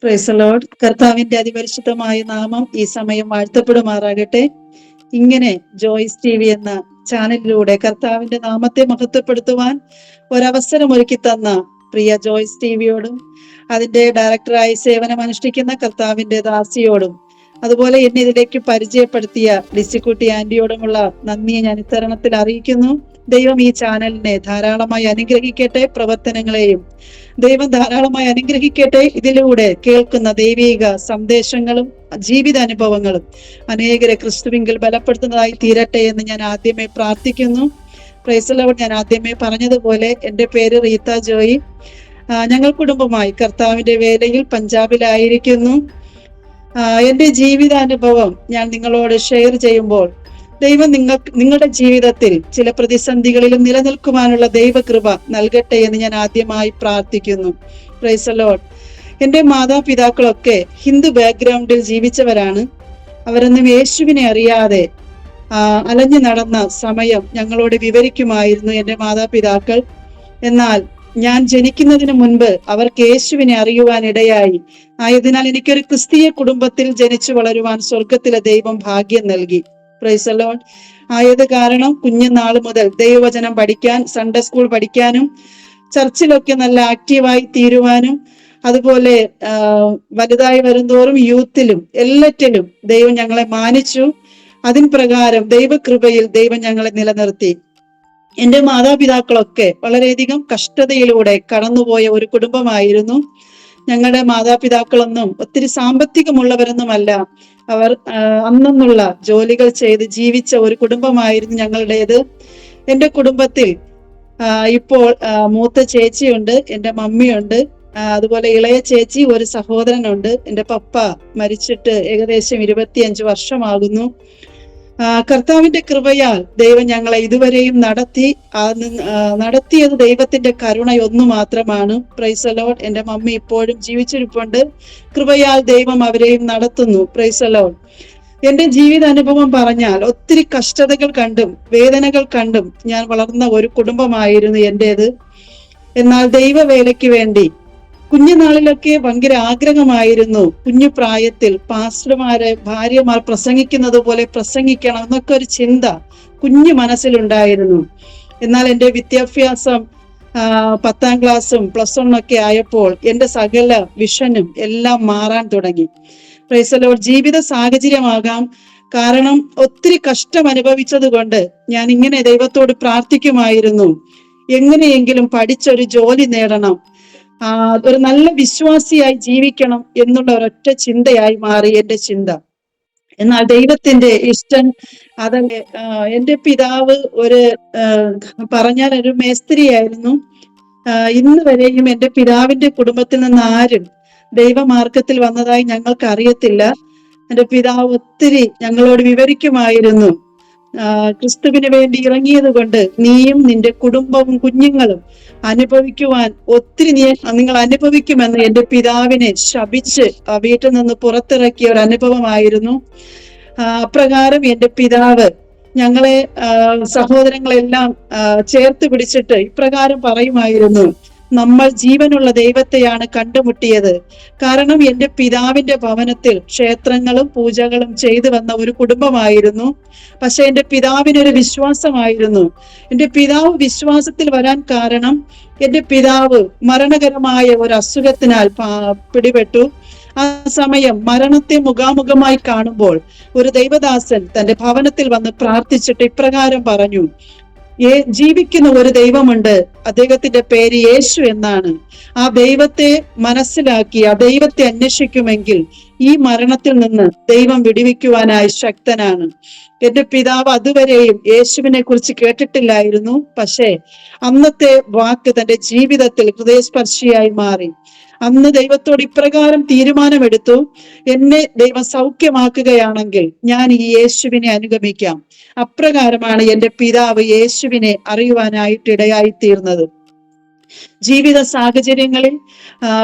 Price the Lord. കർത്താവിന്റെ അതിപരിശുദ്ധമായ നാമം ഈ സമയം വാഴ്ത്തപ്പെടുമാറാകട്ടെ. ഇങ്ങനെ ജോയ്സ് ടി വി എന്ന ചാനലിലൂടെ കർത്താവിന്റെ നാമത്തെ മഹത്വപ്പെടുത്തുവാൻ ഒരവസരം ഒരുക്കി തന്ന പ്രിയ ജോയ്സ് ടി വിയോടും അതിന്റെ ഡയറക്ടറായി സേവനം അനുഷ്ഠിക്കുന്ന കർത്താവിന്റെ ദാസിയോടും അതുപോലെ എന്നെ ഇതിലേക്ക് പരിചയപ്പെടുത്തിയ ലിസിക്കുട്ടി ആന്റിയോടുമുള്ള നന്ദിയെ ഞാൻ ഇത്തരണത്തിൽ അറിയിക്കുന്നു. ദൈവം ഈ ചാനലിനെ ധാരാളമായി അനുഗ്രഹിക്കട്ടെ. പ്രവർത്തനങ്ങളെയും ദൈവം ധാരാളമായി അനുഗ്രഹിക്കട്ടെ. ഇതിലൂടെ കേൾക്കുന്ന ദൈവിക സന്ദേശങ്ങളും ജീവിതാനുഭവങ്ങളും അനേകരെ ക്രിസ്തുവിങ്കിൽ ബലപ്പെടുത്തുന്നതായി തീരട്ടെ എന്ന് ഞാൻ ആദ്യമേ പ്രാർത്ഥിക്കുന്നു. Price the Lord. ഞാൻ ആദ്യമേ പറഞ്ഞതുപോലെ എൻ്റെ പേര് റീത്ത ജോയി. ഞങ്ങൾ കുടുംബമായി കർത്താവിന്റെ വേലയിൽ പഞ്ചാബിലായിരിക്കുന്നു. എൻ്റെ ജീവിതാനുഭവം ഞാൻ നിങ്ങളോട് ഷെയർ ചെയ്യുമ്പോൾ ദൈവം നിങ്ങളുടെ ജീവിതത്തിൽ ചില പ്രതിസന്ധികളിലും നിലനിൽക്കുവാനുള്ള ദൈവകൃപ നൽകട്ടെ എന്ന് ഞാൻ ആദ്യമായി പ്രാർത്ഥിക്കുന്നു. Price the Lord. എൻ്റെ മാതാപിതാക്കളൊക്കെ ഹിന്ദു ബാക്ക്ഗ്രൗണ്ടിൽ ജീവിച്ചവരാണ്. അവരൊന്നും യേശുവിനെ അറിയാതെ അലഞ്ഞു നടന്ന സമയം ഞങ്ങളോട് വിവരിക്കുമായിരുന്നു എൻ്റെ മാതാപിതാക്കൾ. എന്നാൽ ഞാൻ ജനിക്കുന്നതിന് മുൻപ് അവർക്ക് യേശുവിനെ അറിയുവാൻ ഇടയായി. ആയതിനാൽ എനിക്കൊരു ക്രിസ്തീയ കുടുംബത്തിൽ ജനിച്ചു വളരുവാൻ സ്വർഗത്തിലെ ദൈവം ഭാഗ്യം നൽകി. Price the Lord. ആയത് കാരണം കുഞ്ഞുനാള് മുതൽ ദൈവവചനം പഠിക്കാൻ, സൺഡേ സ്കൂൾ പഠിക്കാനും ചർച്ചിലൊക്കെ നല്ല ആക്റ്റീവായി തീരുവാനും അതുപോലെ വലുതായി വരുന്തോറും യൂത്തിലും എല്ലാറ്റിലും ദൈവം ഞങ്ങളെ മാനിച്ചു. അതിൻ പ്രകാരം ദൈവകൃപയിൽ ദൈവം ഞങ്ങളെ നിലനിർത്തി. എൻ്റെ മാതാപിതാക്കളൊക്കെ വളരെയധികം കഷ്ടതയിലൂടെ കടന്നുപോയ ഒരു കുടുംബമായിരുന്നു. ഞങ്ങളുടെ മാതാപിതാക്കളൊന്നും ഒത്തിരി സാമ്പത്തികമുള്ളവരൊന്നുമല്ല. അവർ അന്നുള്ള ജോലികൾ ചെയ്ത് ജീവിച്ച ഒരു കുടുംബമായിരുന്നു ഞങ്ങളുടേത്. എൻ്റെ കുടുംബത്തിൽ ഇപ്പോൾ മൂത്ത ചേച്ചിയുണ്ട്, എൻ്റെ മമ്മിയുണ്ട്, അതുപോലെ ഇളയ ചേച്ചി, ഒരു സഹോദരനുണ്ട്. എൻ്റെ പപ്പ മരിച്ചിട്ട് ഏകദേശം 25 വർഷമാകുന്നു. കർത്താവിന്റെ കൃപയാൽ ദൈവം ഞങ്ങളെ ഇതുവരെയും നടത്തിയത് ദൈവത്തിന്റെ കരുണയൊന്നു മാത്രമാണ്. Price the Lord. എൻ്റെ മമ്മി ഇപ്പോഴും ജീവിച്ചിരിപ്പുണ്ട്. കൃപയാൽ ദൈവം അവരെയും നടത്തുന്നു. Price the Lord. എൻ്റെ ജീവിതാനുഭവം പറഞ്ഞാൽ ഒത്തിരി കഷ്ടതകൾ കണ്ടും വേദനകൾ കണ്ടും ഞാൻ വളർന്ന ഒരു കുടുംബമായിരുന്നു എൻ്റേത്. എന്നാൽ ദൈവവേലയ്ക്ക് വേണ്ടി കുഞ്ഞുനാളിലൊക്കെ ഭയങ്കര ആഗ്രഹമായിരുന്നു. കുഞ്ഞു പ്രായത്തിൽ പാസ്റ്റർമാരെ ഭാര്യമാർ പ്രസംഗിക്കുന്നത് പോലെ പ്രസംഗിക്കണം എന്നൊക്കെ ഒരു ചിന്ത കുഞ്ഞു മനസ്സിലുണ്ടായിരുന്നു. എന്നാൽ എൻ്റെ വിദ്യാഭ്യാസം 10ാം ക്ലാസ്സും +1 ഒക്കെ ആയപ്പോൾ എൻ്റെ സകല വിഷനും എല്ലാം മാറാൻ തുടങ്ങി. Price the Lord. ജീവിത സാഹചര്യമാകാം, കാരണം ഒത്തിരി കഷ്ടം അനുഭവിച്ചത് കൊണ്ട് ഞാൻ ഇങ്ങനെ ദൈവത്തോട് പ്രാർത്ഥിക്കുമായിരുന്നു, എങ്ങനെയെങ്കിലും പഠിച്ചൊരു ജോലി നേടണം, ഒരു നല്ല വിശ്വാസിയായി ജീവിക്കണം എന്നുള്ള ഒരൊറ്റ ചിന്തയായി മാറി എൻ്റെ ചിന്ത. എന്നാൽ ദൈവത്തിന്റെ ഇഷ്ടം അതല്ലേ. എൻ്റെ പിതാവ് പറഞ്ഞാൽ ഒരു മേസ്ത്രിയായിരുന്നു. ഇന്ന് വരെയും എൻ്റെ പിതാവിന്റെ കുടുംബത്തിൽ നിന്ന് ആരും ദൈവമാർഗത്തിൽ വന്നതായി ഞങ്ങൾക്ക് അറിയത്തില്ല. എൻ്റെ പിതാവ് ഒത്തിരി ഞങ്ങളോട് വിവരിക്കുമായിരുന്നു, ക്രിസ്തുവിന് വേണ്ടി ഇറങ്ങിയത് കൊണ്ട് നീയും നിന്റെ കുടുംബവും കുഞ്ഞുങ്ങളും അനുഭവിക്കുവാൻ ഒത്തിരി നിങ്ങൾ അനുഭവിക്കുമെന്ന് എൻ്റെ പിതാവിനെ ശപിച്ച് വീട്ടിൽ നിന്ന് പുറത്തിറക്കിയ ഒരു അനുഭവമായിരുന്നു. അപ്രകാരം എൻ്റെ പിതാവ് ഞങ്ങളെ സഹോദരങ്ങളെല്ലാം ചേർത്ത് പിടിച്ചിട്ട് ഇപ്രകാരം പറയുമായിരുന്നു, നമ്മൾ ജീവനുള്ള ദൈവത്തെയാണ് കണ്ടുമുട്ടിയത്. കാരണം എൻ്റെ പിതാവിന്റെ ഭവനത്തിൽ ക്ഷേത്രങ്ങളും പൂജകളും ചെയ്തു വന്ന ഒരു കുടുംബമായിരുന്നു. പക്ഷെ എൻ്റെ പിതാവിനൊരു വിശ്വാസമായിരുന്നു. എൻ്റെ പിതാവ് വിശ്വാസത്തിൽ വരാൻ കാരണം എൻ്റെ പിതാവ് മരണകരമായ ഒരു അസുഖത്തിനാൽ പിടിപെട്ടു. ആ സമയം മരണത്തെ മുഖാമുഖമായി കാണുമ്പോൾ ഒരു ദൈവദാസൻ തന്റെ ഭവനത്തിൽ വന്ന് പ്രാർത്ഥിച്ചിട്ട് ഇപ്രകാരം പറഞ്ഞു, ജീവിക്കുന്ന ഒരു ദൈവമുണ്ട്, അദ്ദേഹത്തിന്റെ പേര് യേശു എന്നാണ്. ആ ദൈവത്തെ മനസ്സിലാക്കി ആ ദൈവത്തെ അന്വേഷിക്കുമെങ്കിൽ ഈ മരണത്തിൽ നിന്ന് ദൈവം വിടുവിക്കുവാനായി ശക്തനാണ്. എൻ്റെ പിതാവ് അതുവരെയും യേശുവിനെ കുറിച്ച് കേട്ടിട്ടില്ലായിരുന്നു. പക്ഷേ അന്നത്തെ വാക്ക് തന്റെ ജീവിതത്തിൽ ഹൃദയസ്പർശിയായി മാറി. അന്ന് ദൈവത്തോട് ഇപ്രകാരം തീരുമാനമെടുത്തു, എന്നെ ദൈവം സൗഖ്യമാക്കുകയാണെങ്കിൽ ഞാൻ ഈ യേശുവിനെ അനുഗമിക്കാം. അപ്രകാരമാണ് എൻ്റെ പിതാവ് യേശുവിനെ അറിയുവാനായിട്ട് ഇടയായി തീർന്നത്. ജീവിത സാഹചര്യങ്ങളിൽ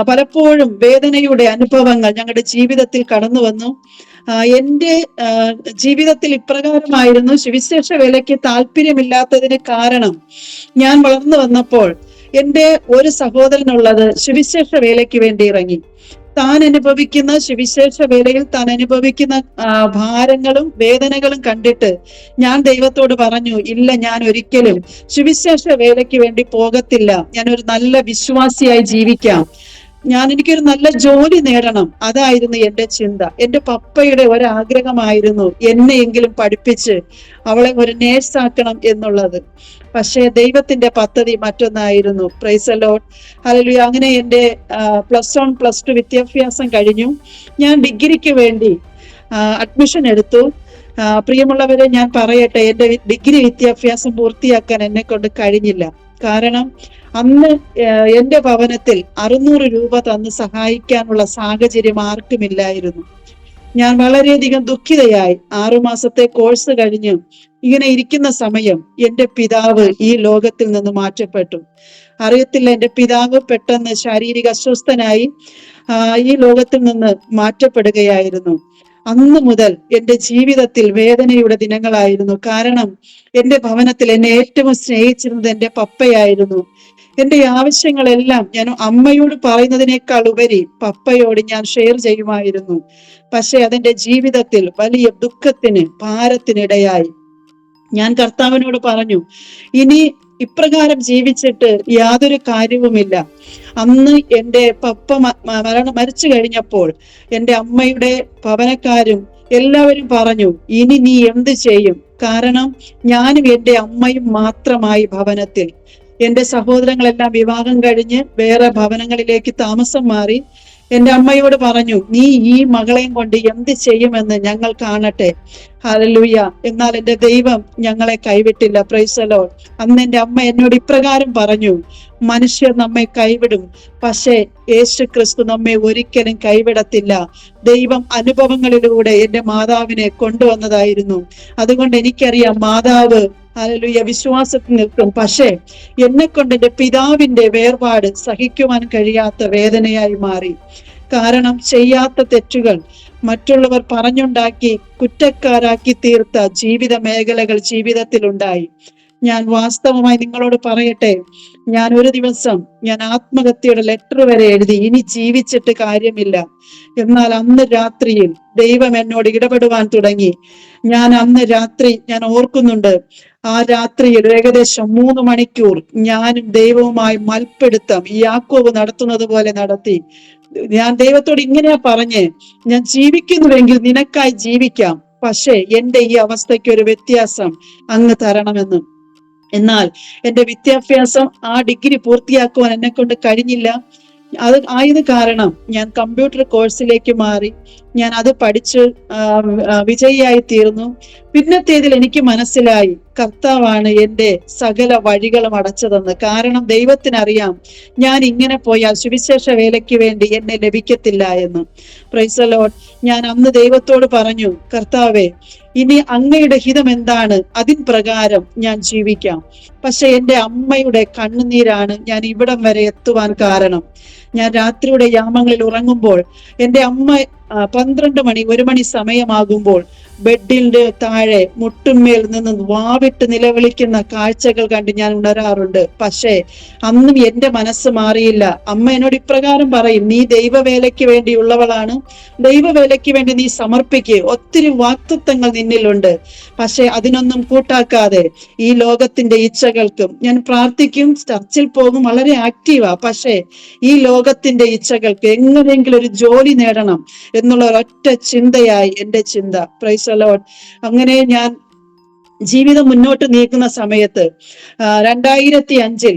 പലപ്പോഴും വേദനയുടെ അനുഭവങ്ങൾ ഞങ്ങളുടെ ജീവിതത്തിൽ കടന്നു വന്നു. എൻ്റെ ജീവിതത്തിൽ ഇപ്രകാരമായിരുന്നു. സുവിശേഷ വേലയ്ക്ക് താല്പര്യമില്ലാത്തതിന് കാരണം ഞാൻ വളർന്നു വന്നപ്പോൾ എൻ്റെ ഒരു സഹോദരനുള്ളത് സുവിശേഷ വേലയ്ക്ക് വേണ്ടി ഇറങ്ങി. താൻ അനുഭവിക്കുന്ന സുവിശേഷ വേലയിൽ താൻ അനുഭവിക്കുന്ന ഭാരങ്ങളും വേദനകളും കണ്ടിട്ട് ഞാൻ ദൈവത്തോട് പറഞ്ഞു, ഇല്ല, ഞാൻ ഒരിക്കലും സുവിശേഷ വേലയ്ക്ക് വേണ്ടി പോകത്തില്ല. ഞാൻ ഒരു നല്ല വിശ്വാസിയായി ജീവിക്കാം. എനിക്കൊരു നല്ല ജോലി നേടണം. അതായിരുന്നു എന്റെ ചിന്ത. എന്റെ പപ്പയുടെ ഒരാഗ്രഹമായിരുന്നു എന്നെയെങ്കിലും പഠിപ്പിച്ച് അവളെ ഒരു നേഴ്സാക്കണം എന്നുള്ളത്. പക്ഷേ ദൈവത്തിന്റെ പദ്ധതി മറ്റൊന്നായിരുന്നു. Praise the lord, hallelujah. അങ്ങനെ എന്റെ +1 +2 വിദ്യാഭ്യാസം കഴിഞ്ഞു. ഞാൻ ഡിഗ്രിക്ക് വേണ്ടി അഡ്മിഷൻ എടുത്തു. പ്രിയമുള്ളവരെ, ഞാൻ പറയട്ടെ, എന്റെ ഡിഗ്രി വിദ്യാഭ്യാസം പൂർത്തിയാക്കാൻ എന്നെ കൊണ്ട് കഴിഞ്ഞില്ല. കാരണം അന്ന് എന്റെ ഭവനത്തിൽ 600 രൂപ തന്ന് സഹായിക്കാനുള്ള സാഹചര്യം ആർക്കുമില്ലായിരുന്നു. ഞാൻ വളരെയധികം ദുഃഖിതയായി. 6 മാസത്തെ കോഴ്സ് കഴിഞ്ഞ് ഇങ്ങനെ ഇരിക്കുന്ന സമയം എന്റെ പിതാവ് ഈ ലോകത്തിൽ നിന്ന് മാറ്റപ്പെട്ടു. അറിയത്തില്ല, എന്റെ പിതാവ് പെട്ടെന്ന് ശാരീരിക അസ്വസ്ഥനായി ഈ ലോകത്തിൽ നിന്ന് മാറ്റപ്പെടുകയായിരുന്നു. അന്ന് മുതൽ എന്റെ ജീവിതത്തിൽ വേദനയുടെ ദിനങ്ങളായിരുന്നു. കാരണം എന്റെ ഭവനത്തിൽ എന്നെ ഏറ്റവും സ്നേഹിച്ചിരുന്നത് എന്റെ പപ്പയായിരുന്നു. എന്റെ ആവശ്യങ്ങളെല്ലാം ഞാൻ അമ്മയോട് പറയുന്നതിനേക്കാൾ ഉപരി പപ്പയോട് ഞാൻ ഷെയർ ചെയ്യുമായിരുന്നു. പക്ഷെ അതെന്റെ ജീവിതത്തിൽ വലിയ ദുഃഖത്തിന്, ഭാരത്തിനിടയായി. ഞാൻ കർത്താവിനോട് പറഞ്ഞു, ഇനി ഇപ്രകാരം ജീവിച്ചിട്ട് യാതൊരു കാര്യവുമില്ല. അന്ന് എന്റെ പപ്പ മരിച്ചു കഴിഞ്ഞപ്പോൾ എന്റെ അമ്മയുടെ ഭവനക്കാരും എല്ലാവരും പറഞ്ഞു, ഇനി നീ എന്ത് ചെയ്യും? കാരണം ഞാനും എന്റെ അമ്മയും മാത്രമായി ഭവനത്തിൽ. എന്റെ സഹോദരങ്ങളെല്ലാം വിവാഹം കഴിഞ്ഞ് വേറെ ഭവനങ്ങളിലേക്ക് താമസം മാറി. എന്റെ അമ്മയോട് പറഞ്ഞു, നീ ഈ മകളെയും കൊണ്ട് എന്ത് ചെയ്യുമെന്ന് ഞങ്ങൾ കാണട്ടെ. ഹല്ലേലൂയ. എന്നാൽ എന്റെ ദൈവം ഞങ്ങളെ കൈവിട്ടില്ല. Praise the Lord. അന്ന് എന്റെ അമ്മ എന്നോട് ഇപ്രകാരം പറഞ്ഞു, മനുഷ്യർ നമ്മെ കൈവിടും, പക്ഷേ യേശു ക്രിസ്തു നമ്മെ ഒരിക്കലും കൈവിടത്തില്ല. ദൈവം അനുഭവങ്ങളിലൂടെ എന്റെ മാതാവിനെ കൊണ്ടുവന്നതായിരുന്നു. അതുകൊണ്ട് എനിക്കറിയാം, മാതാവ് ഹല്ലേലൂയ വിശ്വാസത്തിൽ നിൽക്കും. പക്ഷേ എന്നെ കൊണ്ട് എന്റെ പിതാവിന്റെ വേർപാട് സഹിക്കുവാൻ കഴിയാത്ത വേദനയായി മാറി. കാരണം ചെയ്യാത്ത തെറ്റുകൾ മറ്റുള്ളവർ പറഞ്ഞുണ്ടാക്കി കുറ്റക്കാരാക്കി തീർത്ത ജീവിത മേഖലകൾ ജീവിതത്തിലുണ്ടായി. ഞാൻ വാസ്തവമായി നിങ്ങളോട് പറയട്ടെ, ഞാൻ ഒരു ദിവസം ആത്മഹത്യയുടെ ലെറ്റർ വരെ എഴുതി, ഇനി ജീവിച്ചിട്ട് കാര്യമില്ല. എന്നാൽ അന്ന് രാത്രിയിൽ ദൈവം എന്നോട് ഇടപെടുവാൻ തുടങ്ങി. അന്ന് രാത്രി ഞാൻ ഓർക്കുന്നുണ്ട്, ആ രാത്രിയിൽ ഏകദേശം 3 മണിക്കൂർ ഞാനും ദൈവവുമായി മൽപ്പിടുത്തം യാക്കോബ് നടത്തുന്നത് പോലെ നടത്തി. ഞാൻ ദൈവത്തോട് ഇങ്ങനെയാ പറഞ്ഞ്, ഞാൻ ജീവിക്കുന്നുവെങ്കിൽ നിനക്കായി ജീവിക്കാം, പക്ഷേ എന്റെ ഈ അവസ്ഥയ്ക്ക് ഒരു വ്യത്യാസം അങ്ങ് തരണമെന്ന്. എന്നാൽ എന്റെ വിദ്യാഭ്യാസം ആ ഡിഗ്രി പൂർത്തിയാക്കുവാൻ എന്നെ കൊണ്ട് കഴിഞ്ഞില്ല. ആയത് കാരണം ഞാൻ കമ്പ്യൂട്ടർ കോഴ്സിലേക്ക് മാറി. ഞാൻ അത് പഠിച്ച് വിജയിയായി തീർന്നു. പിന്നത്തേതിൽ എനിക്ക് മനസ്സിലായി, കർത്താവാണ് എന്റെ സകല വഴികളും അടച്ചതെന്ന്. കാരണം ദൈവത്തിനറിയാം, ഞാൻ ഇങ്ങനെ പോയാൽ സുവിശേഷ വേലയ്ക്ക് വേണ്ടി എന്നെ ലഭിക്കത്തില്ല എന്ന്. Price the Lord. ഞാൻ അന്ന് ദൈവത്തോട് പറഞ്ഞു, കർത്താവേ, ഇനി അങ്ങയുടെ ഹിതം എന്താണ്, അതിൻ പ്രകാരം ഞാൻ ജീവിക്കാം. പക്ഷെ എന്റെ അമ്മയുടെ കണ്ണുനീരാണ് ഞാൻ ഇവിടം വരെ എത്തുവാൻ കാരണം. ഞാൻ രാത്രിയുടെ യാമങ്ങളിൽ ഉറങ്ങുമ്പോൾ എന്റെ അമ്മ 12 മണി 1 മണി സമയമാകുമ്പോൾ ബെഡിന്റെ താഴെ മുട്ടുമേൽ നിന്ന് വാവിട്ട് നിലവിളിക്കുന്ന കാഴ്ചകൾ കണ്ട് ഞാൻ ഉണരാറുണ്ട്. പക്ഷേ അന്നും എന്റെ മനസ്സ് മാറിയില്ല. അമ്മ എന്നോട് ഇപ്രകാരം പറയും, നീ ദൈവവേലയ്ക്ക് വേണ്ടിയുള്ളവളാണ്, ദൈവവേലയ്ക്ക് വേണ്ടി നീ സമർപ്പിക്കുക. ഒത്തിരി വാക്തത്വങ്ങൾ നിന്നിലുണ്ട്. പക്ഷെ അതിനൊന്നും കൂട്ടാക്കാതെ ഈ ലോകത്തിന്റെ ഇച്ഛകൾക്കും, ഞാൻ പ്രാർത്ഥിക്കും, ചർച്ചിൽ പോകും, വളരെ ആക്റ്റീവാ, പക്ഷേ ഈ ലോകത്തിന്റെ ഇച്ഛകൾക്ക് എങ്ങനെയെങ്കിലും ഒരു ജോലി നേടണം എന്നുള്ള ഒരൊറ്റ ചിന്തയായി എന്റെ ചിന്ത. Price the Lord. അങ്ങനെ ഞാൻ ജീവിതം മുന്നോട്ട് നീക്കുന്ന സമയത്ത് 2005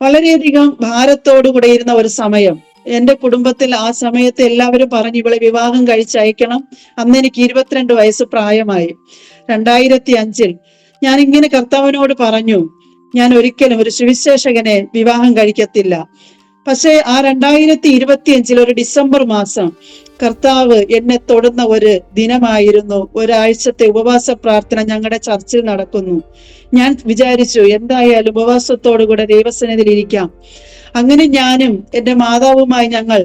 വളരെയധികം ഭാരത്തോടുകൂടെ ഇരുന്ന ഒരു സമയം. എന്റെ കുടുംബത്തിൽ ആ സമയത്ത് എല്ലാവരും പറഞ്ഞു, ഇവളെ വിവാഹം കഴിച്ചയക്കണം. അന്ന് എനിക്ക് 22 വയസ്സ് പ്രായമായി. 2005 ഞാൻ ഇങ്ങനെ കർത്താവിനോട് പറഞ്ഞു, ഞാൻ ഒരിക്കലും ഒരു സുവിശേഷകനെ വിവാഹം കഴിക്കത്തില്ല. പക്ഷെ ആ 2025 ഒരു ഡിസംബർ മാസം കർത്താവ് എന്നെ തൊടുന്ന ഒരു ദിനമായിരുന്നു. ഒരാഴ്ചത്തെ ഉപവാസ പ്രാർത്ഥന ഞങ്ങളുടെ ചർച്ചിൽ നടക്കുന്നു. ഞാൻ വിചാരിച്ചു, എന്തായാലും ഉപവാസത്തോടുകൂടെ ദൈവസന്നിധിയിൽ ഇരിക്കാം. അങ്ങനെ ഞാനും എൻ്റെ മാതാവുമായി ഞങ്ങൾ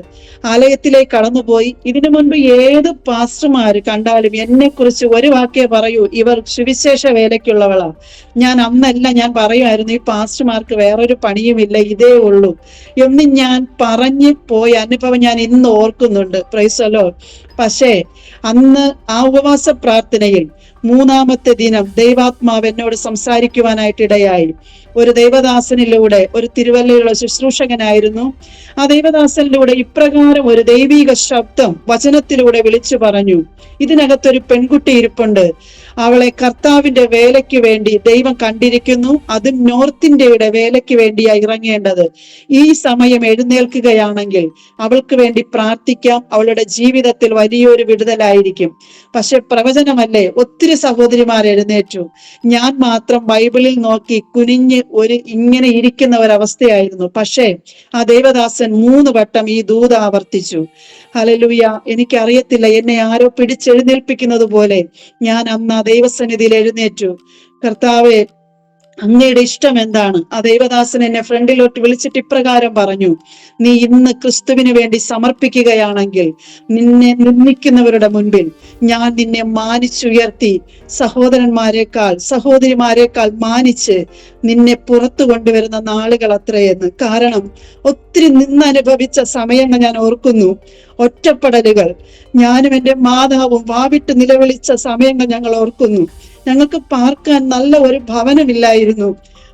ആലയത്തിലേക്ക് കടന്നുപോയി. ഇതിനു മുൻപ് ഏത് പാസ്റ്റർമാര് കണ്ടാലും എന്നെ കുറിച്ച് ഒരു വാക്കേ പറയൂ, ഇവർ സുവിശേഷ വേലയ്ക്കുള്ളവളാ. ഞാൻ പറയുമായിരുന്നു, ഈ പാസ്റ്റർമാർക്ക് വേറൊരു പണിയുമില്ല, ഇതേ ഉള്ളൂ എന്ന് ഞാൻ പറഞ്ഞു പോയ അനുഭവം ഞാൻ ഇന്ന് ഓർക്കുന്നുണ്ട്. Price the Lord. പക്ഷേ അന്ന് ആ ഉപവാസ പ്രാർത്ഥനയിൽ മൂന്നാമത്തെ ദിനം ദൈവാത്മാവ് എന്നോട് സംസാരിക്കുവാനായിട്ട് ഇടയായി. ഒരു ദൈവദാസനിലൂടെ, ഒരു തിരുവല്ലയുള്ള ശുശ്രൂഷകനായിരുന്നു. ആ ദൈവദാസനിലൂടെ ഇപ്രകാരം ഒരു ദൈവിക ശബ്ദം വചനത്തിലൂടെ വിളിച്ചു പറഞ്ഞു, ഇതിനകത്തൊരു പെൺകുട്ടി ഇരിപ്പുണ്ട്, അവളെ കർത്താവിന്റെ വേലയ്ക്ക് വേണ്ടി ദൈവം കണ്ടിരിക്കുന്നു, അതും നോർത്ത് ഇന്ത്യയുടെ വേലയ്ക്ക് വേണ്ടിയാ ഇറങ്ങേണ്ടത്. ഈ സമയം എഴുന്നേൽക്കുകയാണെങ്കിൽ അവൾക്ക് വേണ്ടി പ്രാർത്ഥിക്കാം, അവളുടെ ജീവിതത്തിൽ വലിയൊരു വിടുതലായിരിക്കും. പക്ഷെ പ്രവചനമല്ലേ, ഒത്തിരി സഹോദരിമാർ എഴുന്നേറ്റു. ഞാൻ മാത്രം ബൈബിളിൽ നോക്കി കുനിഞ്ഞ് ഇങ്ങനെ ഇരിക്കുന്ന ഒരവസ്ഥയായിരുന്നു. പക്ഷേ ആ ദേവദാസൻ 3 വട്ടം ഈ ദൂത് ആവർത്തിച്ചു. ഹല്ലേലൂയ. എനിക്കറിയത്തില്ല, എന്നെ ആരോ പിടിച്ചെഴുന്നേൽപ്പിക്കുന്നത് പോലെ ഞാൻ അന്ന് ആ ദൈവസന്നിധിയിൽ എഴുന്നേറ്റു. കർത്താവേ, അങ്ങയുടെ ഇഷ്ടം എന്താണ്? ആ ദൈവദാസൻ എന്നെ ഫ്രണ്ടിലോട്ട് വിളിച്ചിട്ട് ഇപ്രകാരം പറഞ്ഞു, നീ ഇന്ന് ക്രിസ്തുവിന് വേണ്ടി സമർപ്പിക്കുകയാണെങ്കിൽ നിന്നെ നിന്ദിക്കുന്നവരുടെ മുൻപിൽ ഞാൻ നിന്നെ മാനിച്ചുയർത്തി, സഹോദരിമാരെക്കാൾ മാനിച്ച് നിന്നെ പുറത്തു കൊണ്ടുവരുന്ന നാളുകൾ അത്രയെന്ന്. കാരണം ഒത്തിരി നിന്നനുഭവിച്ച സമയങ്ങൾ ഞാൻ ഓർക്കുന്നു. ഒറ്റപ്പെടലുകൾ, ഞാനും എൻ്റെ മാതാവും വാവിട്ട് നിലവിളിച്ച സമയങ്ങൾ ഞങ്ങൾ ഓർക്കുന്നു. ഞങ്ങൾക്ക് പാർക്കാൻ നല്ല ഒരു ഭവനമില്ലായിരുന്നു.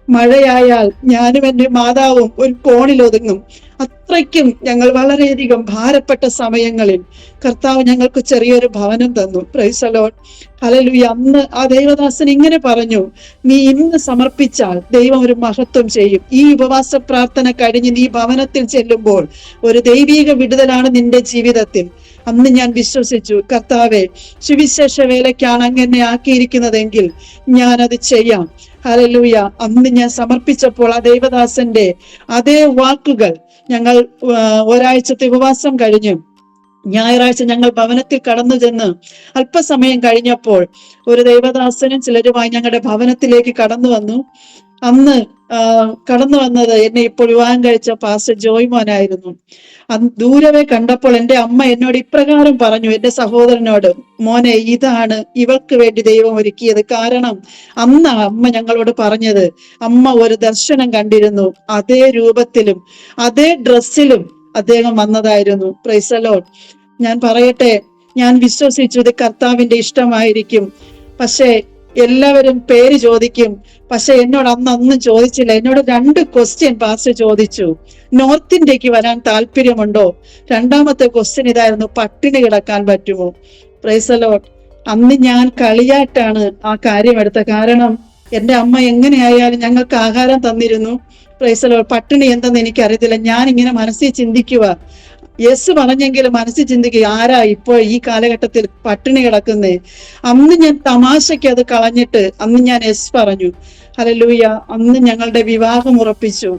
മഴയായാൽ ഞാനും എൻ്റെ മാതാവും ഒരു കോണിൽ ഒതുങ്ങും. അത്രയ്ക്കും ഞങ്ങൾ വളരെയധികം ഭാരപ്പെട്ട സമയങ്ങളിൽ കർത്താവ് ഞങ്ങൾക്ക് ചെറിയൊരു ഭവനം തന്നു. Price the lord. ഹല്ലേലൂയ. അന്ന് ആ ദൈവദാസൻ ഇങ്ങനെ പറഞ്ഞു, നീ ഇന്ന് സമർപ്പിച്ചാൽ ദൈവം ഒരു മഹത്വം ചെയ്യും. ഈ ഉപവാസ പ്രാർത്ഥന കഴിഞ്ഞ് നീ ഭവനത്തിൽ ചെല്ലുമ്പോൾ ഒരു ദൈവിക വിടുതലാണ് നിന്റെ ജീവിതത്തിൽ. അന്ന് ഞാൻ വിശ്വസിച്ചു, കർത്താവെ, സുവിശേഷ വേലയ്ക്കാണ് അങ്ങനെ ആക്കിയിരിക്കുന്നതെങ്കിൽ ഞാനത് ചെയ്യാം. ഹല്ലേലൂയ. അന്ന് ഞാൻ സമർപ്പിച്ചപ്പോൾ ആ ദൈവദാസന്റെ അതേ വാക്കുകൾ ഞങ്ങൾ ഒരാഴ്ചത്തെ ഉപവാസം കഴിഞ്ഞു ഞായറാഴ്ച ഞങ്ങൾ ഭവനത്തിൽ കടന്നു ചെന്ന് അല്പസമയം കഴിഞ്ഞപ്പോൾ ഒരു ദൈവദാസനും ചിലരുമായി ഞങ്ങളുടെ ഭവനത്തിലേക്ക് കടന്നു വന്നു. അന്ന് കടന്നു വന്നത് എന്നെ ഇപ്പോൾ വിവാഹം കഴിച്ച പാസ്റ്റർ ജോയ്മോനായിരുന്നു. അന്ന് ദൂരവേ കണ്ടപ്പോൾ എൻ്റെ അമ്മ എന്നോട് ഇപ്രകാരം പറഞ്ഞു, എൻ്റെ സഹോദരനോട്, മോനെ, ഇതാണ് ഇവൾക്ക് വേണ്ടി ദൈവം ഒരുക്കിയത്. കാരണം അന്ന് അമ്മ ഞങ്ങളോട് പറഞ്ഞത്, അമ്മ ഒരു ദർശനം കണ്ടിരുന്നു, അതേ രൂപത്തിലും അതേ ഡ്രസ്സിലും അദ്ദേഹം വന്നതായിരുന്നു. Price the Lord. ഞാൻ പറയട്ടെ, ഞാൻ വിശ്വസിച്ചു ഇത് കർത്താവിന്റെ ഇഷ്ടമായിരിക്കും. പക്ഷേ എല്ലാവരും പേര് ചോദിക്കും. പക്ഷെ എന്നോട് അന്നൊന്നും ചോദിച്ചില്ല. എന്നോട് 2 ക്വസ്റ്റ്യൻ പാസ്റ്റർ ചോദിച്ചു. നോർത്ത് ഇന്ത്യക്ക് വരാൻ താല്പര്യമുണ്ടോ? രണ്ടാമത്തെ ക്വസ്റ്റ്യൻ ഇതായിരുന്നു, പട്ടിണി കിടക്കാൻ പറ്റുമോ? Price the Lord. അന്ന് ഞാൻ കളിയായിട്ടാണ് ആ കാര്യം എടുത്തത്. കാരണം എൻ്റെ അമ്മ എങ്ങനെയായാലും ഞങ്ങൾക്ക് ആഹാരം തന്നിരുന്നു. Price the Lord. പട്ടിണി എന്തെന്ന് എനിക്കറിയത്തില്ല. ഞാൻ ഇങ്ങനെ മനസ്സിൽ ചിന്തിക്കുക, യെസ് പറഞ്ഞെങ്കിലും മനസ്സിൽ ചിന്തിക്കുക, ആരാ ഇപ്പോൾ ഈ കാലഘട്ടത്തിൽ പട്ടിണി കിടക്കുന്നേ? അന്ന് ഞാൻ തമാശയ്ക്ക് അത് കളഞ്ഞിട്ട് അന്ന് ഞാൻ യെസ് പറഞ്ഞു. ഹല്ലേലൂയ. അന്ന് ഞങ്ങളുടെ വിവാഹം ഉറപ്പിച്ചു.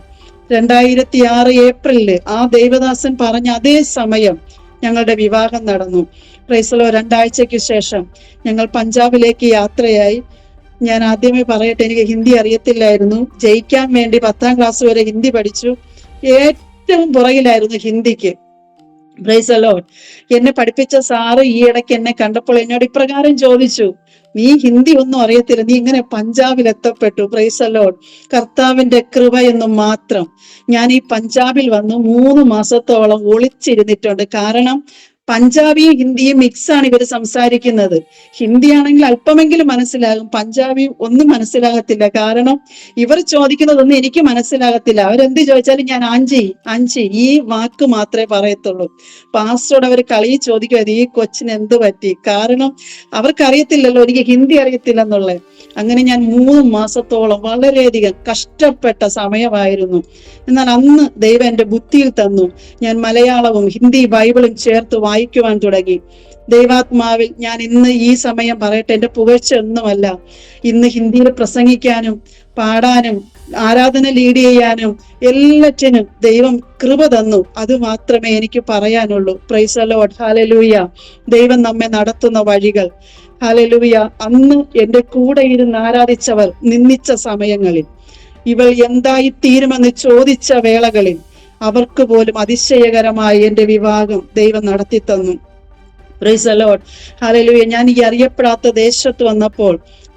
2006 ഏപ്രിലില് ആ ദേവദാസൻ പറഞ്ഞ അതേ സമയം ഞങ്ങളുടെ വിവാഹം നടന്നു. Price the Lord. 2 ആഴ്ചയ്ക്ക് ശേഷം ഞങ്ങൾ പഞ്ചാബിലേക്ക് യാത്രയായി. ഞാൻ ആദ്യമേ പറയട്ടെ, എനിക്ക് ഹിന്ദി അറിയത്തില്ലായിരുന്നു. ജയിക്കാൻ വേണ്ടി 10ാം ക്ലാസ് വരെ ഹിന്ദി പഠിച്ചു. ഏറ്റവും പുറകിലായിരുന്നു ഹിന്ദിക്ക്. Praise the lord. എന്നെ പഠിപ്പിച്ച സാറ് ഈ ഇടയ്ക്ക് എന്നെ കണ്ടപ്പോൾ എന്നോട് ഇപ്രകാരം ചോദിച്ചു, നീ ഹിന്ദി ഒന്നും അറിയത്തില്ല, നീ ഇങ്ങനെ പഞ്ചാബിൽ എത്തപ്പെട്ടു? Price the Lord. കർത്താവിന്റെ കൃപ എന്ന് മാത്രം. ഞാൻ ഈ പഞ്ചാബിൽ വന്ന് 3 മാസത്തോളം ഒളിച്ചിരുന്നിട്ടുണ്ട്. കാരണം പഞ്ചാബിയും ഹിന്ദിയും മിക്സ് ആണ് ഇവർ സംസാരിക്കുന്നത്. ഹിന്ദി ആണെങ്കിൽ അല്പമെങ്കിലും മനസ്സിലാകും, പഞ്ചാബി ഒന്നും മനസ്സിലാകത്തില്ല. കാരണം ഇവർ ചോദിക്കുന്നതൊന്നും എനിക്ക് മനസ്സിലാകത്തില്ല. അവരെന്ത് ചോദിച്ചാലും ഞാൻ ആഞ്ചി ആഞ്ചി ഈ വാക്ക് മാത്രമേ പറയത്തുള്ളൂ. പാസ്റ്ററോട് അവർ കളി ചോദിക്കുന്നത്, ഈ കൊച്ചിന് എന്ത് പറ്റി? കാരണം അവർക്കറിയത്തില്ലല്ലോ എനിക്ക് ഹിന്ദി അറിയത്തില്ലെന്നുള്ളത്. അങ്ങനെ ഞാൻ 3 മാസത്തോളം വളരെയധികം കഷ്ടപ്പെട്ട സമയമായിരുന്നു. എന്നാൽ അന്ന് ദൈവം എൻ്റെ ബുദ്ധിയിൽ തന്നു. ഞാൻ മലയാളവും ഹിന്ദി ബൈബിളും ചേർത്ത് വായിക്കുവാൻ തുടങ്ങി. ദൈവാത്മാവിൽ ഞാൻ ഇന്ന് ഈ സമയം പറയട്ടെ, എൻ്റെ പുകഴ്ച ഒന്നുമല്ല. ഇന്ന് ഹിന്ദിയിൽ പ്രസംഗിക്കാനും പാടാനും ആരാധന ലീഡ് ചെയ്യാനും എല്ലാറ്റിനും ദൈവം കൃപ തന്നു. അത് മാത്രമേ എനിക്ക് പറയാനുള്ളൂ. Price the lord. ഹല്ലേലൂയ. ദൈവം നമ്മെ നടത്തുന്ന വഴികൾ. ഹല്ലേലൂയ. അന്ന് എൻ്റെ കൂടെ ഇരുന്ന് ആരാധിച്ചവർ നിന്ദിച്ച സമയങ്ങളിൽ, ഇവൾ എന്തായി തീരുമെന്ന് ചോദിച്ച വേളകളിൽ അവർക്ക് പോലും അതിശയകരമായി എൻ്റെ വിവാഹം ദൈവം നടത്തി തന്നു. Price the lord. ഹല്ലേലൂയ. ഞാൻ ഈ അറിയപ്പെടാത്ത ദേശത്ത് വന്നപ്പോൾ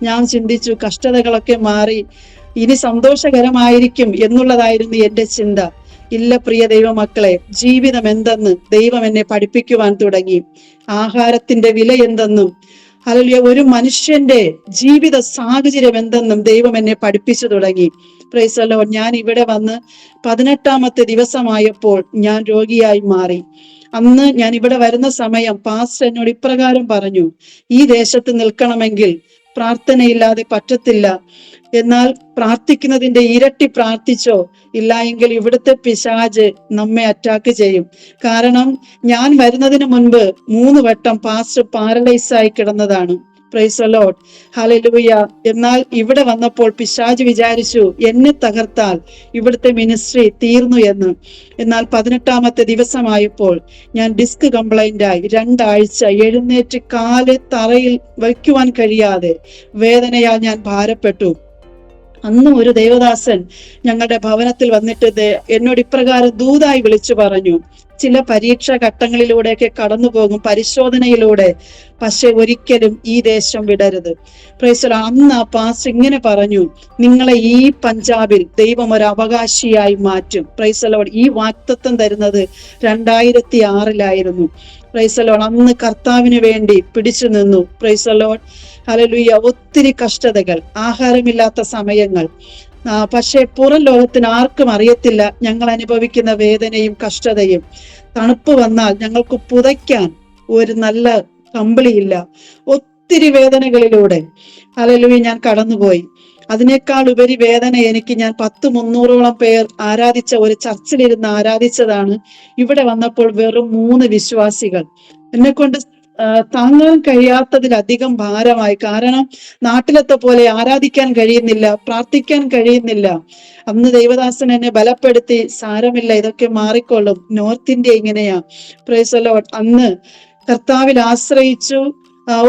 ഞാൻ ചിന്തിച്ചു, കഷ്ടതകളൊക്കെ മാറി ഇനി സന്തോഷകരമായിരിക്കും എന്നുള്ളതായിരുന്നു എൻ്റെ ചിന്ത. ഇല്ല പ്രിയ ദൈവമക്കളെ, ജീവിതം എന്തെന്ന് ദൈവം എന്നെ പഠിപ്പിക്കുവാൻ തുടങ്ങി. ആഹാരത്തിന്റെ വില എന്തെന്നും, ഹല്ലേലൂയ, ഒരു മനുഷ്യന്റെ ജീവിത സാഹചര്യം എന്തെന്നും ദൈവം എന്നെ പഠിപ്പിച്ചു തുടങ്ങി. Price the Lord. ഞാൻ ഇവിടെ വന്ന് 18ാമത്തെ ദിവസമായപ്പോൾ ഞാൻ രോഗിയായി മാറി. അന്ന് ഞാൻ ഇവിടെ വരുന്ന സമയം പാസ്റ്റർ എന്നോട് ഇപ്രകാരം പറഞ്ഞു, ഈ ദേശത്ത് നിൽക്കണമെങ്കിൽ പ്രാർത്ഥനയില്ലാതെ പറ്റത്തില്ല. എന്നാൽ പ്രാർത്ഥിക്കുന്നതിന്റെ ഇരട്ടി പ്രാർത്ഥിച്ചോ, ഇല്ല എങ്കിൽ ഇവിടുത്തെ പിശാച് നമ്മെ അറ്റാക്ക് ചെയ്യും. കാരണം ഞാൻ വരുന്നതിന് മുൻപ് 3 വട്ടം പാസ്റ്റർ പാരലൈസ് കിടന്നതാണ്. Praise the lord. ഹല്ലേലൂയ. എന്നാൽ ഇവിടെ വന്നപ്പോൾ പിശാച് വിചാരിച്ചു എന്നെ തകർത്താൽ ഇവിടുത്തെ മിനിസ്ട്രി തീർന്നു എന്ന്. എന്നാൽ 18ാമത്തെ ദിവസമായപ്പോൾ ഞാൻ ഡിസ്ക് കംപ്ലൈന്റ് ആയി 2 ആഴ്ച എഴുന്നേറ്റ് കാല് തറയിൽ വയ്ക്കുവാൻ കഴിയാതെ വേദനയാൽ ഞാൻ ഭാരപ്പെട്ടു. അന്ന് ഒരു ദേവദാസൻ ഞങ്ങളുടെ ഭവനത്തിൽ വന്നിട്ട് എന്നോട് ഇപ്രകാരം ദൂതായി വിളിച്ചു പറഞ്ഞു, ചില പരീക്ഷാ ഘട്ടങ്ങളിലൂടെയൊക്കെ കടന്നു പോകും, പരിശോധനയിലൂടെ, പക്ഷെ ഒരിക്കലും ഈ ദേശം വിടരുത്. Price the Lord. അന്ന് ആ പാസ്റ്റർ ഇങ്ങനെ പറഞ്ഞു, നിങ്ങളെ ഈ പഞ്ചാബിൽ ദൈവം ഒരു അവകാശിയായി മാറ്റും. Price the Lord. ഈ വാഗ്ദത്തം തരുന്നത് 2006 പ്രൈസ് ദി ലോർഡ്. അന്ന് കർത്താവിന് വേണ്ടി പിടിച്ചു നിന്നു. Price the lord. ഹല്ലേലൂയ. ഒത്തിരി കഷ്ടതകൾ, ആഹാരമില്ലാത്ത സമയങ്ങൾ, പക്ഷെ പുറം ലോകത്തിന് ആർക്കും അറിയത്തില്ല ഞങ്ങൾ അനുഭവിക്കുന്ന വേദനയും കഷ്ടതയും. തണുപ്പ് വന്നാൽ ഞങ്ങൾക്ക് പുതയ്ക്കാൻ ഒരു നല്ല കമ്പിളിയില്ല. ഒത്തിരി വേദനകളിലൂടെ ഹല്ലേലൂയ ഞാൻ കടന്നുപോയി. അതിനേക്കാൾ ഉപരി വേദന എനിക്ക്, ഞാൻ 100-300ഓളം പേർ ആരാധിച്ച ഒരു ചർച്ചിലിരുന്ന് ആരാധിച്ചതാണ്. ഇവിടെ വന്നപ്പോൾ വെറും 3 വിശ്വാസികൾ. എന്നെ കൊണ്ട് താങ്ങാൻ കഴിയാത്തതിലധികം ഭാരമായി. കാരണം നാട്ടിലത്തെ പോലെ ആരാധിക്കാൻ കഴിയുന്നില്ല, പ്രാർത്ഥിക്കാൻ കഴിയുന്നില്ല. അന്ന് ദൈവദാസൻ എന്നെ ബലപ്പെടുത്തി, സാരമില്ല, ഇതൊക്കെ മാറിക്കൊള്ളും, നോർത്ത് ഇന്ത്യ ഇങ്ങനെയാ. Price the Lord. അന്ന് കർത്താവിൽ ആശ്രയിച്ചു.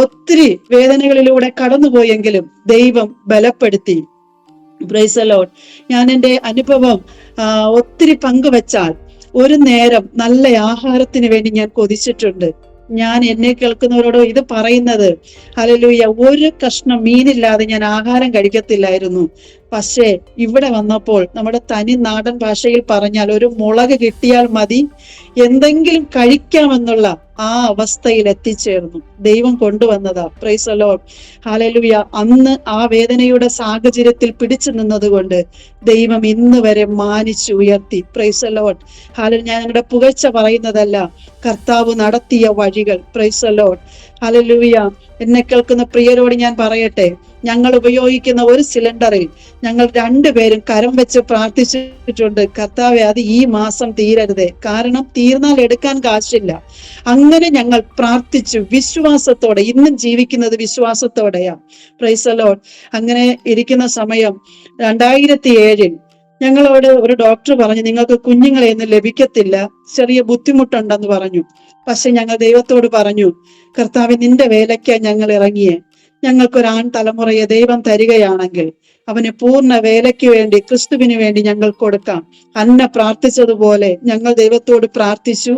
ഒത്തിരി വേദനകളിലൂടെ കടന്നുപോയെങ്കിലും ദൈവം ബലപ്പെടുത്തി. Price the Lord. ഞാൻ എൻ്റെ അനുഭവം ഒത്തിരി പങ്കുവച്ചാൽ, ഒരു നേരം നല്ല ആഹാരത്തിന് വേണ്ടി ഞാൻ കൊതിച്ചിട്ടുണ്ട്. ഞാൻ എന്നെ കേൾക്കുന്നവരോട് ഇത് പറയുന്നത്, ഹല്ലേലൂയ, ഒരു കഷ്ണം മീനില്ലാതെ ഞാൻ ആഹാരം കഴിക്കത്തില്ലായിരുന്നു. പക്ഷേ ഇവിടെ വന്നപ്പോൾ നമ്മുടെ തനി നാടൻ ഭാഷയിൽ പറഞ്ഞാൽ ഒരു മുളക് കിട്ടിയാൽ മതി, എന്തെങ്കിലും കഴിക്കാമെന്നുള്ള ആ അവസ്ഥയിൽ എത്തിച്ചേർന്നു. ദൈവം കൊണ്ടുവന്നതാ. Praise the lord. ഹല്ലേലൂയ. അന്ന് ആ വേദനയുടെ സാഹചര്യത്തിൽ പിടിച്ചു നിന്നതുകൊണ്ട് ദൈവം ഇന്ന് വരെ മാനിച്ചു ഉയർത്തി. Price the lord. ഹല്ലേലൂയ. ഞാൻ ഞങ്ങളുടെ പുകഴ്ച പറയുന്നതല്ല, കർത്താവ് നടത്തിയ വഴികൾ. Price the lord. ഹല്ലേലൂയ. എന്നെ കേൾക്കുന്ന പ്രിയരോട് ഞാൻ പറയട്ടെ, ഞങ്ങൾ ഉപയോഗിക്കുന്ന ഒരു സിലിണ്ടറിൽ ഞങ്ങൾ 2 പേരും കരം വെച്ച് പ്രാർത്ഥിച്ചിട്ടുണ്ട്, കർത്താവെ അത് ഈ മാസം തീരരുതേ, കാരണം തീർന്നാൽ എടുക്കാൻ കാശില്ല. അങ്ങനെ ഞങ്ങൾ പ്രാർത്ഥിച്ചു വിശ്വാസത്തോടെ. ഇന്നും ജീവിക്കുന്നത് വിശ്വാസത്തോടെയാ. Price the Lord. അങ്ങനെ ഇരിക്കുന്ന സമയം 2007 ഞങ്ങളോട് ഒരു ഡോക്ടർ പറഞ്ഞു, നിങ്ങൾക്ക് കുഞ്ഞുങ്ങളെ ഒന്നും ലഭിക്കത്തില്ല, ചെറിയ ബുദ്ധിമുട്ടുണ്ടെന്ന് പറഞ്ഞു. പക്ഷെ ഞങ്ങൾ ദൈവത്തോട് പറഞ്ഞു, കർത്താവേ, നിന്റെ വേലയ്ക്ക് ഞങ്ങൾ ഇറങ്ങിയേ, ഞങ്ങൾക്കൊരാൺ തലമുറയെ ദൈവം തരികയാണെങ്കിൽ അവന് പൂർണ്ണ വേലയ്ക്ക് വേണ്ടി, ക്രിസ്തുവിന് വേണ്ടി ഞങ്ങൾ കൊടുക്കാം. അന്ന പ്രാർത്ഥിച്ചതുപോലെ ഞങ്ങൾ ദൈവത്തോട് പ്രാർത്ഥിച്ചു.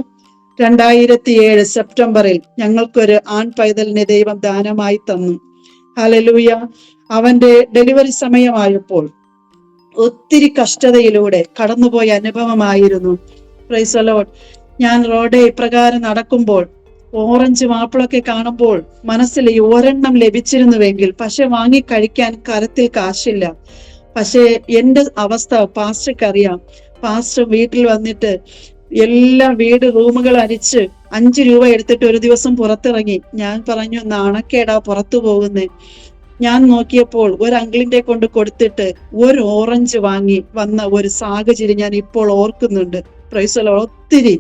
2007 സെപ്റ്റംബറിൽ ഞങ്ങൾക്കൊരു ആൺ പൈതലിനെ ദൈവം ദാനമായി തന്നു. ഹല്ലേലൂയ. അവന്റെ ഡെലിവറി സമയമായപ്പോൾ ഒത്തിരി കഷ്ടതയിലൂടെ കടന്നുപോയ അനുഭവമായിരുന്നു. Price the Lord. ഞാൻ റോഡേ ഇപ്രകാരം നടക്കുമ്പോൾ ഓറഞ്ച് മാപ്പിളൊക്കെ കാണുമ്പോൾ മനസ്സിൽ ഈ ഒരെണ്ണം ലഭിച്ചിരുന്നുവെങ്കിൽ, പക്ഷെ വാങ്ങി കഴിക്കാൻ കരത്തിൽ കാശില്ല. പക്ഷെ എന്റെ അവസ്ഥ പാസ്റ്റർക്ക് അറിയാം. പാസ്റ്റർ വീട്ടിൽ വന്നിട്ട് എല്ലാ വീട് റൂമുകൾ അരിച്ച് 5 രൂപ എടുത്തിട്ട് ഒരു ദിവസം പുറത്തിറങ്ങി. ഞാൻ പറഞ്ഞു, നാണക്കേടാ പുറത്തു പോകുന്നേ. ഞാൻ നോക്കിയപ്പോൾ ഒരു അങ്കിളിന്റെ കൊണ്ട് കൊടുത്തിട്ട് ഒരു ഓറഞ്ച് വാങ്ങി വന്ന ഒരു സാഹചര്യം ഞാൻ ഇപ്പോൾ ഓർക്കുന്നുണ്ട്. Price the Lord. ഒത്തിരി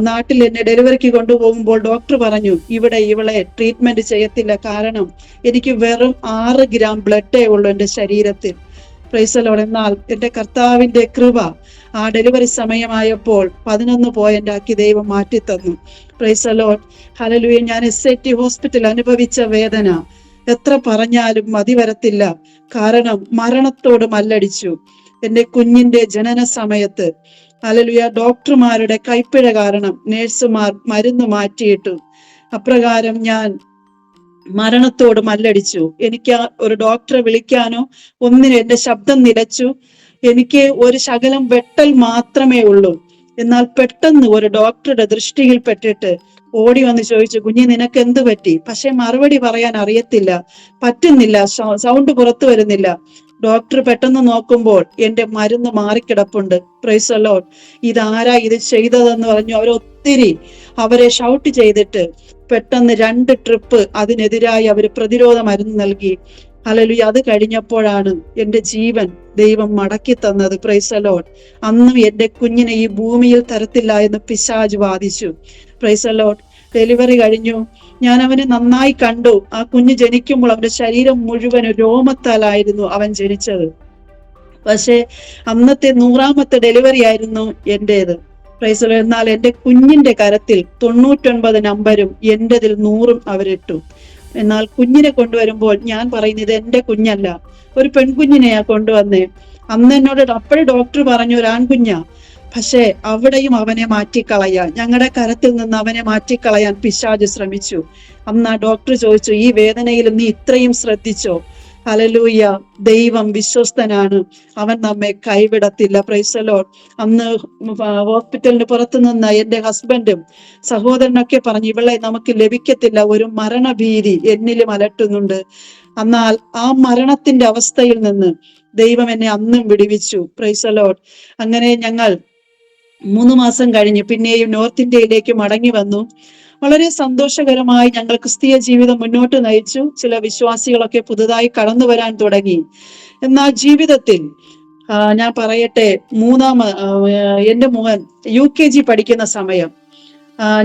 നാട്ടിൽ എന്നെ ഡെലിവറിക്ക് കൊണ്ടുപോകുമ്പോൾ ഡോക്ടർ പറഞ്ഞു, ഇവിടെ ഇവളെ ട്രീറ്റ്മെന്റ് ചെയ്യത്തില്ല, കാരണം എനിക്ക് വെറും 6 ഗ്രാം ബ്ലഡേ ഉള്ളൂ എൻ്റെ ശരീരത്തിൽ. Price the Lord. എന്നാൽ എൻ്റെ കർത്താവിന്റെ കൃപ ആ ഡെലിവറി സമയമായപ്പോൾ 11 പോയിന്റ് ആക്കി ദൈവം മാറ്റി തന്നു. Price the lord. ഹല്ലേലൂയ. ഞാൻ SIT ഹോസ്പിറ്റൽ അനുഭവിച്ച വേദന എത്ര പറഞ്ഞാലും മതി വരത്തില്ല. കാരണം മരണത്തോട് മല്ലടിച്ചു. എൻ്റെ കുഞ്ഞിന്റെ ജനന സമയത്ത് ഹല്ലേലൂയ. ഡോക്ടർമാരുടെ കൈപ്പിഴ കാരണം നേഴ്സുമാർ മരുന്ന് മാറ്റിയിട്ടു. അപ്രകാരം ഞാൻ മരണത്തോട് മല്ലടിച്ചു. എനിക്ക് ഒരു ഡോക്ടറെ വിളിക്കാനോ ഒന്നിനും, എന്റെ ശബ്ദം നിലച്ചു. എനിക്ക് ഒരു ശകലം വെട്ടൽ മാത്രമേ ഉള്ളൂ. എന്നാൽ പെട്ടെന്ന് ഒരു ഡോക്ടറുടെ ദൃഷ്ടിയിൽ പെട്ടിട്ട് ഓടി വന്ന് ചോദിച്ചു, കുഞ്ഞി നിനക്ക് എന്ത് പറ്റി? പക്ഷെ മറുപടി പറയാൻ അറിയത്തില്ല, പറ്റുന്നില്ല, സൗണ്ട് പുറത്തു വരുന്നില്ല. ഡോക്ടർ പെട്ടെന്ന് നോക്കുമ്പോൾ എന്റെ മരുന്ന് മാറിക്കിടപ്പുണ്ട്. Price the Lord. ഇതാരാ ഇത് ചെയ്തതെന്ന് പറഞ്ഞു അവരൊത്തിരി അവരെ ഷൗട്ട് ചെയ്തിട്ട് പെട്ടെന്ന് 2 ട്രിപ്പ് അതിനെതിരായി അവർ പ്രതിരോധ മരുന്ന് നൽകി. ഹല്ലേലൂയ. അത് കഴിഞ്ഞപ്പോഴാണ് എന്റെ ജീവൻ ദൈവം മടക്കി തന്നത്. Price the Lord. അന്നും എന്റെ കുഞ്ഞിനെ ഈ ഭൂമിയിൽ തരത്തില്ല എന്ന് പിശാച് വാദിച്ചു. Price the Lord. ഡെലിവറി കഴിഞ്ഞു. ഞാൻ അവനെ നന്നായി കണ്ടു. ആ കുഞ്ഞ് ജനിക്കുമ്പോൾ അവന്റെ ശരീരം മുഴുവനും രോമത്താലായിരുന്നു അവൻ ജനിച്ചത്. പക്ഷെ അന്നത്തെ 100ാമത്തെ ഡെലിവറി ആയിരുന്നു എന്റേത്. Price the Lord. എന്നാൽ എന്റെ കുഞ്ഞിന്റെ കരത്തിൽ 99 നമ്പരും എന്റേതിൽ 100ഉം അവരിട്ടു. എന്നാൽ കുഞ്ഞിനെ കൊണ്ടുവരുമ്പോൾ ഞാൻ പറയുന്നത് ഇത് എന്റെ കുഞ്ഞല്ല, ഒരു പെൺകുഞ്ഞിനെയാ കൊണ്ടുവന്നേ. അന്ന് എന്നോട് അപ്പോഴും ഡോക്ടർ പറഞ്ഞു ഒരു ആൺകുഞ്ഞാ. പക്ഷെ അവിടെയും അവനെ മാറ്റിക്കളയാൻ, ഞങ്ങളുടെ കരത്തിൽ നിന്ന് അവനെ മാറ്റിക്കളയാൻ പിശാച് ശ്രമിച്ചു. അന്ന് ആ ഡോക്ടർ ചോദിച്ചു, ഈ വേദനയിൽ നീ ഇത്രയും ശ്രദ്ധിച്ചോ? ഹല്ലേലൂയ. ദൈവം വിശ്വസ്തനാണ്, അവൻ നമ്മെ കൈവിടത്തില്ല. Price the Lord. അന്ന് ഹോസ്പിറ്റലിന് പുറത്തു നിന്ന് എന്റെ ഹസ്ബൻഡും സഹോദരനൊക്കെ പറഞ്ഞു, ഇവളെ നമുക്ക് ലഭിക്കത്തില്ല, ഒരു മരണഭീതി എന്നിലും അലട്ടുന്നുണ്ട്. എന്നാൽ ആ മരണത്തിന്റെ അവസ്ഥയിൽ നിന്ന് ദൈവം എന്നെ അന്നും വിടുവിച്ചു. Price the Lord. അങ്ങനെ ഞങ്ങൾ 3 മാസം കഴിഞ്ഞ് പിന്നെയും നോർത്ത് ഇന്ത്യയിലേക്ക് മടങ്ങി വന്നു. വളരെ സന്തോഷകരമായി ഞങ്ങൾ ക്രിസ്തീയ ജീവിതം മുന്നോട്ട് നയിച്ചു. ചില വിശ്വാസികളൊക്കെ പുതുതായി കടന്നു വരാൻ തുടങ്ങി. എന്നാൽ ജീവിതത്തിൽ ഞാൻ പറയട്ടെ, എന്റെ മോൻ UKG പഠിക്കുന്ന സമയം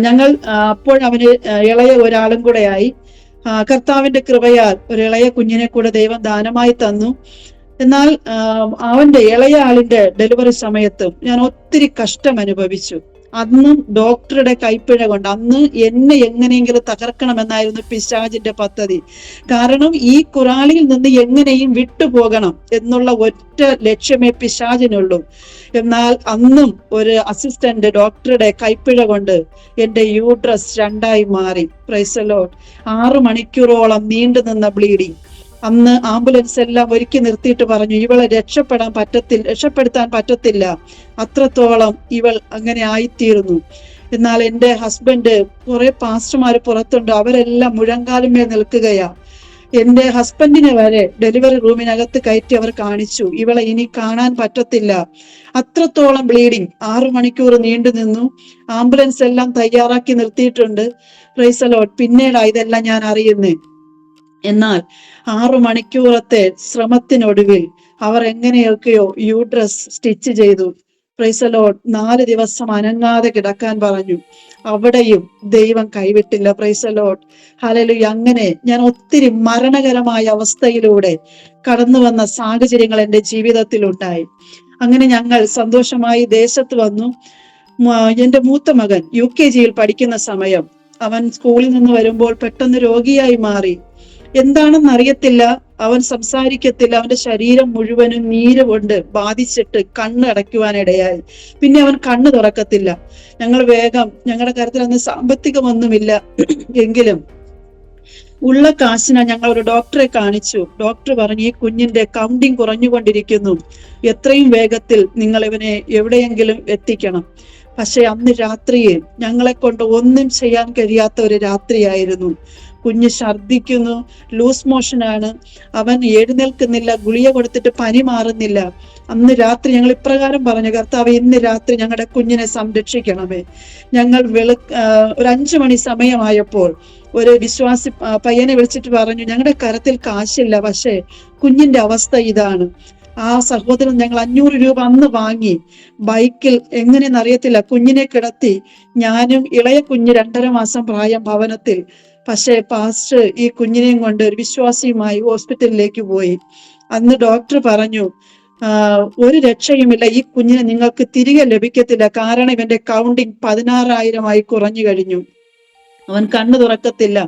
ഞങ്ങൾ അപ്പോഴവന് ഇളയ ഒരാളും കൂടെ ആയി. കർത്താവിന്റെ കൃപയാൽ ഒരു ഇളയ കുഞ്ഞിനെ കൂടെ ദൈവം ദാനമായി തന്നു. എന്നാൽ അവന്റെ ഇളയ ആളിന്റെ ഡെലിവറി സമയത്തും ഞാൻ ഒത്തിരി കഷ്ടം അനുഭവിച്ചു. അന്നും ഡോക്ടറുടെ കൈപ്പിഴ കൊണ്ട് അന്ന് എന്നെ എങ്ങനെയെങ്കിലും തകർക്കണമെന്നായിരുന്നു പിശാചിന്റെ പദ്ധതി. കാരണം ഈ കുറാളിയിൽ നിന്ന് എങ്ങനെയും വിട്ടുപോകണം എന്നുള്ള ഒറ്റ ലക്ഷ്യമേ പിശാചിനുള്ളൂ. എന്നാൽ അന്നും ഒരു അസിസ്റ്റന്റ് ഡോക്ടറുടെ കൈപ്പിഴ കൊണ്ട് എന്റെ യൂട്രസ് 2ആയി മാറി. Price the Lord. 6 മണിക്കൂറോളം നീണ്ടു നിന്ന ബ്ലീഡിങ്. അന്ന് ആംബുലൻസ് എല്ലാം ഒരുക്കി നിർത്തിയിട്ട് പറഞ്ഞു, ഇവളെ രക്ഷപ്പെടുത്താൻ പറ്റത്തില്ല, അത്രത്തോളം ഇവൾ അങ്ങനെ ആയിത്തീർന്നു. എന്നാൽ എന്റെ ഹസ്ബൻഡ്, കുറെ പാസ്റ്റർമാര് പുറത്തുണ്ട്, അവരെല്ലാം മുഴങ്കാലുമേൽ നിൽക്കുകയാ. എന്റെ ഹസ്ബൻഡിനെ വരെ ഡെലിവറി റൂമിനകത്ത് കയറ്റി അവർ കാണിച്ചു, ഇവളെ ഇനി കാണാൻ പറ്റത്തില്ല, അത്രത്തോളം ബ്ലീഡിങ്. 6 മണിക്കൂർ നീണ്ടു നിന്നു. ആംബുലൻസ് എല്ലാം തയ്യാറാക്കി നിർത്തിയിട്ടുണ്ട്. Price the Lord. പിന്നീടാ ഇതെല്ലാം ഞാൻ അറിയുന്നേ. എന്നാൽ 6 മണിക്കൂറത്തെ ശ്രമത്തിനൊടുവിൽ അവർ എങ്ങനെയൊക്കെയോ യൂട്രസ് സ്റ്റിച്ച് ചെയ്തു. Praise the lord. 4 ദിവസം അനങ്ങാതെ കിടക്കാൻ പറഞ്ഞു. അവിടെയും ദൈവം കൈവിട്ടില്ല. Praise the lord. ഹല്ലേലൂയ. അങ്ങനെ ഞാൻ ഒത്തിരി മരണകരമായ അവസ്ഥയിലൂടെ കടന്നു വന്ന സാഹചര്യങ്ങൾ എൻ്റെ ജീവിതത്തിൽ ഉണ്ടായി. അങ്ങനെ ഞങ്ങൾ സന്തോഷമായി ദേശത്ത് വന്നു. എന്റെ മൂത്ത മകൻ UKGയിൽ പഠിക്കുന്ന സമയം അവൻ സ്കൂളിൽ നിന്ന് വരുമ്പോൾ പെട്ടെന്ന് രോഗിയായി മാറി. എന്താണെന്ന് അറിയത്തില്ല, അവൻ സംസാരിക്കത്തില്ല, അവന്റെ ശരീരം മുഴുവനും നീര് കൊണ്ട് ബാധിച്ചിട്ട് കണ്ണ് അടയ്ക്കുവാനിടയായി. പിന്നെ അവൻ കണ്ണ് തുറക്കത്തില്ല. ഞങ്ങൾ വേഗം, ഞങ്ങളുടെ കാര്യത്തിൽ അന്ന് സാമ്പത്തികമൊന്നുമില്ല എങ്കിലും ഉള്ള കാശിന് ഞങ്ങൾ ഒരു ഡോക്ടറെ കാണിച്ചു. ഡോക്ടർ പറഞ്ഞു, ഈ കുഞ്ഞിന്റെ കൗണ്ടിങ് കുറഞ്ഞുകൊണ്ടിരിക്കുന്നു, എത്രയും വേഗത്തിൽ നിങ്ങൾ ഇവനെ എവിടെയെങ്കിലും എത്തിക്കണം. പക്ഷെ അന്ന് രാത്രിയിൽ ഞങ്ങളെ കൊണ്ട് ഒന്നും ചെയ്യാൻ കഴിയാത്ത ഒരു രാത്രിയായിരുന്നു. കുഞ്ഞ് ഛർദിക്കുന്നു, ലൂസ് മോഷനാണ്, അവൻ എഴുന്നേൽക്കുന്നില്ല, ഗുളിക കൊടുത്തിട്ട് പനി മാറുന്നില്ല. അന്ന് രാത്രി ഞങ്ങൾ ഇപ്രകാരം പറഞ്ഞു, കർത്താവ് ഇന്ന് രാത്രി ഞങ്ങളുടെ കുഞ്ഞിനെ സംരക്ഷിക്കണമേ. ഞങ്ങൾ ഒരു 5 മണി സമയമായപ്പോൾ ഒരു വിശ്വാസി പയ്യനെ വിളിച്ചിട്ട് പറഞ്ഞു, ഞങ്ങളുടെ കരത്തിൽ കാശില്ല, പക്ഷെ കുഞ്ഞിന്റെ അവസ്ഥ ഇതാണ്. ആ സഹോദരൻ ഞങ്ങൾ 500 രൂപ അന്ന് വാങ്ങി ബൈക്കിൽ, എങ്ങനെയെന്ന് അറിയത്തില്ല, കുഞ്ഞിനെ കിടത്തി. ഞാനും ഇളയ കുഞ്ഞ് 2.5 മാസം പ്രായം ഭവനത്തിൽ. പക്ഷെ പാസ്റ്റർ ഈ കുഞ്ഞിനെയും കൊണ്ട് ഒരു വിശ്വാസിയുമായി ഹോസ്പിറ്റലിലേക്ക് പോയി. അന്ന് ഡോക്ടർ പറഞ്ഞു, ഒരു രക്ഷയുമില്ല, ഈ കുഞ്ഞിനെ നിങ്ങൾക്ക് തിരികെ ലഭിക്കത്തില്ല, കാരണം ഇവന്റെ കൗണ്ടിങ് 16,000 കുറഞ്ഞു കഴിഞ്ഞു, അവൻ കണ്ണു തുറക്കത്തില്ല.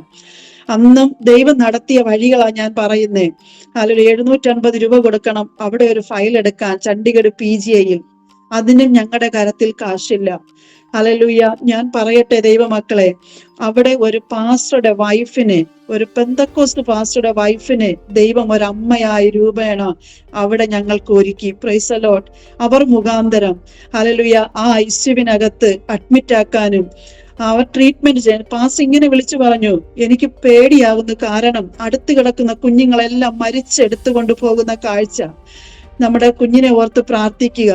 അന്നും ദൈവം നടത്തിയ വഴികളാ ഞാൻ പറയുന്നേ. അതിൽ 750 രൂപ കൊടുക്കണം അവിടെ ഒരു ഫയൽ എടുക്കാൻ, ചണ്ഡീഗഡ് PGIയിൽ. അതിനും ഞങ്ങളുടെ കരത്തിൽ കാശില്ല. ഹല്ലേലൂയ. ഞാൻ പറയട്ടെ ദൈവമക്കളെ, അവിടെ ഒരു പാസ്റ്ററുടെ വൈഫിനെ, ഒരു പെന്തക്കോസ്റ്റ് പാസ്റ്ററുടെ വൈഫിനെ ദൈവം ഒരു അമ്മയായി രൂപേണ അവിടെ ഞങ്ങൾക്ക് ഒരുക്കി. Price the Lord. അവർ മുഖാന്തരം ഹല്ലേലൂയ ആ ഐസിയുവിനകത്ത് അഡ്മിറ്റ് ആക്കാനും അവർ ട്രീറ്റ്മെന്റ് ചെയ്യാൻ പാസ്റ്റർ ഇങ്ങനെ വിളിച്ചു പറഞ്ഞു, എനിക്ക് പേടിയാകുന്നു. കാരണം അടുത്ത് കിടക്കുന്ന കുഞ്ഞുങ്ങളെല്ലാം മരിച്ചെടുത്തുകൊണ്ട് പോകുന്ന കാഴ്ച. നമ്മുടെ കുഞ്ഞിനെ ഓർത്ത് പ്രാർത്ഥിക്കുക.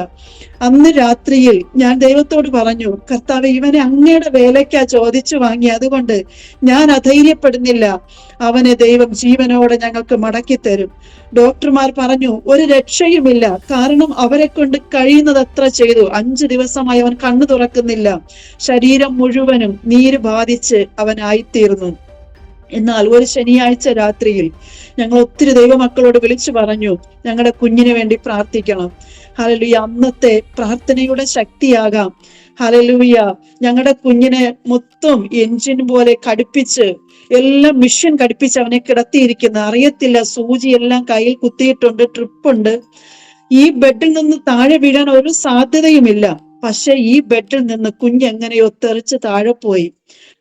അന്ന് രാത്രിയിൽ ഞാൻ ദൈവത്തോട് പറഞ്ഞു, കർത്താവേ, ഇവനെ അങ്ങയുടെ വേലയ്ക്കാ ചോദിച്ചു വാങ്ങി, അതുകൊണ്ട് ഞാൻ അധൈര്യപ്പെടുന്നില്ല. അവനെ ദൈവം ജീവനോടെ ഞങ്ങൾക്ക് മടക്കി തരും. ഡോക്ടർമാർ പറഞ്ഞു ഒരു രക്ഷയുമില്ല, കാരണം അവരെ കൊണ്ട് കഴിയുന്നത് അത്ര ചെയ്തു. 5 ദിവസമായി അവൻ കണ്ണു തുറക്കുന്നില്ല. ശരീരം മുഴുവനും നീര് ബാധിച്ച് അവനായിത്തീർന്നു. എന്നാൽ ഒരു ശനിയാഴ്ച രാത്രിയിൽ ഞങ്ങൾ ഒത്തിരി ദൈവമക്കളോട് വിളിച്ചു പറഞ്ഞു, ഞങ്ങളുടെ കുഞ്ഞിന് വേണ്ടി പ്രാർത്ഥിക്കണം. ഹല്ലേലൂയ. അന്നത്തെ പ്രാർത്ഥനയുടെ ശക്തിയാകാം. ഹല്ലേലൂയ. ഞങ്ങളുടെ കുഞ്ഞിനെ മൊത്തം എഞ്ചിൻ പോലെ കടുപ്പിച്ച്, എല്ലാം മിഷൻ കടുപ്പിച്ച് അവനെ കിടത്തിയിരിക്കുന്ന, അറിയത്തില്ല, സൂചിയെല്ലാം കയ്യിൽ കുത്തിയിട്ടുണ്ട്, ട്രിപ്പുണ്ട്. ഈ ബെഡിൽ നിന്ന് താഴെ വീഴാൻ ഒരു സാധ്യതയുമില്ല. പക്ഷെ ഈ ബെഡിൽ നിന്ന് കുഞ്ഞെങ്ങനെയോ തെറിച്ച് താഴെ പോയി.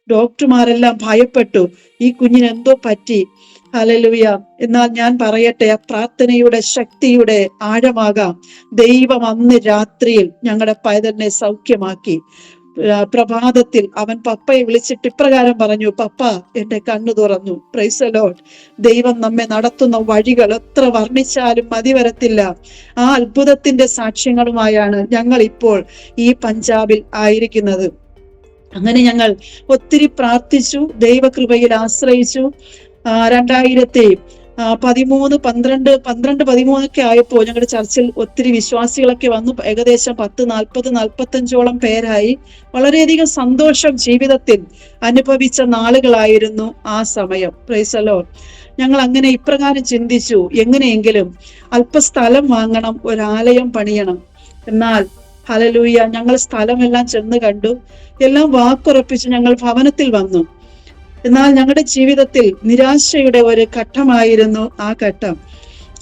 ഡോക്ടർമാരെല്ലാം ഭയപ്പെട്ടു, ഈ കുഞ്ഞിന് എന്തോ പറ്റി. ഹല്ലേലൂയ. എന്നാൽ ഞാൻ പറയട്ടെ, ആ പ്രാർത്ഥനയുടെ ശക്തിയുടെ ആഴമാകാം. ദൈവം അന്ന് രാത്രിയിൽ ഞങ്ങളുടെ പൈതലിനെ സൗഖ്യമാക്കി. പ്രഭാതത്തിൽ അവൻ പപ്പയെ വിളിച്ചിട്ട് ഇപ്രകാരം പറഞ്ഞു, പപ്പ, എന്റെ കണ്ണു തുറന്നു. Price the Lord. ദൈവം നമ്മെ നടത്തുന്ന വഴികൾ എത്ര വർണ്ണിച്ചാലും മതി വരത്തില്ല. ആ അത്ഭുതത്തിന്റെ സാക്ഷ്യങ്ങളുമായാണ് ഞങ്ങൾ ഇപ്പോൾ ഈ പഞ്ചാബിൽ ആയിരിക്കുന്നത്. അങ്ങനെ ഞങ്ങൾ ഒത്തിരി പ്രാർത്ഥിച്ചു, ദൈവകൃപയിൽ ആശ്രയിച്ചു. 2013 ആയപ്പോൾ ഞങ്ങളുടെ ചർച്ചിൽ ഒത്തിരി വിശ്വാസികളൊക്കെ വന്നു. ഏകദേശം 40-45 പേരായി. വളരെയധികം സന്തോഷം ജീവിതത്തിൽ അനുഭവിച്ച നാളുകളായിരുന്നു ആ സമയം. Price the Lord. ഞങ്ങൾ അങ്ങനെ ഇപ്രകാരം ചിന്തിച്ചു, എങ്ങനെയെങ്കിലും അല്പസ്ഥലം വാങ്ങണം, ഒരാലയം പണിയണം. എന്നാൽ ഹല്ലേലൂയ, ഞങ്ങൾ സ്ഥലമെല്ലാം ചെന്ന് കണ്ടു, എല്ലാം വാക്കുറപ്പിച്ച് ഞങ്ങൾ ഭവനത്തിൽ വന്നു. എന്നാൽ ഞങ്ങളുടെ ജീവിതത്തിൽ നിരാശയുടെ ഒരു ഘട്ടമായിരുന്നു ആ ഘട്ടം.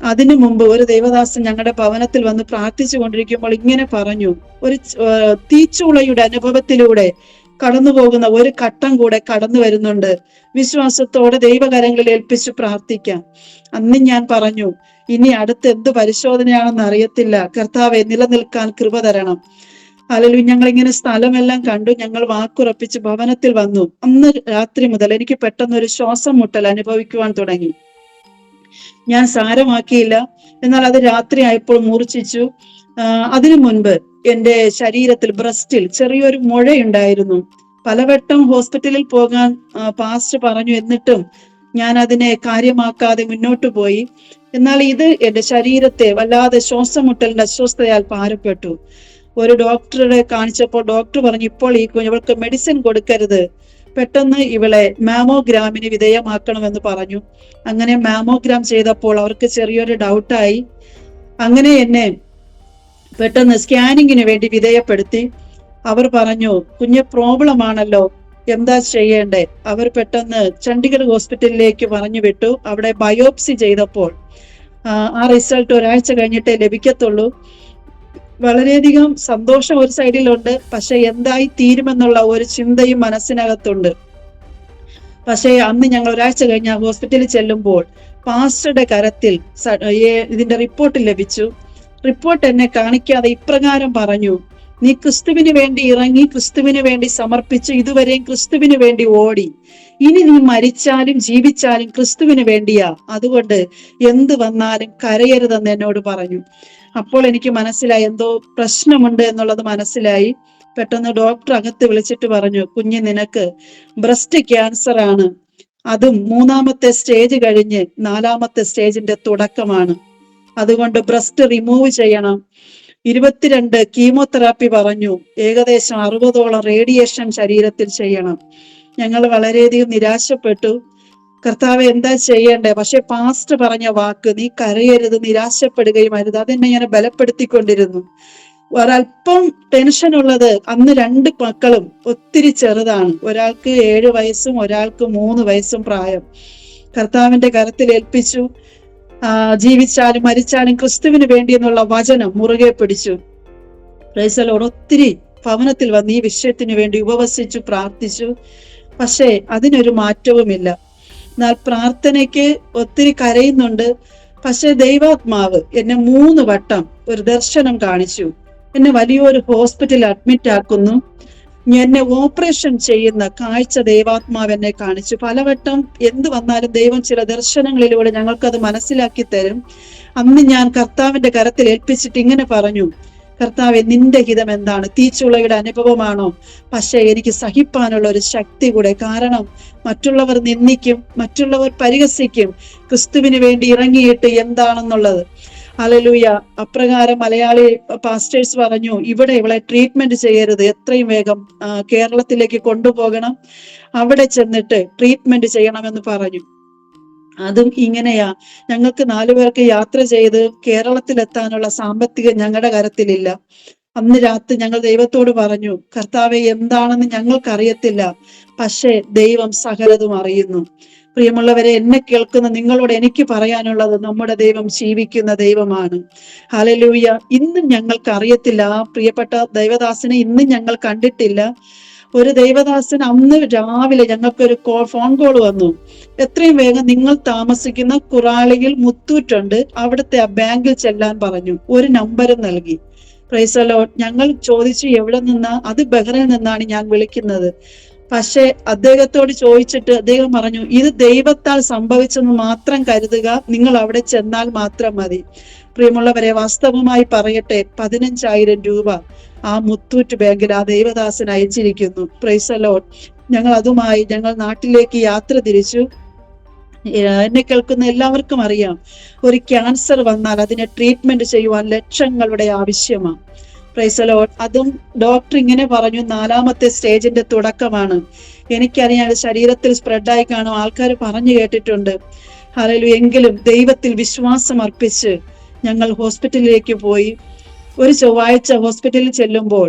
അതിനു മുമ്പ് ഒരു ദേവദാസൻ ഞങ്ങളുടെ ഭവനത്തിൽ വന്ന് പ്രാർത്ഥിച്ചു കൊണ്ടിരിക്കുമ്പോൾ ഇങ്ങനെ പറഞ്ഞു, ഒരു തീച്ചൂളയുടെ അനുഭവത്തിലൂടെ കടന്നു പോകുന്ന ഒരു ഘട്ടം കൂടെ കടന്നു വരുന്നുണ്ട്. വിശ്വാസത്തോടെ ദൈവകരങ്ങളിൽ ഏൽപ്പിച്ചു പ്രാർത്ഥിക്കാം. അന്ന് ഞാൻ പറഞ്ഞു, ഇനി അടുത്ത് എന്ത് പരിശോധനയാണെന്ന് അറിയത്തില്ല, കർത്താവെ നിലനിൽക്കാൻ കൃപ തരണം. ഹല്ലേലൂയ. ഞങ്ങൾ ഇങ്ങനെ സ്ഥലമെല്ലാം കണ്ടു, ഞങ്ങൾ വാക്കുറപ്പിച്ച് ഭവനത്തിൽ വന്നു. അന്ന് രാത്രി മുതൽ എനിക്ക് പെട്ടെന്ന് ഒരു ശ്വാസം മുട്ടൽ അനുഭവിക്കുവാൻ തുടങ്ങി. ഞാൻ സാരമാക്കിയില്ല, എന്നാൽ അത് രാത്രി ആയപ്പോൾ മൂർച്ഛിച്ചു. അതിനു മുൻപ് എന്റെ ശരീരത്തിൽ ബ്രസ്റ്റിൽ ചെറിയൊരു മുഴയുണ്ടായിരുന്നു. പലവട്ടം ഹോസ്പിറ്റലിൽ പോകാൻ പാസ്റ്റർ പറഞ്ഞു, എന്നിട്ടും ഞാൻ അതിനെ കാര്യമാക്കാതെ മുന്നോട്ട് പോയി. എന്നാൽ ഇത് എന്റെ ശരീരത്തെ വല്ലാതെ ശ്വാസമുട്ടലിന്റെ അസ്വസ്ഥതയാൽ ഭാരപ്പെട്ടു. ഒരു ഡോക്ടറെ കാണിച്ചപ്പോൾ ഡോക്ടർ പറഞ്ഞു, ഇപ്പോൾ ഈ ഇവൾക്ക് മെഡിസിൻ കൊടുക്കരുത്, പെട്ടെന്ന് ഇവളെ മാമോഗ്രാമിന് വിധേയമാക്കണമെന്ന് പറഞ്ഞു. അങ്ങനെ മാമോഗ്രാം ചെയ്തപ്പോൾ അവർക്ക് ചെറിയൊരു ഡൗട്ടായി. അങ്ങനെ എന്നെ പെട്ടെന്ന് സ്കാനിങ്ങിന് വേണ്ടി വിധേയപ്പെടുത്തി. അവർ പറഞ്ഞു, കുഞ്ഞ് പ്രോബ്ലം ആണല്ലോ, എന്താ ചെയ്യേണ്ടേ? അവർ പെട്ടെന്ന് ചണ്ഡീഗഡ് ഹോസ്പിറ്റലിലേക്ക് പറഞ്ഞു വിട്ടു. അവിടെ ബയോപ്സി ചെയ്തപ്പോൾ ആ റിസൾട്ട് ഒരാഴ്ച കഴിഞ്ഞിട്ടേ ലഭിക്കത്തുള്ളൂ. വളരെയധികം സന്തോഷം ഒരു സൈഡിലുണ്ട്, പക്ഷെ എന്തായി തീരുമെന്നുള്ള ഒരു ചിന്തയും മനസ്സിനകത്തുണ്ട്. പക്ഷേ അന്ന് ഞങ്ങൾ ഒരാഴ്ച കഴിഞ്ഞ് ഹോസ്പിറ്റലിൽ ചെല്ലുമ്പോൾ പാസ്റ്ററുടെ കരത്തിൽ ഇതിന്റെ റിപ്പോർട്ട് ലഭിച്ചു. റിപ്പോർട്ട് എന്നെ കാണിക്കാതെ ഇപ്രകാരം പറഞ്ഞു, നീ ക്രിസ്തുവിന് വേണ്ടി ഇറങ്ങി, ക്രിസ്തുവിന് വേണ്ടി സമർപ്പിച്ചു, ഇതുവരെയും ക്രിസ്തുവിന് വേണ്ടി ഓടി. ഇനി നീ മരിച്ചാലും ജീവിച്ചാലും ക്രിസ്തുവിന് വേണ്ടിയാ, അതുകൊണ്ട് എന്ത് വന്നാലും കരയരുതെന്ന് എന്നോട് പറഞ്ഞു. അപ്പോൾ എനിക്ക് മനസ്സിലായി എന്തോ പ്രശ്നമുണ്ട് എന്നുള്ളത് മനസ്സിലായി. പെട്ടെന്ന് ഡോക്ടർ അകത്ത് വിളിച്ചിട്ട് പറഞ്ഞു, കുഞ്ഞ്, നിനക്ക് ബ്രസ്റ്റ് ക്യാൻസർ ആണ്, അതും 3ാമത്തെ സ്റ്റേജ് കഴിഞ്ഞ് 4ാമത്തെ സ്റ്റേജിന്റെ തുടക്കമാണ്. അതുകൊണ്ട് ബ്രസ്റ്റ് റിമൂവ് ചെയ്യണം. 22 കീമോതെറാപ്പി പറഞ്ഞു. ഏകദേശം 60ഓളം റേഡിയേഷൻ ശരീരത്തിൽ ചെയ്യണം. ഞങ്ങൾ വളരെയധികം നിരാശപ്പെട്ടു. കർത്താവ് എന്താ ചെയ്യേണ്ടേ? പക്ഷെ പാസ്റ്റർ പറഞ്ഞ വാക്ക്, നീ കരയരുത്, നിരാശപ്പെടുകയും അരുത്, അതെന്നെ ഞാൻ ബലപ്പെടുത്തിക്കൊണ്ടിരുന്നു. ഒരല്പം ടെൻഷൻ ഉള്ളത്, അന്ന് 2 മക്കളും ഒത്തിരി ചെറുതാണ്. ഒരാൾക്ക് 7 വയസ്സും ഒരാൾക്ക് 3 വയസ്സും പ്രായം. കർത്താവിന്റെ കരത്തിൽ ഏൽപ്പിച്ചു. ജീവിച്ചാലും മരിച്ചാലും ക്രിസ്തുവിന് വേണ്ടി എന്നുള്ള വചനം മുറുകെ പിടിച്ചു. Price the Lord. ഒത്തിരി ഭവനത്തിൽ വന്ന് ഈ വിഷയത്തിന് വേണ്ടി ഉപവസിച്ചു പ്രാർത്ഥിച്ചു. പക്ഷേ അതിനൊരു മാറ്റവുമില്ല. എന്നാൽ പ്രാർത്ഥനയ്ക്ക് ഒത്തിരി കരയുന്നുണ്ട്. പക്ഷെ ദൈവാത്മാവ് എന്നെ 3 വട്ടം ഒരു ദർശനം കാണിച്ചു. എന്നെ വലിയൊരു ഹോസ്പിറ്റലിൽ അഡ്മിറ്റ് ആക്കുന്നു. എന്നെ ഓപ്പറേഷൻ ചെയ്യുന്ന കാഴ്ച ദൈവാത്മാവ് എന്നെ കാണിച്ചു. പലവട്ടം എന്ത് വന്നാലും ദൈവം ചില ദർശനങ്ങളിലൂടെ ഞങ്ങൾക്കത് മനസ്സിലാക്കി തരും. അന്ന് ഞാൻ കർത്താവിന്റെ കരത്തിൽ ഏൽപ്പിച്ചിട്ട് ഇങ്ങനെ പറഞ്ഞു, കർത്താവെ, നിന്റെ ഹിതം എന്താണ്? തീച്ചുളയുടെ അനുഭവമാണോ? പക്ഷെ എനിക്ക് സഹിപ്പാനുള്ള ഒരു ശക്തി കൂടെ. കാരണം മറ്റുള്ളവർ നിന്ദിക്കും, മറ്റുള്ളവർ പരിഹസിക്കും, ക്രിസ്തുവിന് വേണ്ടി ഇറങ്ങിയിട്ട് എന്താണെന്നുള്ളത്. ഹല്ലേലൂയ. അപ്രകാരം മലയാളി പാസ്റ്റേഴ്സ് പറഞ്ഞു, ഇവിടെ ഇവളെ ട്രീറ്റ്മെന്റ് ചെയ്യരുത്, എത്രയും വേഗം കേരളത്തിലേക്ക് കൊണ്ടുപോകണം, അവിടെ ചെന്നിട്ട് ട്രീറ്റ്മെന്റ് ചെയ്യണമെന്ന് പറഞ്ഞു. അതും ഇങ്ങനെയാ. ഞങ്ങൾക്ക് 4 പേർക്ക് യാത്ര ചെയ്ത് കേരളത്തിലെത്താനുള്ള സാമ്പത്തികം ഞങ്ങളുടെ കരത്തിലില്ല. അന്ന് രാത്രി ഞങ്ങൾ ദൈവത്തോട് പറഞ്ഞു, കർത്താവെ, എന്താണെന്ന് ഞങ്ങൾക്കറിയത്തില്ല, പക്ഷേ ദൈവം സകലതും അറിയുന്നു. പ്രിയമുള്ളവരെ, എന്നെ കേൾക്കുന്ന നിങ്ങളോട് എനിക്ക് പറയാനുള്ളത്, നമ്മുടെ ദൈവം ജീവിക്കുന്ന ദൈവമാണ്. ഹല്ലേലൂയ. ഇന്നും ഞങ്ങൾക്ക് അറിയത്തില്ല, ആ പ്രിയപ്പെട്ട ദൈവദാസനെ ഇന്നും ഞങ്ങൾ കണ്ടിട്ടില്ല. ഒരു ദൈവദാസൻ അന്ന് രാവിലെ ഞങ്ങൾക്കൊരു ഫോൺ കോൾ വന്നു. എത്രയും വേഗം നിങ്ങൾ താമസിക്കുന്ന കുറാളിയിൽ മുത്തൂറ്റുണ്ട്, അവിടുത്തെ ആ ബാങ്കിൽ ചെല്ലാൻ പറഞ്ഞു. ഒരു നമ്പരും നൽകി. Price the Lord. ഞങ്ങൾ ചോദിച്ചു, എവിടെ നിന്നാ? അത് ബഹ്റൈനിൽ നിന്നാണ് ഞാൻ വിളിക്കുന്നത്. പക്ഷെ അദ്ദേഹത്തോട് ചോദിച്ചിട്ട് അദ്ദേഹം പറഞ്ഞു, ഇത് ദൈവത്താൽ സംഭവിച്ചെന്ന് മാത്രം കരുതുക, നിങ്ങൾ അവിടെ ചെന്നാൽ മാത്രം മതി. പ്രിയമുള്ളവരെ, വാസ്തവമായി പറയട്ടെ, 15,000 രൂപ ആ മുത്തൂറ്റ് ബാങ്കിൽ ആ ദൈവദാസൻ അയച്ചിരിക്കുന്നു. Price the Lord. ഞങ്ങൾ അതുമായി ഞങ്ങൾ നാട്ടിലേക്ക് യാത്ര തിരിച്ചു. എന്നെ കേൾക്കുന്ന എല്ലാവർക്കും അറിയാം, ഒരു ക്യാൻസർ വന്നാൽ അതിനെ ട്രീറ്റ്മെന്റ് ചെയ്യുവാൻ ലക്ഷങ്ങളുടെ ആവശ്യമാണ്. Price the Lord. അതും ഡോക്ടർ ഇങ്ങനെ പറഞ്ഞു, 4ാമത്തെ സ്റ്റേജിന്റെ തുടക്കമാണ്. എനിക്കറിയാം, ശരീരത്തിൽ സ്പ്രെഡായി കാണും, ആൾക്കാർ പറഞ്ഞു കേട്ടിട്ടുണ്ട്. ഹല്ലേലൂയ. എങ്കിലും ദൈവത്തിൽ വിശ്വാസം അർപ്പിച്ച് ഞങ്ങൾ ഹോസ്പിറ്റലിലേക്ക് പോയി. ഒരു ചൊവ്വാഴ്ച ഹോസ്പിറ്റലിൽ ചെല്ലുമ്പോൾ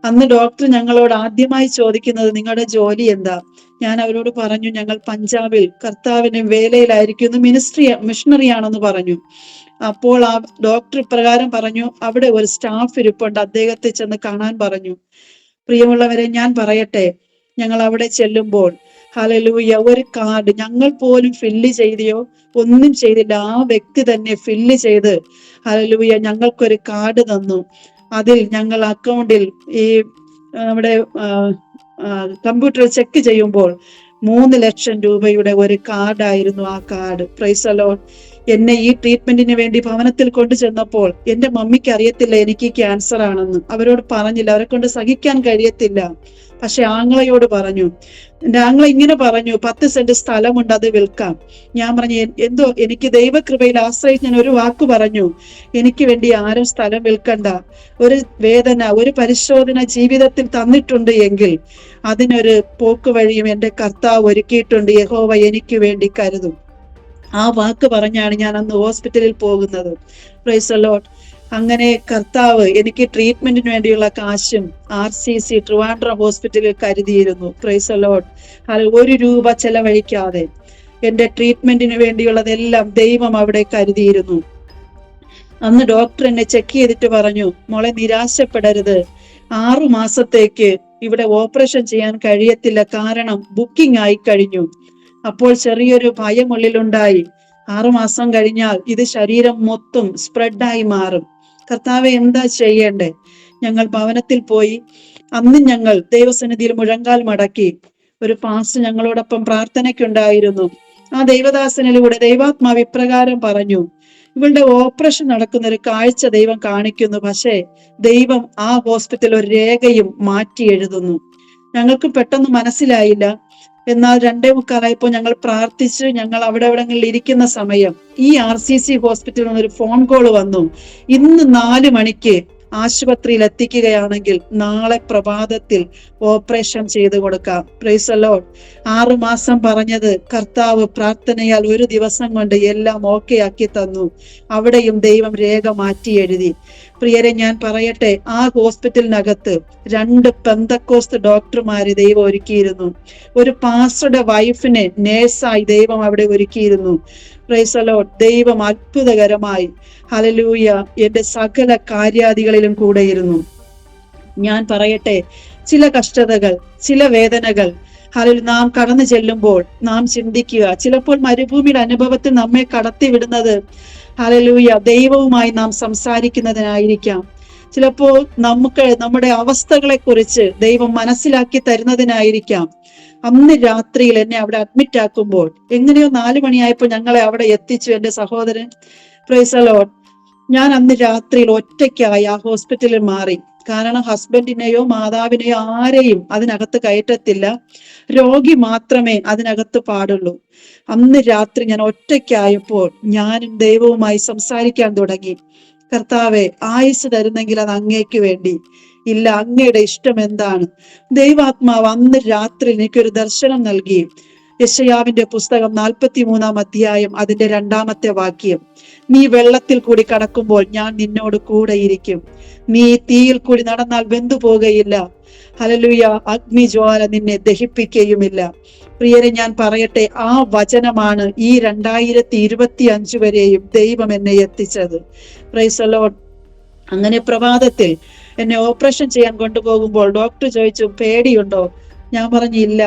അന്ന് ഡോക്ടർ ഞങ്ങളോട് ആദ്യമായി ചോദിക്കുന്നത്, നിങ്ങളുടെ ജോലി എന്താ? ഞാൻ അവരോട് പറഞ്ഞു, ഞങ്ങൾ പഞ്ചാബിൽ കർത്താവിന് വേലയിലായിരിക്കുന്നു, മിഷണറി ആണെന്ന് പറഞ്ഞു. അപ്പോൾ ആ ഡോക്ടർ ഇപ്രകാരം പറഞ്ഞു, അവിടെ ഒരു സ്റ്റാഫ് ഇരിപ്പുണ്ട്, അദ്ദേഹത്തെ ചെന്ന് കാണാൻ പറഞ്ഞു. പ്രിയമുള്ളവരെ, ഞാൻ പറയട്ടെ, ഞങ്ങൾ അവിടെ ചെല്ലുമ്പോൾ ഹല്ലേലൂയ, ഒരു കാർഡ് ഞങ്ങൾ പോലും ഫില്ല് ചെയ്തെയോ ഒന്നും ചെയ്തില്ല. ആ വ്യക്തി തന്നെ ഫില്ല് ചെയ്ത് ഹല്ലേലൂയ ഞങ്ങൾക്കൊരു കാർഡ് തന്നു. അതിൽ ഞങ്ങൾ അക്കൗണ്ടിൽ ഈ നമ്മുടെ കമ്പ്യൂട്ടറിൽ ചെക്ക് ചെയ്യുമ്പോൾ 3 ലക്ഷം രൂപയുടെ ഒരു കാർഡായിരുന്നു ആ കാർഡ്. Price the lord. എന്നെ ഈ ട്രീറ്റ്മെന്റിന് വേണ്ടി ഭവനത്തിൽ കൊണ്ടു ചെന്നപ്പോൾ എന്റെ മമ്മിക്ക് അറിയത്തില്ല എനിക്ക് ക്യാൻസർ ആണെന്ന്. അവരോട് പറഞ്ഞില്ല, അവരെ കൊണ്ട് സഹിക്കാൻ കഴിയത്തില്ല. പക്ഷെ ആങ്ങളയോട് പറഞ്ഞു. എന്റെ ആങ്ങള ഇങ്ങനെ പറഞ്ഞു, 10 സെന്റ് സ്ഥലമുണ്ട്, അത് വിൽക്കാം. ഞാൻ പറഞ്ഞു, എന്തോ എനിക്ക് ദൈവകൃപയിൽ ആശ്രയിച്ച് ഞാൻ ഒരു വാക്ക് പറഞ്ഞു, എനിക്ക് വേണ്ടി ആരും സ്ഥലം വിൽക്കണ്ട. ഒരു വേദന, ഒരു പരിശോധന ജീവിതത്തിൽ തന്നിട്ടുണ്ട് എങ്കിൽ അതിനൊരു പോക്ക് വഴിയും എന്റെ കർത്താവ് ഒരുക്കിയിട്ടുണ്ട്. യഹോവ എനിക്ക് വേണ്ടി കരുതും. ആ വാക്ക് പറഞ്ഞാണ് ഞാൻ അന്ന് ഹോസ്പിറ്റലിൽ പോകുന്നത്. Price the Lord. അങ്ങനെ കർത്താവ് എനിക്ക് ട്രീറ്റ്മെന്റിന് വേണ്ടിയുള്ള കാശും RCC ട്രിവാൻഡ്രം ഹോസ്പിറ്റലിൽ കരുതിയിരുന്നു. Price the Lord. 1 രൂപ ചെലവഴിക്കാതെ എന്റെ ട്രീറ്റ്മെന്റിന് വേണ്ടിയുള്ളതെല്ലാം ദൈവം അവിടെ കരുതിയിരുന്നു. അന്ന് ഡോക്ടർ എന്നെ ചെക്ക് ചെയ്തിട്ട് പറഞ്ഞു, മോളെ, നിരാശപ്പെടരുത്, 6 മാസത്തേക്ക് ഇവിടെ ഓപ്പറേഷൻ ചെയ്യാൻ കഴിയത്തില്ല, കാരണം ബുക്കിംഗ് ആയി കഴിഞ്ഞു. അപ്പോൾ ചെറിയൊരു ഭയം ഉള്ളിലുണ്ടായി. 6 മാസം കഴിഞ്ഞാൽ ഇത് ശരീരം മൊത്തം സ്പ്രെഡായി മാറും. കർത്താവെ, എന്താ ചെയ്യേണ്ടേ? ഞങ്ങൾ ഭവനത്തിൽ പോയി. അന്ന് ഞങ്ങൾ ദൈവസന്നിധിയിൽ മുഴങ്കാൽ മടക്കി. ഒരു പാസ്റ്റർ ഞങ്ങളോടൊപ്പം പ്രാർത്ഥനയ്ക്കുണ്ടായിരുന്നു. ആ ദൈവദാസനിലൂടെ ദൈവാത്മാവ് ഇപ്രകാരം പറഞ്ഞു, ഇവളുടെ ഓപ്പറേഷൻ നടക്കുന്ന ഒരു കാഴ്ച ദൈവം കാണിക്കുന്നു, പക്ഷേ ദൈവം ആ ഹോസ്പിറ്റൽ ഒരു രേഖയും മാറ്റി എഴുതുന്നു. ഞങ്ങൾക്ക് പെട്ടെന്ന് മനസ്സിലായില്ല. എന്നാൽ 2:45 ഞങ്ങൾ പ്രാർത്ഥിച്ച് ഞങ്ങൾ എവിടെങ്ങളിൽ ഇരിക്കുന്ന സമയം ഈ RCC ഹോസ്പിറ്റലിൽ നിന്ന് ഒരു ഫോൺ കോൾ വന്നു. ഇന്ന് 4 മണിക്ക് ആശുപത്രിയിൽ എത്തിക്കുകയാണെങ്കിൽ നാളെ പ്രഭാതത്തിൽ ഓപ്പറേഷൻ ചെയ്തു കൊടുക്കാം. Price the Lord. 6 മാസം പറഞ്ഞത് കർത്താവ് പ്രാർത്ഥനയാൽ 1 ദിവസം കൊണ്ട് എല്ലാം ഓക്കെ ആക്കി തന്നു. അവിടെയും ദൈവം രേഖ മാറ്റി എഴുതി. പ്രിയരെ, ഞാൻ പറയട്ടെ, ആ ഹോസ്പിറ്റലിനകത്ത് 2 പെന്തക്കോസ്ത് ഡോക്ടർമാര് ദൈവം ഒരുക്കിയിരുന്നു. ഒരു പാസ്റ്ററുടെ വൈഫിനെ നേഴ്സായി ദൈവം അവിടെ ഒരുക്കിയിരുന്നു. Price the Lord. ദൈവം അത്ഭുതകരമായി ഹല്ലേലൂയ എന്റെ സകല കാര്യാദികളിലും കൂടെയിരുന്നു. ഞാൻ പറയട്ടെ, ചില കഷ്ടതകൾ, ചില വേദനകൾ നാം കടന്നു ചെല്ലുമ്പോൾ നാം ചിന്തിക്കുക, ചിലപ്പോൾ മരുഭൂമിയുടെ അനുഭവത്തിൽ നമ്മെ കടത്തി വിടുന്നത് ദൈവവുമായി നാം സംസാരിക്കുന്നതിനായിരിക്കാം. ചിലപ്പോൾ നമ്മുടെ അവസ്ഥകളെ കുറിച്ച് ദൈവം മനസ്സിലാക്കി തരുന്നതിനായിരിക്കാം. അന്ന് രാത്രിയിൽ എന്നെ അവിടെ അഡ്മിറ്റ് ആക്കുമ്പോൾ, എങ്ങനെയോ 4 മണിയായപ്പോൾ ഞങ്ങളെ അവിടെ എത്തിച്ചു എന്റെ സഹോദരൻ. Price the Lord. ഞാൻ അന്ന് രാത്രിയിൽ ഒറ്റയ്ക്കായി ആ ഹോസ്പിറ്റലിൽ മാറി. കാരണം ഹസ്ബൻഡിനെയോ മാതാവിനെയോ ആരെയും അതിനകത്ത് കയറ്റത്തില്ല, രോഗി മാത്രമേ അതിനകത്ത് പാടുള്ളൂ. അന്ന് രാത്രി ഞാൻ ഒറ്റയ്ക്കായപ്പോൾ ഞാനും ദൈവവുമായി സംസാരിക്കാൻ തുടങ്ങി. കർത്താവെ, ആയുസ് തരുന്നെങ്കിൽ അത് അങ്ങേക്ക് വേണ്ടി, ഇല്ല അങ്ങയുടെ ഇഷ്ടം എന്താണ്? ദൈവാത്മാവ് അന്ന് രാത്രി എനിക്കൊരു ദർശനം നൽകി. യെശയ്യാവിന്റെ പുസ്തകം 43-ാം അധ്യായം അതിന്റെ 2-ാമത്തെ വാക്യം. നീ വെള്ളത്തിൽ കൂടി കടക്കുമ്പോൾ ഞാൻ നിന്നോട് കൂടെ ഇരിക്കും. നീ തീയിൽ കൂടി നടന്നാൽ വെന്തു പോകുകയില്ല. ഹല്ലേലൂയ. അഗ്നിജ്വാല നിന്നെ ദഹിപ്പിക്കുകയുമില്ല. പ്രിയരെ, ഞാൻ പറയട്ടെ, ആ വചനമാണ് ഈ 2025 വരെയും ദൈവം എന്നെ എത്തിച്ചത്. Price the Lord. അങ്ങനെ പ്രഭാതത്തിൽ എന്നെ ഓപ്പറേഷൻ ചെയ്യാൻ കൊണ്ടുപോകുമ്പോൾ ഡോക്ടർ ചോദിച്ചു, പേടിയുണ്ടോ? ഞാൻ പറഞ്ഞു ഇല്ല.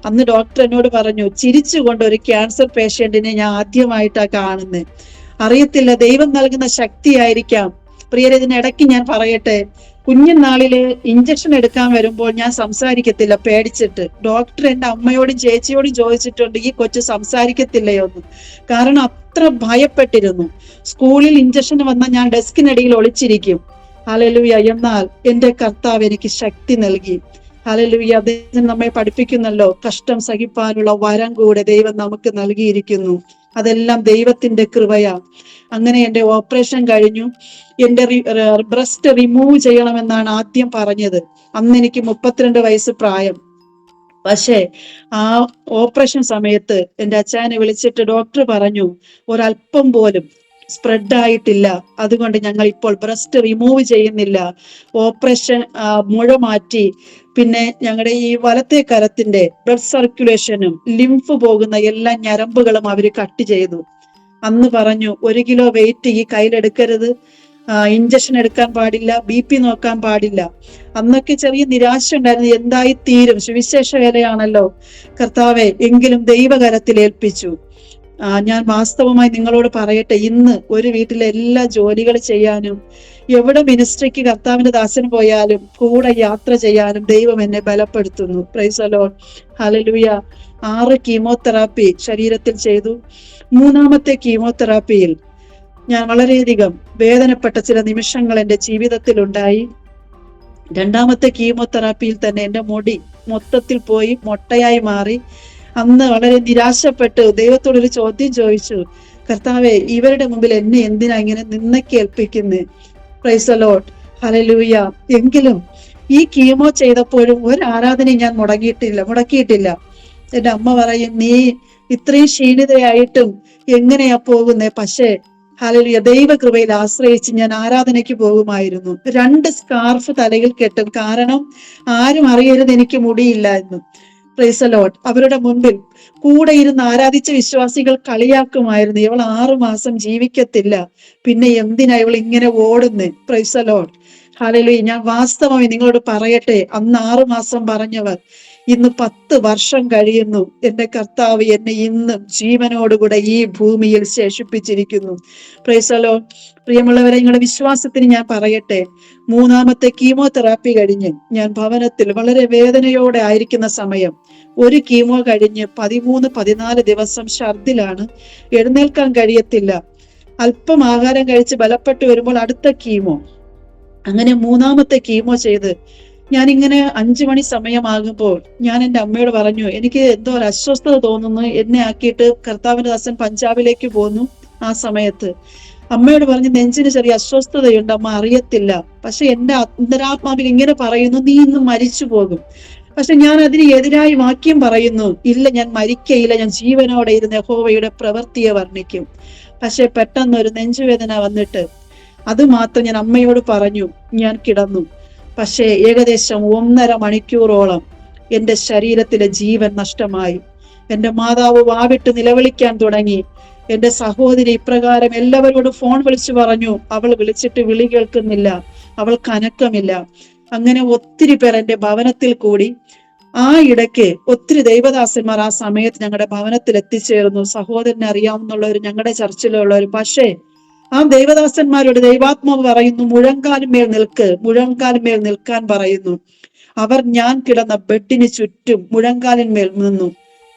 അന്ന് ഡോക്ടർ എന്നോട് പറഞ്ഞു, ചിരിച്ചുകൊണ്ട് ഒരു ക്യാൻസർ പേഷ്യന്റിനെ ഞാൻ ആദ്യമായിട്ടാണ് കാണുന്നത്. അറിയത്തില്ല, ദൈവം നൽകുന്ന ശക്തിയായിരിക്കാം. പ്രിയരെ, ഇതിനിടയ്ക്ക് ഞാൻ പറയട്ടെ, കുഞ്ഞുനാളില് ഇഞ്ചക്ഷൻ എടുക്കാൻ വരുമ്പോൾ ഞാൻ സംസാരിക്കത്തില്ല, പേടിച്ചിട്ട്. ഡോക്ടർ എന്റെ അമ്മയോടും ചേച്ചിയോടും ചോദിച്ചിട്ടുണ്ട്, ഈ കൊച്ചു സംസാരിക്കത്തില്ലയോന്ന്. കാരണം അത്ര ഭയപ്പെട്ടിരുന്നു. സ്കൂളിൽ ഇഞ്ചക്ഷൻ വന്നാൽ ഞാൻ ഡെസ്കിനടിയിൽ ഒളിച്ചിരിക്കും. ഹല്ലേലൂയ. എന്നാൽ എന്റെ കർത്താവ് എനിക്ക് ശക്തി നൽകി. ഹല്ലേലൂയ. അദ്ദേഹം നമ്മെ പഠിപ്പിക്കുന്നല്ലോ, കഷ്ടം സഹിപ്പാനുള്ള വരം കൂടെ ദൈവം നമുക്ക് നൽകിയിരിക്കുന്നു. അതെല്ലാം ദൈവത്തിന്റെ കൃപയാ. അങ്ങനെ എന്റെ ഓപ്പറേഷൻ കഴിഞ്ഞു. എന്റെ ബ്രസ്റ്റ് റിമൂവ് ചെയ്യണമെന്നാണ് ആദ്യം പറഞ്ഞത്. അന്ന് എനിക്ക് 32 വയസ്സ് പ്രായം. പക്ഷേ ആ ഓപ്പറേഷൻ സമയത്ത് എന്റെ അച്ഛനെ വിളിച്ചിട്ട് ഡോക്ടർ പറഞ്ഞു, ഒരല്പം പോലും സ്പ്രെഡ് ആയിട്ടില്ല, അതുകൊണ്ട് ഞങ്ങൾ ഇപ്പോൾ ബ്രസ്റ്റ് റിമൂവ് ചെയ്യുന്നില്ല. ഓപ്പറേഷൻ മുഴ മാറ്റി, പിന്നെ ഞങ്ങളുടെ ഈ വലത്തെ കരത്തിന്റെ ബ്ലഡ് സർക്കുലേഷനും ലിംഫ് പോകുന്ന എല്ലാ ഞരമ്പുകളും അവര് കട്ട് ചെയ്തു. അന്ന് പറഞ്ഞു, 1 കിലോ വെയിറ്റ് ഈ കയ്യിലെടുക്കരുത്, ഇഞ്ചക്ഷൻ എടുക്കാൻ പാടില്ല, BP നോക്കാൻ പാടില്ല. അന്നൊക്കെ ചെറിയ നിരാശ ഉണ്ടായിരുന്നു, എന്തായി തീരും, സുവിശേഷ വേലയാണല്ലോ. കർത്താവെ, എങ്കിലും ദൈവകരത്തിൽ ഏൽപ്പിച്ചു. ഞാൻ വാസ്തവമായി നിങ്ങളോട് പറയട്ടെ, ഇന്ന് ഒരു വീട്ടിലെ എല്ലാ ജോലികൾ ചെയ്യാനും, എവിടെ മിനിസ്ട്രിക്ക് കർത്താവിന്റെ ദാസന് പോയാലും കൂടെ യാത്ര ചെയ്യാനും ദൈവം എന്നെ ബലപ്പെടുത്തുന്നു. Praise the lord. Hallelujah. 6 chemotherapy ശരീരത്തിൽ ചെയ്തു. 3-ാമത്തെ കീമോതെറാപ്പിയിൽ ഞാൻ വളരെയധികം വേദനപ്പെട്ട ചില നിമിഷങ്ങൾ എൻ്റെ ജീവിതത്തിൽ ഉണ്ടായി. 2-ാമത്തെ കീമോതെറാപ്പിയിൽ തന്നെ എൻ്റെ മുടി മൊത്തത്തിൽ പോയി മൊട്ടയായി മാറി. അന്ന് വളരെ നിരാശപ്പെട്ട് ദൈവത്തോടൊരു ചോദ്യം ചോദിച്ചു, കർത്താവെ, ഇവരുടെ മുമ്പിൽ എന്നെ എന്തിനാ ഇങ്ങനെ നിന്നക്കേൽപ്പിക്കുന്നത്? Praise the lord. ഹല്ലേലൂയ. എങ്കിലും ഈ കീമോ ചെയ്തപ്പോഴും ഒരു ആരാധനയും ഞാൻ മുടക്കിയിട്ടില്ല. എന്റെ അമ്മ പറയും, നീ ഇത്രയും ക്ഷീണിതയായിട്ടും എങ്ങനെയാ പോകുന്നേ? പക്ഷേ ഹല്ലേലൂയ, ദൈവകൃപയിൽ ആശ്രയിച്ച് ഞാൻ ആരാധനയ്ക്ക് പോകുമായിരുന്നു. 2 സ്കാർഫ് തലയിൽ കെട്ടും, കാരണം ആരും അറിയരുത് എനിക്ക് മുടിയില്ല എന്ന്. Price the Lord. അവരുടെ മുൻപിൽ കൂടെ ഇരുന്ന് ആരാധിച്ച വിശ്വാസികൾ കളിയാക്കുമായിരുന്നു, ഇവൾ 6 മാസം ജീവിക്കത്തില്ല, പിന്നെ എന്തിനാ ഇവൾ ഇങ്ങനെ ഓടുന്നേ? Praise the lord. ഹല്ലേലൂയ. ഞാൻ വാസ്തവമായി നിങ്ങളോട് പറയട്ടെ, അന്ന് 6 മാസം പറഞ്ഞവർ ഇന്ന് 10 വർഷം കഴിയുന്നു. എന്റെ കർത്താവ് എന്നെ ഇന്നും ജീവനോടുകൂടെ ഈ ഭൂമിയിൽ ശേഷിപ്പിച്ചിരിക്കുന്നു. Price the Lord. പ്രിയമുള്ളവരെ, നിങ്ങളുടെ വിശ്വാസത്തിന് ഞാൻ പറയട്ടെ, 3-ാമത്തെ കീമോതെറാപ്പി കഴിഞ്ഞ് ഞാൻ ഭവനത്തിൽ വളരെ വേദനയോടെ ആയിരിക്കുന്ന സമയം, ഒരു കീമോ കഴിഞ്ഞ് 13-14 ദിവസം ഛർദിലാണ്, എഴുന്നേൽക്കാൻ കഴിയത്തില്ല. അല്പം ആഹാരം കഴിച്ച് ബലപ്പെട്ട് വരുമ്പോൾ അടുത്ത കീമോ. അങ്ങനെ 3-ാമത്തെ കീമോ ചെയ്ത് ഞാനിങ്ങനെ 5 മണി സമയമാകുമ്പോൾ ഞാൻ എൻ്റെ അമ്മയോട് പറഞ്ഞു, എനിക്ക് എന്തോ ഒരു അസ്വസ്ഥത തോന്നുന്നു, എന്നെ ആക്കിയിട്ട് കർത്താവിന്റെ ദാസൻ പഞ്ചാബിലേക്ക് പോന്നു. ആ സമയത്ത് അമ്മയോട് പറഞ്ഞു, നെഞ്ചിന് ചെറിയ അസ്വസ്ഥതയുണ്ട്, അമ്മ അറിയത്തില്ല. പക്ഷെ എന്റെ അന്തരാത്മാവിൽ ഇങ്ങനെ പറയുന്നു, നീ ഇന്ന് മരിച്ചു പോകും. പക്ഷെ ഞാൻ അതിന് എതിരായി വാക്യം പറയുന്നു, ഇല്ല, ഞാൻ മരിക്കയില്ല, ഞാൻ ജീവനോടെ ഇരുന്ന് യഹോവയുടെ പ്രവൃത്തിയെ വർണ്ണിക്കും. പക്ഷെ പെട്ടെന്നൊരു നെഞ്ചുവേദന വന്നിട്ട് അത് മാത്രം ഞാൻ അമ്മയോട് പറഞ്ഞു. ഞാൻ കിടന്നു. പക്ഷേ ഏകദേശം 1.5 മണിക്കൂറോളം എന്റെ ശരീരത്തിലെ ജീവൻ നഷ്ടമായി. എന്റെ മാതാവ് വാവിട്ട് നിലവിളിക്കാൻ തുടങ്ങി. എന്റെ സഹോദരി ഇപ്രകാരം എല്ലാവരോടും ഫോൺ വിളിച്ചു പറഞ്ഞു. അവൾ വിളിച്ചിട്ട് വിളി കേൾക്കുന്നില്ല, അവൾക്ക് അനക്കമില്ല. അങ്ങനെ ഒത്തിരി പേർ എൻ്റെ ഭവനത്തിൽ കൂടി. ആ ഇടയ്ക്ക് ഒത്തിരി ദൈവദാസന്മാർ ആ സമയത്ത് ഞങ്ങളുടെ ഭവനത്തിൽ എത്തിച്ചേർന്നു. സഹോദരനെ അറിയാവുന്നുള്ളവർ, ഞങ്ങളുടെ ചർച്ചിലുള്ളവർ. പക്ഷേ ആ ദൈവദാസന്മാരോട് ദൈവാത്മാവ് പറയുന്നു, മുഴങ്കാലുമേൽ നിൽക്ക്, മുഴങ്കാലുമേൽ നിൽക്കാൻ പറയുന്നു. അവർ ഞാൻ കിടന്ന ബെഡിന് ചുറ്റും മുഴങ്കാലിന്മേൽ നിന്നു.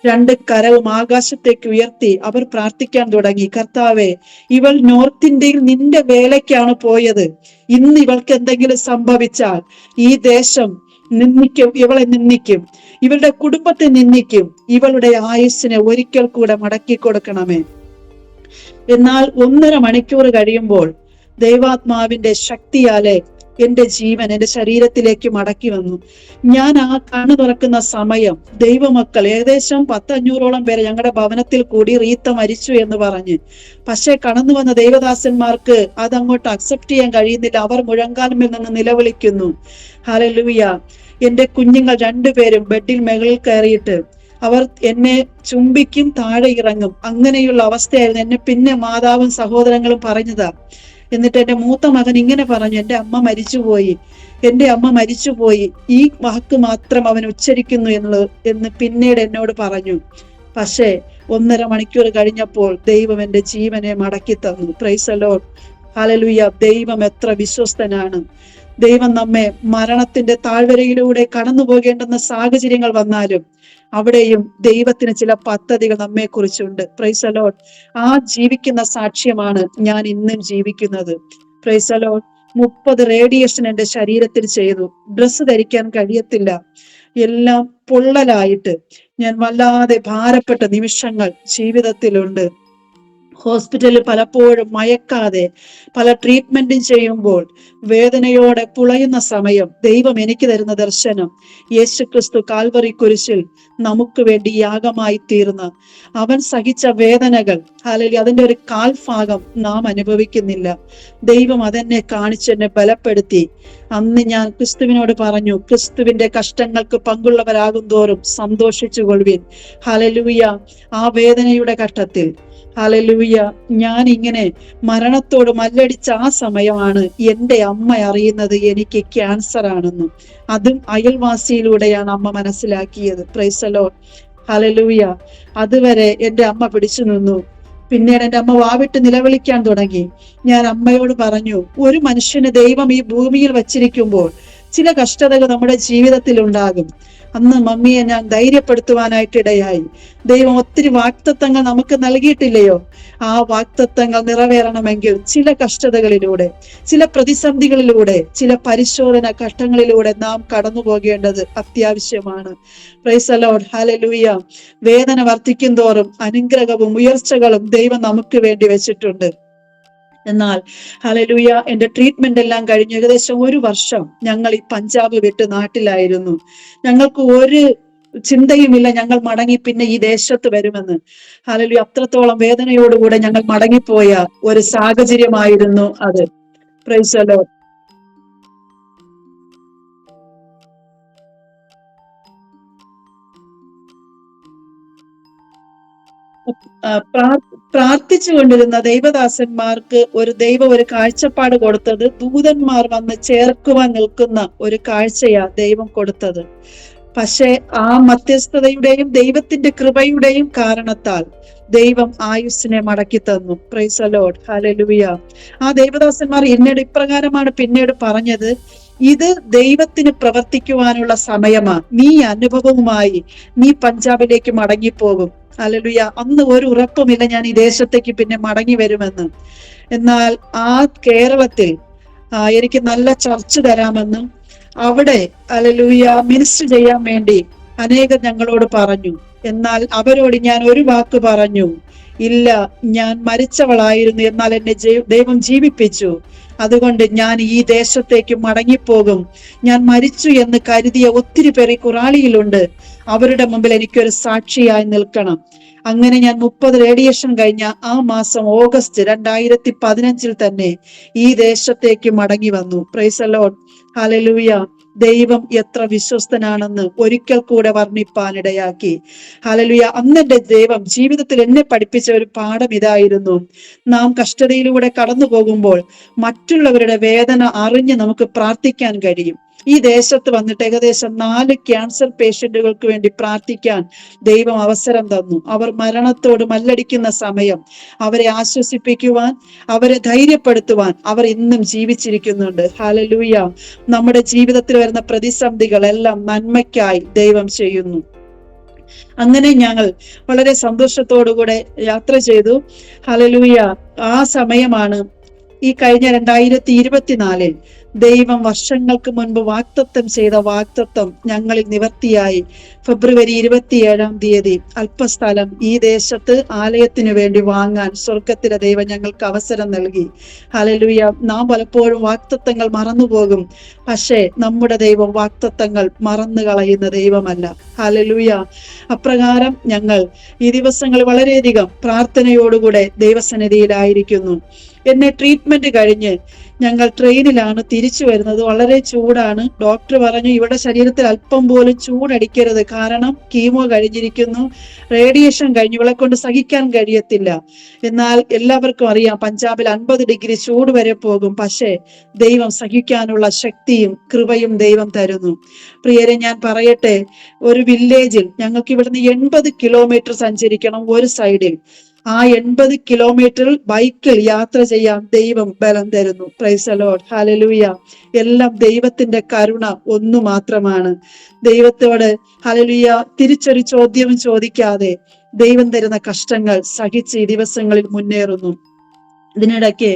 രണ്ട് കരവും ആകാശത്തേക്ക് ഉയർത്തി അവർ പ്രാർത്ഥിക്കാൻ തുടങ്ങി. കർത്താവേ, ഇവൾ നോർത്ത് ഇന്ത്യയിൽ നിന്റെ വേലയ്ക്കാണ് പോയത്. ഇന്ന് ഇവൾക്ക് എന്തെങ്കിലും സംഭവിച്ചാൽ ഈ ദേശം നിന്ദിക്കും, ഇവളെ നിന്ദിക്കും, ഇവളുടെ കുടുംബത്തെ നിന്ദിക്കും. ഇവളുടെ ആയുസ്സിനെ ഒരിക്കൽ കൂടെ മടക്കി കൊടുക്കണമേ. എന്നാൽ 1.5 മണിക്കൂർ കഴിയുമ്പോൾ ദൈവാത്മാവിന്റെ ശക്തിയാലെ എന്റെ ജീവൻ എന്റെ ശരീരത്തിലേക്ക് മടക്കി വന്നു. ഞാൻ ആ കണ്ണു തുറക്കുന്ന സമയം ദൈവമക്കൾ ഏകദേശം 500-ഓളം പേര് ഞങ്ങളുടെ ഭവനത്തിൽ കൂടി റീത്ത മരിച്ചു എന്ന് പറഞ്ഞ്. പക്ഷെ കടന്നു വന്ന ദൈവദാസന്മാർക്ക് അതങ്ങോട്ട് അക്സെപ്റ്റ് ചെയ്യാൻ കഴിയുന്നില്ല. അവർ മുഴങ്കാലിൽ നിന്ന് നിലവിളിക്കുന്നു. ഹല്ലേലൂയ. എന്റെ കുഞ്ഞുങ്ങൾ 2 പേരും ബെഡിൽ മുകളിൽ കയറിയിട്ട് അവർ എന്നെ ചുംബിക്കും, താഴെ ഇറങ്ങും. അങ്ങനെയുള്ള അവസ്ഥയായിരുന്നു. എന്നെ പിന്നെ മാതാവും സഹോദരങ്ങളും പറഞ്ഞതാ. എന്നിട്ട് എന്റെ മൂത്ത മകൻ ഇങ്ങനെ പറഞ്ഞു, എന്റെ അമ്മ മരിച്ചുപോയി, എന്റെ അമ്മ മരിച്ചുപോയി, ഈ വാക്ക് മാത്രം അവൻ ഉച്ചരിക്കുന്നു എന്ന് പിന്നീട് എന്നോട് പറഞ്ഞു. പക്ഷേ 1.5 മണിക്കൂർ കഴിഞ്ഞപ്പോൾ ദൈവം എന്റെ ജീവനെ മടക്കി തന്നു. Price the lord. ഹല്ലേലൂയ. ദൈവം എത്ര വിശ്വസ്തനാണ്. ദൈവം നമ്മെ മരണത്തിന്റെ താഴ്വരയിലൂടെ കടന്നു പോകേണ്ടുന്ന സാഹചര്യങ്ങൾ വന്നാലും അവിടെയും ദൈവത്തിന് ചില പദ്ധതികൾ നമ്മെ കുറിച്ചുണ്ട്. Price the Lord. ആ ജീവിക്കുന്ന സാക്ഷ്യമാണ് ഞാൻ ഇന്നും ജീവിക്കുന്നത്. Price the Lord. 30 റേഡിയേഷൻ എന്റെ ശരീരത്തിൽ ചെയ്തു. ഡ്രസ്സ് ധരിക്കാൻ കഴിയത്തില്ല, എല്ലാം പൊള്ളലായിട്ട് ഞാൻ വല്ലാതെ ഭാരപ്പെട്ട നിമിഷങ്ങൾ ജീവിതത്തിലുണ്ട്. ഹോസ്പിറ്റലിൽ പലപ്പോഴും മയക്കാതെ പല ട്രീറ്റ്മെന്റും ചെയ്യുമ്പോൾ വേദനയോടെ പുളയുന്ന സമയം ദൈവം എനിക്ക് തരുന്ന ദർശനം, യേശുക്രിസ്തു കാൽവറി കുരിശിൽ നമുക്ക് വേണ്ടി യാഗമായി തീർന്ന അവൻ സഹിച്ച വേദനകൾ, അല്ലെങ്കിൽ അതിന്റെ ഒരു കാൽഭാഗം നാം അനുഭവിക്കുന്നില്ല. ദൈവം അതെന്നെ കാണിച്ചെന്നെ ബലപ്പെടുത്തി. അന്ന് ഞാൻ ക്രിസ്തുവിനോട് പറഞ്ഞു, ക്രിസ്തുവിന്റെ കഷ്ടങ്ങൾക്ക് പങ്കുള്ളവരാകും തോറും സന്തോഷിച്ചു കൊള്ളുവിൻ. ഹല്ലേലൂയ. ആ വേദനയുടെ ഘട്ടത്തിൽ, ഹല്ലേലൂയ, ഞാൻ ഇങ്ങനെ മരണത്തോട് മല്ലടിച്ച ആ സമയമാണ് എന്റെ അമ്മ അറിയുന്നത് എനിക്ക് ക്യാൻസർ ആണെന്നും. അതും അയൽവാസിയിലൂടെയാണ് അമ്മ മനസ്സിലാക്കിയത്. Price the lord. ഹല്ലേലൂയ. അതുവരെ എന്റെ അമ്മ പിടിച്ചു നിന്നു. പിന്നീട് എന്റെ അമ്മ വാവിട്ട് നിലവിളിക്കാൻ തുടങ്ങി. ഞാൻ അമ്മയോട് പറഞ്ഞു, ഒരു മനുഷ്യന് ദൈവം ഈ ഭൂമിയിൽ വച്ചിരിക്കുമ്പോൾ ചില കഷ്ടതകൾ നമ്മുടെ ജീവിതത്തിൽ ഉണ്ടാകും. അന്ന് മമ്മിയെ ഞാൻ ധൈര്യപ്പെടുത്തുവാനായിട്ട് ഇടയായി. ദൈവം ഒത്തിരി വാഗ്ദത്തങ്ങൾ നമുക്ക് നൽകിയിട്ടില്ലയോ? ആ വാഗ്ദത്തങ്ങൾ നിറവേറണമെങ്കിൽ ചില കഷ്ടതകളിലൂടെ, ചില പ്രതിസന്ധികളിലൂടെ, ചില പരിശോധന ഘട്ടങ്ങളിലൂടെ നാം കടന്നു പോകേണ്ടത് അത്യാവശ്യമാണ്. Price the lord. ഹല്ലേലൂയ. വേദന വർദ്ധിക്കും തോറും അനുഗ്രഹവും ഉയർച്ചകളും ദൈവം നമുക്ക് വേണ്ടി വെച്ചിട്ടുണ്ട്. എന്നാൽ ഹല്ലേലൂയ, എന്റെ ട്രീറ്റ്മെന്റ് എല്ലാം കഴിഞ്ഞ് ഏകദേശം 1 വർഷം ഞങ്ങൾ ഈ പഞ്ചാബ് വിട്ട് നാട്ടിലായിരുന്നു. ഞങ്ങൾക്ക് ഒരു ചിന്തയുമില്ല ഞങ്ങൾ മടങ്ങി പിന്നെ ഈ ദേശത്ത് വരുമെന്ന്. ഹല്ലേലൂയ. അത്രത്തോളം വേദനയോടുകൂടെ ഞങ്ങൾ മടങ്ങിപ്പോയ ഒരു സാഹചര്യമായിരുന്നു അത്. Price the Lord. പ്രാർത്ഥിച്ചു കൊണ്ടിരുന്ന ദൈവദാസന്മാർക്ക് ഒരു കാഴ്ചപ്പാട് കൊടുത്തത്, ദൂതന്മാർ വന്ന് ചേർക്കുവാൻ നിൽക്കുന്ന ഒരു കാഴ്ചയാ ദൈവം കൊടുത്തത്. പക്ഷെ ആ മധ്യസ്ഥതയുടെയും ദൈവത്തിന്റെ കൃപയുടെയും കാരണത്താൽ ദൈവം ആയുസ്സിനെ മടക്കി തന്നു. Price the lord. ഹല്ലേലൂയ. ആ ദൈവദാസന്മാർ എന്നോട് ഇപ്രകാരമാണ് പിന്നീട് പറഞ്ഞത്, ഇത് ദൈവത്തിന് പ്രവർത്തിക്കുവാനുള്ള സമയമാ, നീ അനുഭവവുമായി നീ പഞ്ചാബിലേക്ക് മടങ്ങിപ്പോകും. ഹല്ലേലൂയ. അന്ന് ഒരു ഉറപ്പുമില്ല ഞാൻ ഈ ദേശത്തേക്ക് പിന്നെ മടങ്ങി വരുമെന്ന്. എന്നാൽ ആ കേരളത്തിൽ എനിക്ക് നല്ല ചർച്ച തരാമെന്നും അവിടെ ഹല്ലേലൂയ മിനിസ്റ്റർ ചെയ്യാൻ വേണ്ടി അനേകം ഞങ്ങളോട് പറഞ്ഞു. എന്നാൽ അവരോട് ഞാൻ ഒരു വാക്ക് പറഞ്ഞു, ഇല്ല, ഞാൻ മരിച്ചവളായിരുന്നു, എന്നാൽ എന്നെ ദൈവം ജീവിപ്പിച്ചു. അതുകൊണ്ട് ഞാൻ ഈ ദേശത്തേക്ക് മടങ്ങിപ്പോകും. ഞാൻ മരിച്ചു എന്ന് കരുതിയ ഒത്തിരി പേർ ഈ കുറാളിയിലുണ്ട്. അവരുടെ മുമ്പിൽ എനിക്കൊരു സാക്ഷിയായി നിൽക്കണം. അങ്ങനെ ഞാൻ 30 റേഡിയേഷൻ കഴിഞ്ഞ ആ മാസം ഓഗസ്റ്റ് 2015 തന്നെ ഈ ദേശത്തേക്ക് മടങ്ങി വന്നു. Price the lord. ഹല്ലേലൂയ. ദൈവം എത്ര വിശ്വസ്തനാണെന്ന് ഒരിക്കൽ കൂടെ വർണ്ണിപ്പാനിടയാക്കി. ഹല്ലേലൂയ. അന്ന് എന്റെ ദൈവം ജീവിതത്തിൽ എന്നെ പഠിപ്പിച്ച ഒരു പാഠം ഇതായിരുന്നു, നാം കഷ്ടതയിലൂടെ കടന്നു പോകുമ്പോൾ മറ്റുള്ളവരുടെ വേദന അറിഞ്ഞ് നമുക്ക് പ്രാർത്ഥിക്കാൻ കഴിയും. ഈ ദേശത്ത് വന്നിട്ട് ഏകദേശം 4 ക്യാൻസർ പേഷ്യന്റുകൾക്ക് വേണ്ടി പ്രാർത്ഥിക്കാൻ ദൈവം അവസരം തന്നു. അവർ മരണത്തോട് മല്ലടിക്കുന്ന സമയം അവരെ ആശ്വസിപ്പിക്കുവാൻ, അവരെ ധൈര്യപ്പെടുത്തുവാൻ അവർ ഇന്നും ജീവിച്ചിരിക്കുന്നുണ്ട്. ഹല്ലേലൂയ. നമ്മുടെ ജീവിതത്തിൽ വരുന്ന പ്രതിസന്ധികളെല്ലാം നന്മയ്ക്കായി ദൈവം ചെയ്യുന്നു. അങ്ങനെ ഞങ്ങൾ വളരെ സന്തോഷത്തോടുകൂടെ യാത്ര ചെയ്തു. ഹല്ലേലൂയ. ആ സമയമാണ് ഈ കഴിഞ്ഞ 2024 ദൈവം വർഷങ്ങൾക്ക് മുൻപ് വാഗ്ദത്തം ചെയ്ത വാഗ്ദത്തം ഞങ്ങളിൽ നിവർത്തിയായി. ഫെബ്രുവരി 27 അല്പസ്ഥലം ഈ ദേശത്ത് ആലയത്തിനു വേണ്ടി വാങ്ങാൻ സ്വർഗത്തിലെ ദൈവം ഞങ്ങൾക്ക് അവസരം നൽകി. ഹല്ലേലൂയ. നാം പലപ്പോഴും വാഗ്ദത്തങ്ങൾ മറന്നുപോകും. പക്ഷേ നമ്മുടെ ദൈവം വാഗ്ദത്തങ്ങൾ മറന്നു കളയുന്ന ദൈവമല്ല. ഹല്ലേലൂയ. അപ്രകാരം ഞങ്ങൾ ഈ ദിവസങ്ങൾ വളരെയധികം പ്രാർത്ഥനയോടുകൂടെ ദൈവസന്നിധിയിലായിരിക്കുന്നു. എന്നെ ട്രീറ്റ്മെന്റ് കഴിഞ്ഞ് ഞങ്ങൾ ട്രെയിനിലാണ് തിരിച്ചു വരുന്നത്. വളരെ ചൂടാണ്. ഡോക്ടർ പറഞ്ഞു ഇവിടെ ശരീരത്തിൽ അല്പം പോലും ചൂടടിക്കരുത്, കാരണം കീമോ കഴിഞ്ഞിരിക്കുന്നു, റേഡിയേഷൻ കഴിഞ്ഞു, ഇവളെ കൊണ്ട് സഹിക്കാൻ കഴിയത്തില്ല. എന്നാൽ എല്ലാവർക്കും അറിയാം പഞ്ചാബിൽ 50 ഡിഗ്രി ചൂട് വരെ പോകും. പക്ഷേ ദൈവം സഹിക്കാനുള്ള ശക്തിയും കൃപയും ദൈവം തരുന്നു. പ്രിയരെ, ഞാൻ പറയട്ടെ, ഒരു വില്ലേജിൽ ഞങ്ങൾക്ക് ഇവിടുന്ന് 80 കിലോമീറ്റർ സഞ്ചരിക്കണം ഒരു സൈഡിൽ. ആ 80 കിലോമീറ്ററിൽ ബൈക്കിൽ യാത്ര ചെയ്യാൻ ദൈവം ബലം തരുന്നു. Price the lord. ഹല്ലേലൂയ. എല്ലാം ദൈവത്തിന്റെ കരുണ ഒന്നു മാത്രമാണ്. ദൈവത്തോട് ഹല്ലേലൂയ തിരിച്ചൊരു ചോദ്യവും ചോദിക്കാതെ ദൈവം തരുന്ന കഷ്ടങ്ങൾ സഹിച്ച് ഈ ദിവസങ്ങളിൽ മുന്നേറുന്നു. ഇതിനിടയ്ക്ക്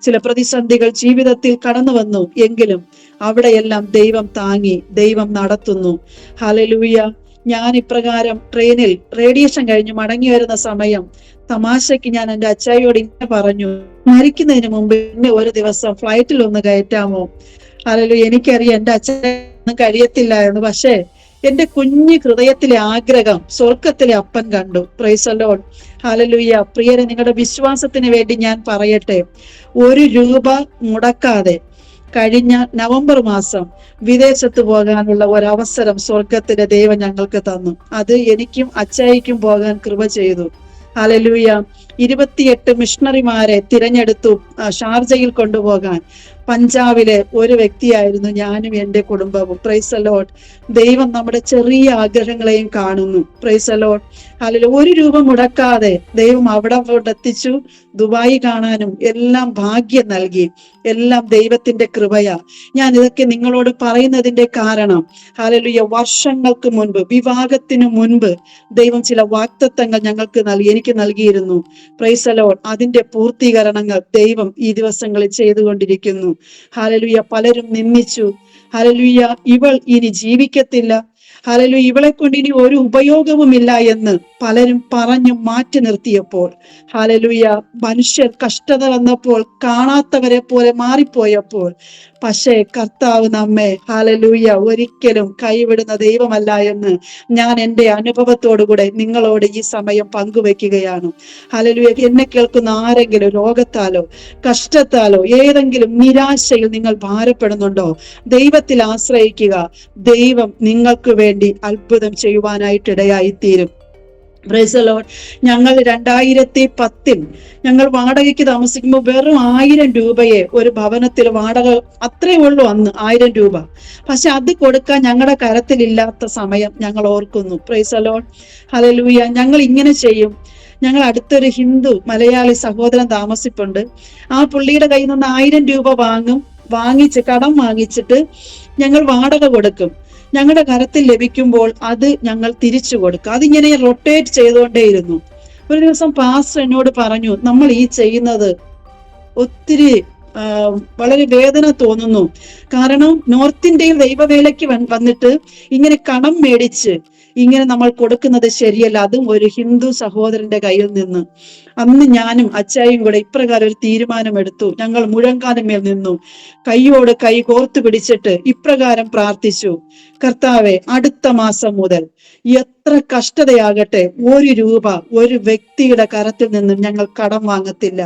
ചില പ്രതിസന്ധികൾ ജീവിതത്തിൽ കടന്നു വന്നു. എങ്കിലും അവിടെയെല്ലാം ദൈവം താങ്ങി, ദൈവം നടത്തുന്നു. ഹല്ലേലൂയ. ഞാൻ ഇപ്രകാരം ട്രെയിനിൽ റേഡിയേഷൻ കഴിഞ്ഞ് മടങ്ങി വരുന്ന സമയം തമാശയ്ക്ക് ഞാൻ എൻ്റെ അച്ചായിയോട് ഇങ്ങനെ പറഞ്ഞു, മരിക്കുന്നതിന് മുമ്പ് എന്നെ ഒരു ദിവസം ഫ്ലൈറ്റിൽ ഒന്ന് കയറ്റാമോ? ഹല്ലേലൂയ. എനിക്കറിയാം എൻ്റെ അച്ഛനൊന്നും കഴിയത്തില്ലായിരുന്നു. പക്ഷേ എന്റെ കുഞ്ഞു ഹൃദയത്തിലെ ആഗ്രഹം സ്വർഗത്തിലെ അപ്പൻ കണ്ടു. Price the lord. ഹല്ലേലൂയ. പ്രിയരെ, നിങ്ങളുടെ വിശ്വാസത്തിന് വേണ്ടി ഞാൻ പറയട്ടെ, 1 രൂപ മുടക്കാതെ കഴിഞ്ഞ നവംബർ മാസം വിദേശത്ത് പോകാനുള്ള ഒരവസരം സ്വർഗത്തിലെ ദൈവം ഞങ്ങൾക്ക് തന്നു. അത് എനിക്കും അച്ചായിക്കും പോകാൻ കൃപ ചെയ്തു. ഹല്ലേലൂയ. 28 മിഷണറിമാരെ തിരഞ്ഞെടുത്തു ഷാർജയിൽ കൊണ്ടുപോകാൻ. പഞ്ചാബിലെ ഒരു വ്യക്തിയായിരുന്നു ഞാനും എൻ്റെ കുടുംബവും. Price the Lord. ദൈവം നമ്മുടെ ചെറിയ ആഗ്രഹങ്ങളെയും കാണുന്നു. Price the lord. ഹല്ലേലൂയ. 1 രൂപ മുടക്കാതെ ദൈവം അവിടെ എത്തിച്ചു. ദുബായി കാണാനും എല്ലാം ഭാഗ്യം നൽകി. എല്ലാം ദൈവത്തിന്റെ കൃപയാ. ഞാൻ ഇതൊക്കെ നിങ്ങളോട് പറയുന്നതിന്റെ കാരണം, ഹല്ലേലൂയ, വർഷങ്ങൾക്ക് മുൻപ്, വിവാഹത്തിന് മുൻപ് ദൈവം ചില വാഗ്ദത്തങ്ങൾ ഞങ്ങൾക്ക് എനിക്ക് നൽകിയിരുന്നു. Price the Lord. അതിന്റെ പൂർത്തീകരണങ്ങൾ ദൈവം ഈ ദിവസങ്ങളിൽ ചെയ്തുകൊണ്ടിരിക്കുന്നു. ഹല്ലേലൂയ. പലരും നിന്ദിച്ചു. ഹല്ലേലൂയ, ഇവൾ ഇനി ജീവിക്കത്തില്ല, ഹല്ലേലൂയ, ഇവളെ കൊണ്ട് ഇനി ഒരു ഉപയോഗവുമില്ല എന്ന് പലരും പറഞ്ഞു മാറ്റി നിർത്തിയപ്പോൾ, ഹല്ലേലൂയ, മനുഷ്യർ കഷ്ടത വന്നപ്പോൾ കാണാത്തവരെ പോലെ മാറിപ്പോയപ്പോൾ, പക്ഷേ കർത്താവ് നമ്മെ, ഹല്ലേലൂയ, ഒരിക്കലും കൈവിടുന്ന ദൈവമല്ല എന്ന് ഞാൻ എൻ്റെ അനുഭവത്തോടുകൂടെ നിങ്ങളോട് ഈ സമയം പങ്കുവെക്കുകയാണ്. ഹല്ലേലൂയ. എന്നെ കേൾക്കുന്ന ആരെങ്കിലും രോഗത്താലോ കഷ്ടത്താലോ ഏതെങ്കിലും നിരാശയിൽ നിങ്ങൾ ഭാരപ്പെടുന്നുണ്ടോ? ദൈവത്തിൽ ആശ്രയിക്കുക. ദൈവം നിങ്ങൾക്ക് വേണ്ടി അത്ഭുതം ചെയ്യുവാനായിട്ടിടയായിത്തീരും. Price the Lord. ഞങ്ങൾ 2010 ഞങ്ങൾ വാടകയ്ക്ക് താമസിക്കുമ്പോൾ വെറും 1000 രൂപയെ ഒരു ഭവനത്തിൽ വാടക, അത്രേ ഉള്ളൂ അന്ന്, 1000 രൂപ. പക്ഷെ അത് കൊടുക്കാൻ ഞങ്ങളുടെ കരത്തിലില്ലാത്ത സമയം ഞങ്ങൾ ഓർക്കുന്നു. Price the lord. ഹല്ലേലൂയ. ഞങ്ങൾ ഇങ്ങനെ ചെയ്യും. ഞങ്ങൾ അടുത്തൊരു ഹിന്ദു മലയാളി സഹോദരൻ താമസിപ്പുണ്ട്. ആ പുള്ളിയുടെ കയ്യിൽ നിന്ന് 1000 രൂപ കടം വാങ്ങിച്ചിട്ട് ഞങ്ങൾ വാടക കൊടുക്കും. ഞങ്ങളുടെ കരത്തിൽ ലഭിക്കുമ്പോൾ അത് ഞങ്ങൾ തിരിച്ചു കൊടുക്കും. അതിങ്ങനെ റൊട്ടേറ്റ് ചെയ്തുകൊണ്ടേയിരുന്നു. ഒരു ദിവസം പാസ്റ്റർ എന്നോട് പറഞ്ഞു, നമ്മൾ ഈ ചെയ്യുന്നത് ഒത്തിരി വളരെ വേദന തോന്നുന്നു. കാരണം നോർത്ത് ഇന്ത്യയിൽ ദൈവവേലയ്ക്ക് വന്നിട്ട് ഇങ്ങനെ കടം മേടിച്ച് ഇങ്ങനെ നമ്മൾ കൊടുക്കുന്നത് ശരിയല്ല, അതും ഒരു ഹിന്ദു സഹോദരന്റെ കയ്യിൽ നിന്ന്. അന്ന് ഞാനും അച്ചായും കൂടെ ഇപ്രകാരം ഒരു തീരുമാനമെടുത്തു. ഞങ്ങൾ മുഴങ്കാലിന്മേൽ നിന്നു, കൈയോട് കൈ കോർത്തു പിടിച്ചിട്ട് ഇപ്രകാരം പ്രാർത്ഥിച്ചു, കർത്താവെ, അടുത്ത മാസം മുതൽ എത്ര കഷ്ടതയാകട്ടെ 1 രൂപ ഒരു വ്യക്തിയുടെ കരത്തിൽ നിന്നും ഞങ്ങൾ കടം വാങ്ങത്തില്ല.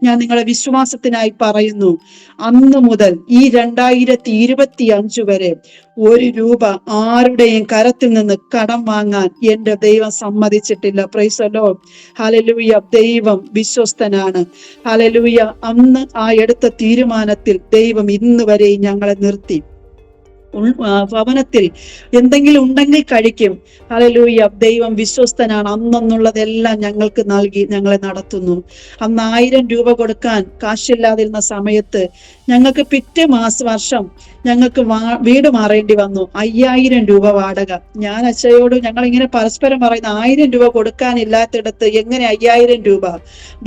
ഞാൻ നിങ്ങളെ വിശ്വാസത്തിനായി പറയുന്നു, അന്ന് മുതൽ ഈ 2025 വരെ 1 രൂപ ആരുടെയും കരത്തിൽ നിന്ന് കടം വാങ്ങാൻ എൻ്റെ ദൈവം സമ്മതിച്ചിട്ടില്ല. Praise the lord. ഹല്ലേലൂയ. ദൈവം വിശ്വസ്തനാണ്. ഹല്ലേലൂയ. അന്ന് ആ എടുത്ത തീരുമാനത്തിൽ ദൈവം ഇന്ന് വരെയും ഞങ്ങളെ നിർത്തി. ഭവനത്തിൽ എന്തെങ്കിലും ഉണ്ടെങ്കിൽ കഴിക്കും. ഹല്ലേലൂയ. ദൈവം വിശ്വസ്തനാണ്. അന്നെന്നുള്ളതെല്ലാം ഞങ്ങൾക്ക് നൽകി ഞങ്ങളെ നടത്തുന്നു. അന്ന് 1000 രൂപ കൊടുക്കാൻ കാശില്ലാതിരുന്ന സമയത്ത് ഞങ്ങൾക്ക് പിറ്റേ വർഷം ഞങ്ങൾക്ക് വീട് മാറേണ്ടി വന്നു. 5000 രൂപ വാടക. ഞാൻ അച്ഛയോട് ഞങ്ങൾ ഇങ്ങനെ പരസ്പരം പറയുന്ന 1000 രൂപ കൊടുക്കാനില്ലാത്തിടത്ത് എങ്ങനെ 5000 രൂപ?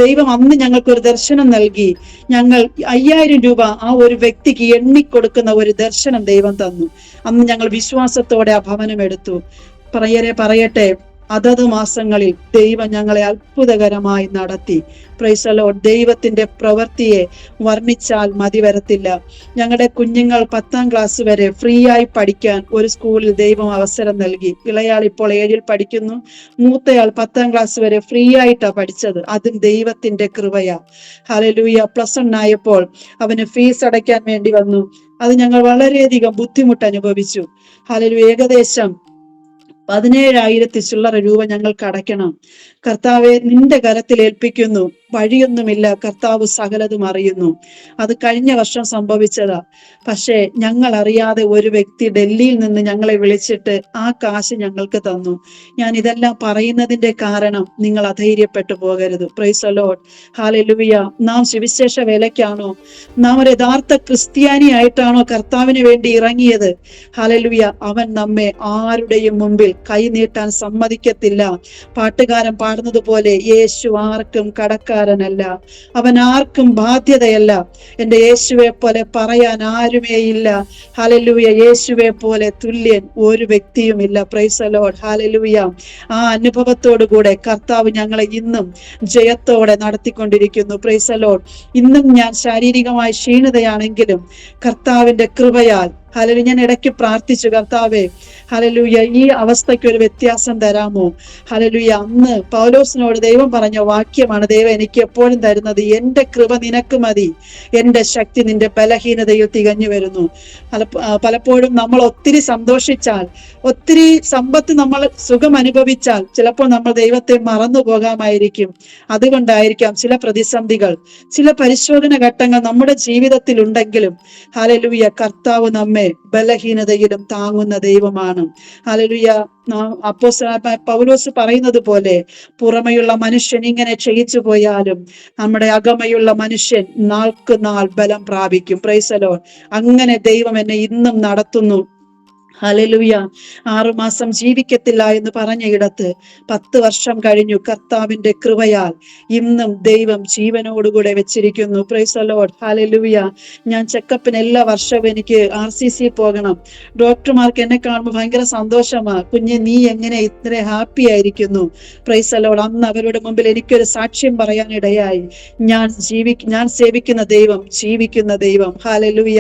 ദൈവം അന്ന് ഞങ്ങൾക്കൊരു ദർശനം നൽകി. ഞങ്ങൾ 5000 രൂപ ആ ഒരു വ്യക്തിക്ക് എണ്ണിക്കൊടുക്കുന്ന ഒരു ദർശനം ദൈവം തന്നു. അന്ന് ഞങ്ങൾ വിശ്വാസത്തോടെ ആ ഭവനം എടുത്തു. പറയട്ടെ, അതത് മാസങ്ങളിൽ ദൈവം ഞങ്ങളെ അത്ഭുതകരമായി നടത്തി. Price the Lord. ദൈവത്തിന്റെ പ്രവൃത്തിയെ വർണ്ണിച്ചാൽ മതി വരത്തില്ല. ഞങ്ങളുടെ കുഞ്ഞുങ്ങൾ 10ാം ക്ലാസ് വരെ ഫ്രീ ആയി പഠിക്കാൻ ഒരു സ്കൂളിൽ ദൈവം അവസരം നൽകി. ഇളയാൾ ഇപ്പോൾ 7ൽ പഠിക്കുന്നു. മൂത്തയാൾ 10ാം ക്ലാസ് വരെ ഫ്രീ ആയിട്ടാ പഠിച്ചത്. അതും ദൈവത്തിന്റെ കൃപയാ. ഹല്ലേലൂയ. +1 ആയപ്പോൾ അവന് ഫീസ് അടയ്ക്കാൻ വേണ്ടി വന്നു. അത് ഞങ്ങൾ വളരെയധികം ബുദ്ധിമുട്ട് അനുഭവിച്ചു. ഹല്ലേലൂയ. ഏകദേശം 17,000 ചില്ലറ രൂപ ഞങ്ങൾക്ക് അടയ്ക്കണം. കർത്താവെ, നിന്റെ കരത്തിൽ ഏൽപ്പിക്കുന്നു. വഴിയൊന്നുമില്ല, കർത്താവ് സകലതും അറിയുന്നു. അത് കഴിഞ്ഞ വർഷം സംഭവിച്ചതാ. പക്ഷേ ഞങ്ങൾ അറിയാതെ ഒരു വ്യക്തി ഡൽഹിയിൽ നിന്ന് ഞങ്ങളെ വിളിച്ചിട്ട് ആ കാശ് ഞങ്ങൾക്ക് തന്നു. ഞാൻ ഇതെല്ലാം പറയുന്നതിന്റെ കാരണം നിങ്ങൾ അധൈര്യപ്പെട്ടു പോകരുത്. Price the lord. ഹല്ലേലൂയ. നാം സുവിശേഷ വേലയ്ക്കാണോ, നാം ഒരു യഥാർത്ഥ ക്രിസ്ത്യാനി ആയിട്ടാണോ കർത്താവിന് വേണ്ടി ഇറങ്ങിയത്? ഹല്ലേലൂയ. അവൻ നമ്മെ ആരുടെയും മുമ്പിൽ കൈ നീട്ടാൻ സമ്മതിക്കത്തില്ല. പാട്ടുകാരൻ പാടുന്നത് പോലെ യേശു ആർക്കും കടക്കാരനല്ല, അവൻ ആർക്കും ബാധ്യതയല്ല. എന്റെ യേശുവെ പോലെ പറയാൻ ആരുമേയില്ല. ഹല്ലേലൂയ. യേശുവെ പോലെ തുല്യൻ ഒരു വ്യക്തിയുമില്ല. Praise the lord. ഹല്ലേലൂയ. ആ അനുഭവത്തോടു കൂടെ കർത്താവ് ഞങ്ങളെ ഇന്നും ജയത്തോടെ നടത്തിക്കൊണ്ടിരിക്കുന്നു. Price the Lord. ഇന്നും ഞാൻ ശാരീരികമായി ക്ഷീണിതയാണെങ്കിലും കർത്താവിന്റെ കൃപയാൽ, ഹല്ലേലൂയ, ഞാൻ ഇടയ്ക്ക് പ്രാർത്ഥിച്ചു, കർത്താവേ, ഹല്ലേലൂയ, ഈ അവസ്ഥയ്ക്ക് ഒരു വ്യത്യാസം തരാമോ? ഹല്ലേലൂയ. അന്ന് പൗലോസിനോട് ദൈവം പറഞ്ഞ വാക്യമാണ് ദൈവം എനിക്ക് എപ്പോഴും തരുന്നത്. എന്റെ കൃപ നിനക്ക് മതി, എന്റെ ശക്തി നിന്റെ ബലഹീനതയിൽ തികഞ്ഞു വരുന്നു. പലപ്പോഴും നമ്മൾ ഒത്തിരി സന്തോഷിച്ചാൽ, ഒത്തിരി സമ്പത്ത്, നമ്മൾ സുഖം അനുഭവിച്ചാൽ ചിലപ്പോൾ നമ്മൾ ദൈവത്തെ മറന്നു പോകാമായിരിക്കും. അതുകൊണ്ടായിരിക്കാം ചില പ്രതിസന്ധികൾ, ചില പരിശോധന ഘട്ടങ്ങൾ നമ്മുടെ ജീവിതത്തിൽ ഉണ്ടെങ്കിലും ഹല്ലേലൂയ, കർത്താവ് നമ്മെ ബലഹീനതയിലും താങ്ങുന്ന ദൈവമാണ്. ഹല്ലേലൂയ. അപ്പോസ്തലനായ പൗലോസ് പറയുന്നത് പോലെ പുറമെയുള്ള മനുഷ്യൻ ഇങ്ങനെ ക്ഷയിച്ചു പോയാലും നമ്മുടെ അകമയുള്ള മനുഷ്യൻ നാൾക്ക് നാൾ ബലം പ്രാപിക്കും. Price the Lord. അങ്ങനെ ദൈവം എന്നെ ഇന്നും നടത്തുന്നു. ഹല്ലേലൂയ. 6 മാസം ജീവിക്കത്തില്ല എന്ന് പറഞ്ഞ ഇടത്ത് 10 വർഷം കഴിഞ്ഞു. കർത്താവിന്റെ കൃപയാൽ ഇന്നും ദൈവം ജീവനോടുകൂടെ വെച്ചിരിക്കുന്നു. Price the lord. ഹല്ലേലൂയ. ഞാൻ ചെക്കപ്പിന് എല്ലാ വർഷവും എനിക്ക് RCC പോകണം. ഡോക്ടർമാർക്ക് എന്നെ കാണുമ്പോൾ ഭയങ്കര സന്തോഷമാ. കുഞ്ഞെ, നീ എങ്ങനെ ഇത്ര ഹാപ്പി ആയിരിക്കുന്നു? Price the Lord. അന്ന് അവരുടെ മുമ്പിൽ എനിക്കൊരു സാക്ഷ്യം പറയാൻ ഇടയായി. ഞാൻ സേവിക്കുന്ന ദൈവം ജീവിക്കുന്ന ദൈവം. ഹല്ലേലൂയ.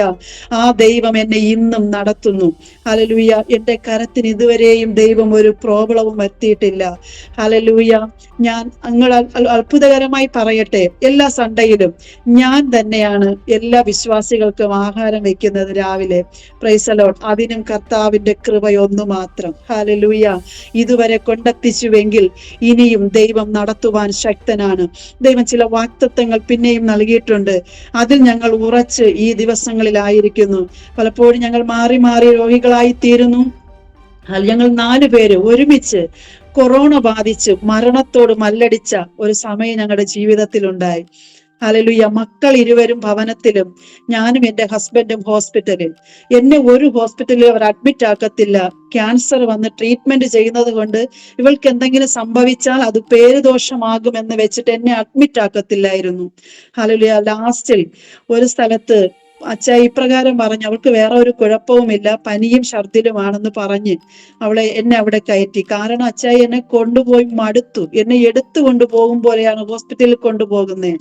ആ ദൈവം എന്നെ ഇന്നും നടത്തുന്നു. ഹല്ലേലൂയ. എന്റെ കരത്തിന് ഇതുവരെയും ദൈവം ഒരു പ്രോബ്ലവും എത്തിയിട്ടില്ല. ഹല്ലേലൂയ. ഞാൻ അത്ഭുതകരമായി പറയട്ടെ, എല്ലാ സൺഡേയിലും ഞാൻ തന്നെയാണ് എല്ലാ വിശ്വാസികൾക്കും ആഹാരം വെക്കുന്നത് രാവിലെ. Price the Lord. അതിനും കർത്താവിന്റെ കൃപയൊന്നു മാത്രം. ഹല്ലേലൂയ. ഇതുവരെ കൊണ്ടെത്തിച്ചുവെങ്കിൽ ഇനിയും ദൈവം നടത്തുവാൻ ശക്തനാണ്. ദൈവം ചില വാഗ്ദത്തങ്ങൾ പിന്നെയും നൽകിയിട്ടുണ്ട്. അതിൽ ഞങ്ങൾ ഉറച്ച് ഈ ദിവസങ്ങളിലായിരിക്കുന്നു. പലപ്പോഴും ഞങ്ങൾ മാറി മാറി രോഗികളായി തീരുന്നു. ഞങ്ങൾ 4 പേര് ഒരുമിച്ച് കൊറോണ ബാധിച്ച് മരണത്തോട് മല്ലടിച്ച ഒരു സമയം ഞങ്ങളുടെ ജീവിതത്തിൽ ഉണ്ടായി. ഹല്ലേലൂയ. മക്കൾ 2 ഭവനത്തിലും, ഞാനും എന്റെ ഹസ്ബൻഡും ഹോസ്പിറ്റലിൽ. എന്നെ ഒരു ഹോസ്പിറ്റലിൽ അവർ അഡ്മിറ്റ് ആക്കത്തില്ല. ക്യാൻസർ വന്ന് ട്രീറ്റ്മെന്റ് ചെയ്യുന്നത് കൊണ്ട് ഇവൾക്ക് എന്തെങ്കിലും സംഭവിച്ചാൽ അത് പേരുദോഷമാകുമെന്ന് വെച്ചിട്ട് എന്നെ അഡ്മിറ്റ് ആക്കത്തില്ലായിരുന്നു. ഹല്ലേലൂയ. ലാസ്റ്റിൽ ഒരു സ്ഥലത്ത് അച്ഛ ഇപ്രകാരം പറഞ്ഞു, അവൾക്ക് വേറെ ഒരു കുഴപ്പവുമില്ല, പനിയും ഛർദിലുമാണെന്ന് പറഞ്ഞ് എന്നെ അവിടെ കയറ്റി. കാരണം അച്ചായി എന്നെ കൊണ്ടുപോയി മടുത്തു. എന്നെ എടുത്തു കൊണ്ടുപോകും പോലെയാണ് ഹോസ്പിറ്റലിൽ കൊണ്ടുപോകുന്നത്.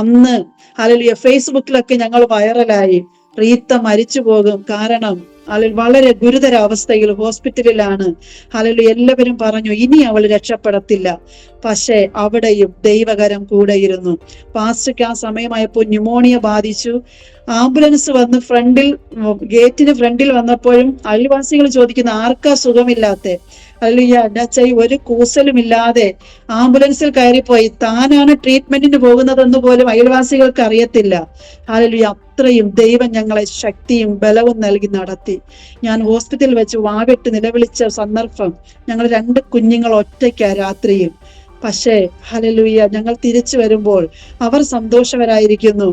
അന്ന് ഹല്ലേലൂയ, ഫേസ്ബുക്കിലൊക്കെ ഞങ്ങൾ വൈറലായി. റീത്ത മരിച്ചു പോകും, കാരണം വളരെ ഗുരുതരാവസ്ഥയിൽ ഹോസ്പിറ്റലിലാണ്. ഹല്ലേലൂയ. എല്ലാവരും പറഞ്ഞു ഇനി അവൾ രക്ഷപ്പെടത്തില്ല. പക്ഷേ അവിടെയും ദൈവകരം കൂടെയിരുന്നു. പാസ്റ്റർക്ക് ആ സമയമായപ്പോൾ ന്യൂമോണിയ ബാധിച്ചു. ആംബുലൻസ് വന്ന് ഗേറ്റിന് ഫ്രണ്ടിൽ വന്നപ്പോഴും അയൽവാസികൾ ചോദിക്കുന്ന ആർക്കാ സുഖമില്ലാത്തെ? ഹല്ലേലൂയ. എന്നുവെച്ചാൽ ഒരു കൂസലുമില്ലാതെ ആംബുലൻസിൽ കയറിപ്പോയി. താനാണ് ട്രീറ്റ്മെന്റിന് പോകുന്നതെന്ന് പോലും അയൽവാസികൾക്ക് അറിയത്തില്ല. ഹല്ലേലൂയ. അത്രയും ദൈവം ഞങ്ങളെ ശക്തിയും ബലവും നൽകി നടത്തി. ഞാൻ ഹോസ്പിറ്റലിൽ വെച്ച് വാവിട്ട് നിലവിളിച്ച സന്ദർഭം, ഞങ്ങൾ 2 കുഞ്ഞുങ്ങൾ ഒറ്റയ്ക്കാ രാത്രിയിൽ. പക്ഷേ ഹല്ലേലൂയ, ഞങ്ങൾ തിരിച്ചു വരുമ്പോൾ അവർ സന്തോഷവരായിരിക്കുന്നു.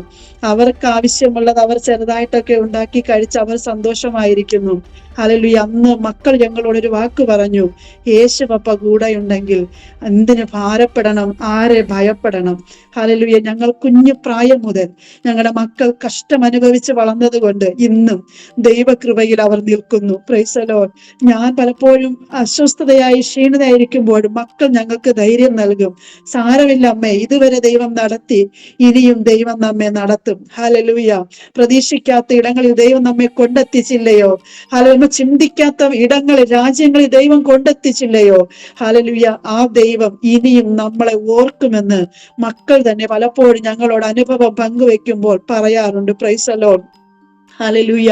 അവർക്ക് ആവശ്യമുള്ളത് അവർ ചെറുതായിട്ടൊക്കെ ഉണ്ടാക്കി കഴിച്ച് അവർ സന്തോഷമായിരിക്കുന്നു. ഹല്ലേലൂയ. അന്ന് മക്കൾ ഞങ്ങളോടൊരു വാക്ക് പറഞ്ഞു, യേശു പപ്പ കൂടെ ഉണ്ടെങ്കിൽ എന്തിന് ഭാരപ്പെടണം, ആരെ ഭയപ്പെടണം. ഹല്ലേലൂയ. ഞങ്ങൾ കുഞ്ഞു പ്രായം മുതൽ ഞങ്ങളുടെ മക്കൾ കഷ്ടം അനുഭവിച്ച് വളർന്നത് കൊണ്ട് ഇന്നും ദൈവകൃപയിൽ അവർ നിൽക്കുന്നു. Price the Lord. ഞാൻ പലപ്പോഴും അസ്വസ്ഥതയായി ക്ഷീണിതയായിരിക്കുമ്പോഴും മക്കൾ ഞങ്ങൾക്ക് ധൈര്യം നൽകും. സാരമില്ല അമ്മേ, ഇതുവരെ ദൈവം നടത്തി, ഇനിയും ദൈവം നമ്മെ നടത്തും. ഹല്ലേലൂയ. പ്രതീക്ഷിക്കാത്ത ഇടങ്ങളിൽ ദൈവം നമ്മെ കൊണ്ടെത്തിച്ചില്ലയോ? ഹല്ലേലൂയ. ചിന്തിക്കാത്ത ഇടങ്ങളിൽ, രാജ്യങ്ങളിൽ ദൈവം കൊണ്ടെത്തിച്ചില്ലയോ? ഹല്ലേലൂയ. ആ ദൈവം ഇനിയും നമ്മളെ ഓർക്കുമെന്ന് മക്കൾ തന്നെ പലപ്പോഴും ഞങ്ങളോട് അനുഭവം പങ്കുവെക്കുമ്പോൾ പറയാറുണ്ട്. Price the lord. ഹല്ലേലൂയ.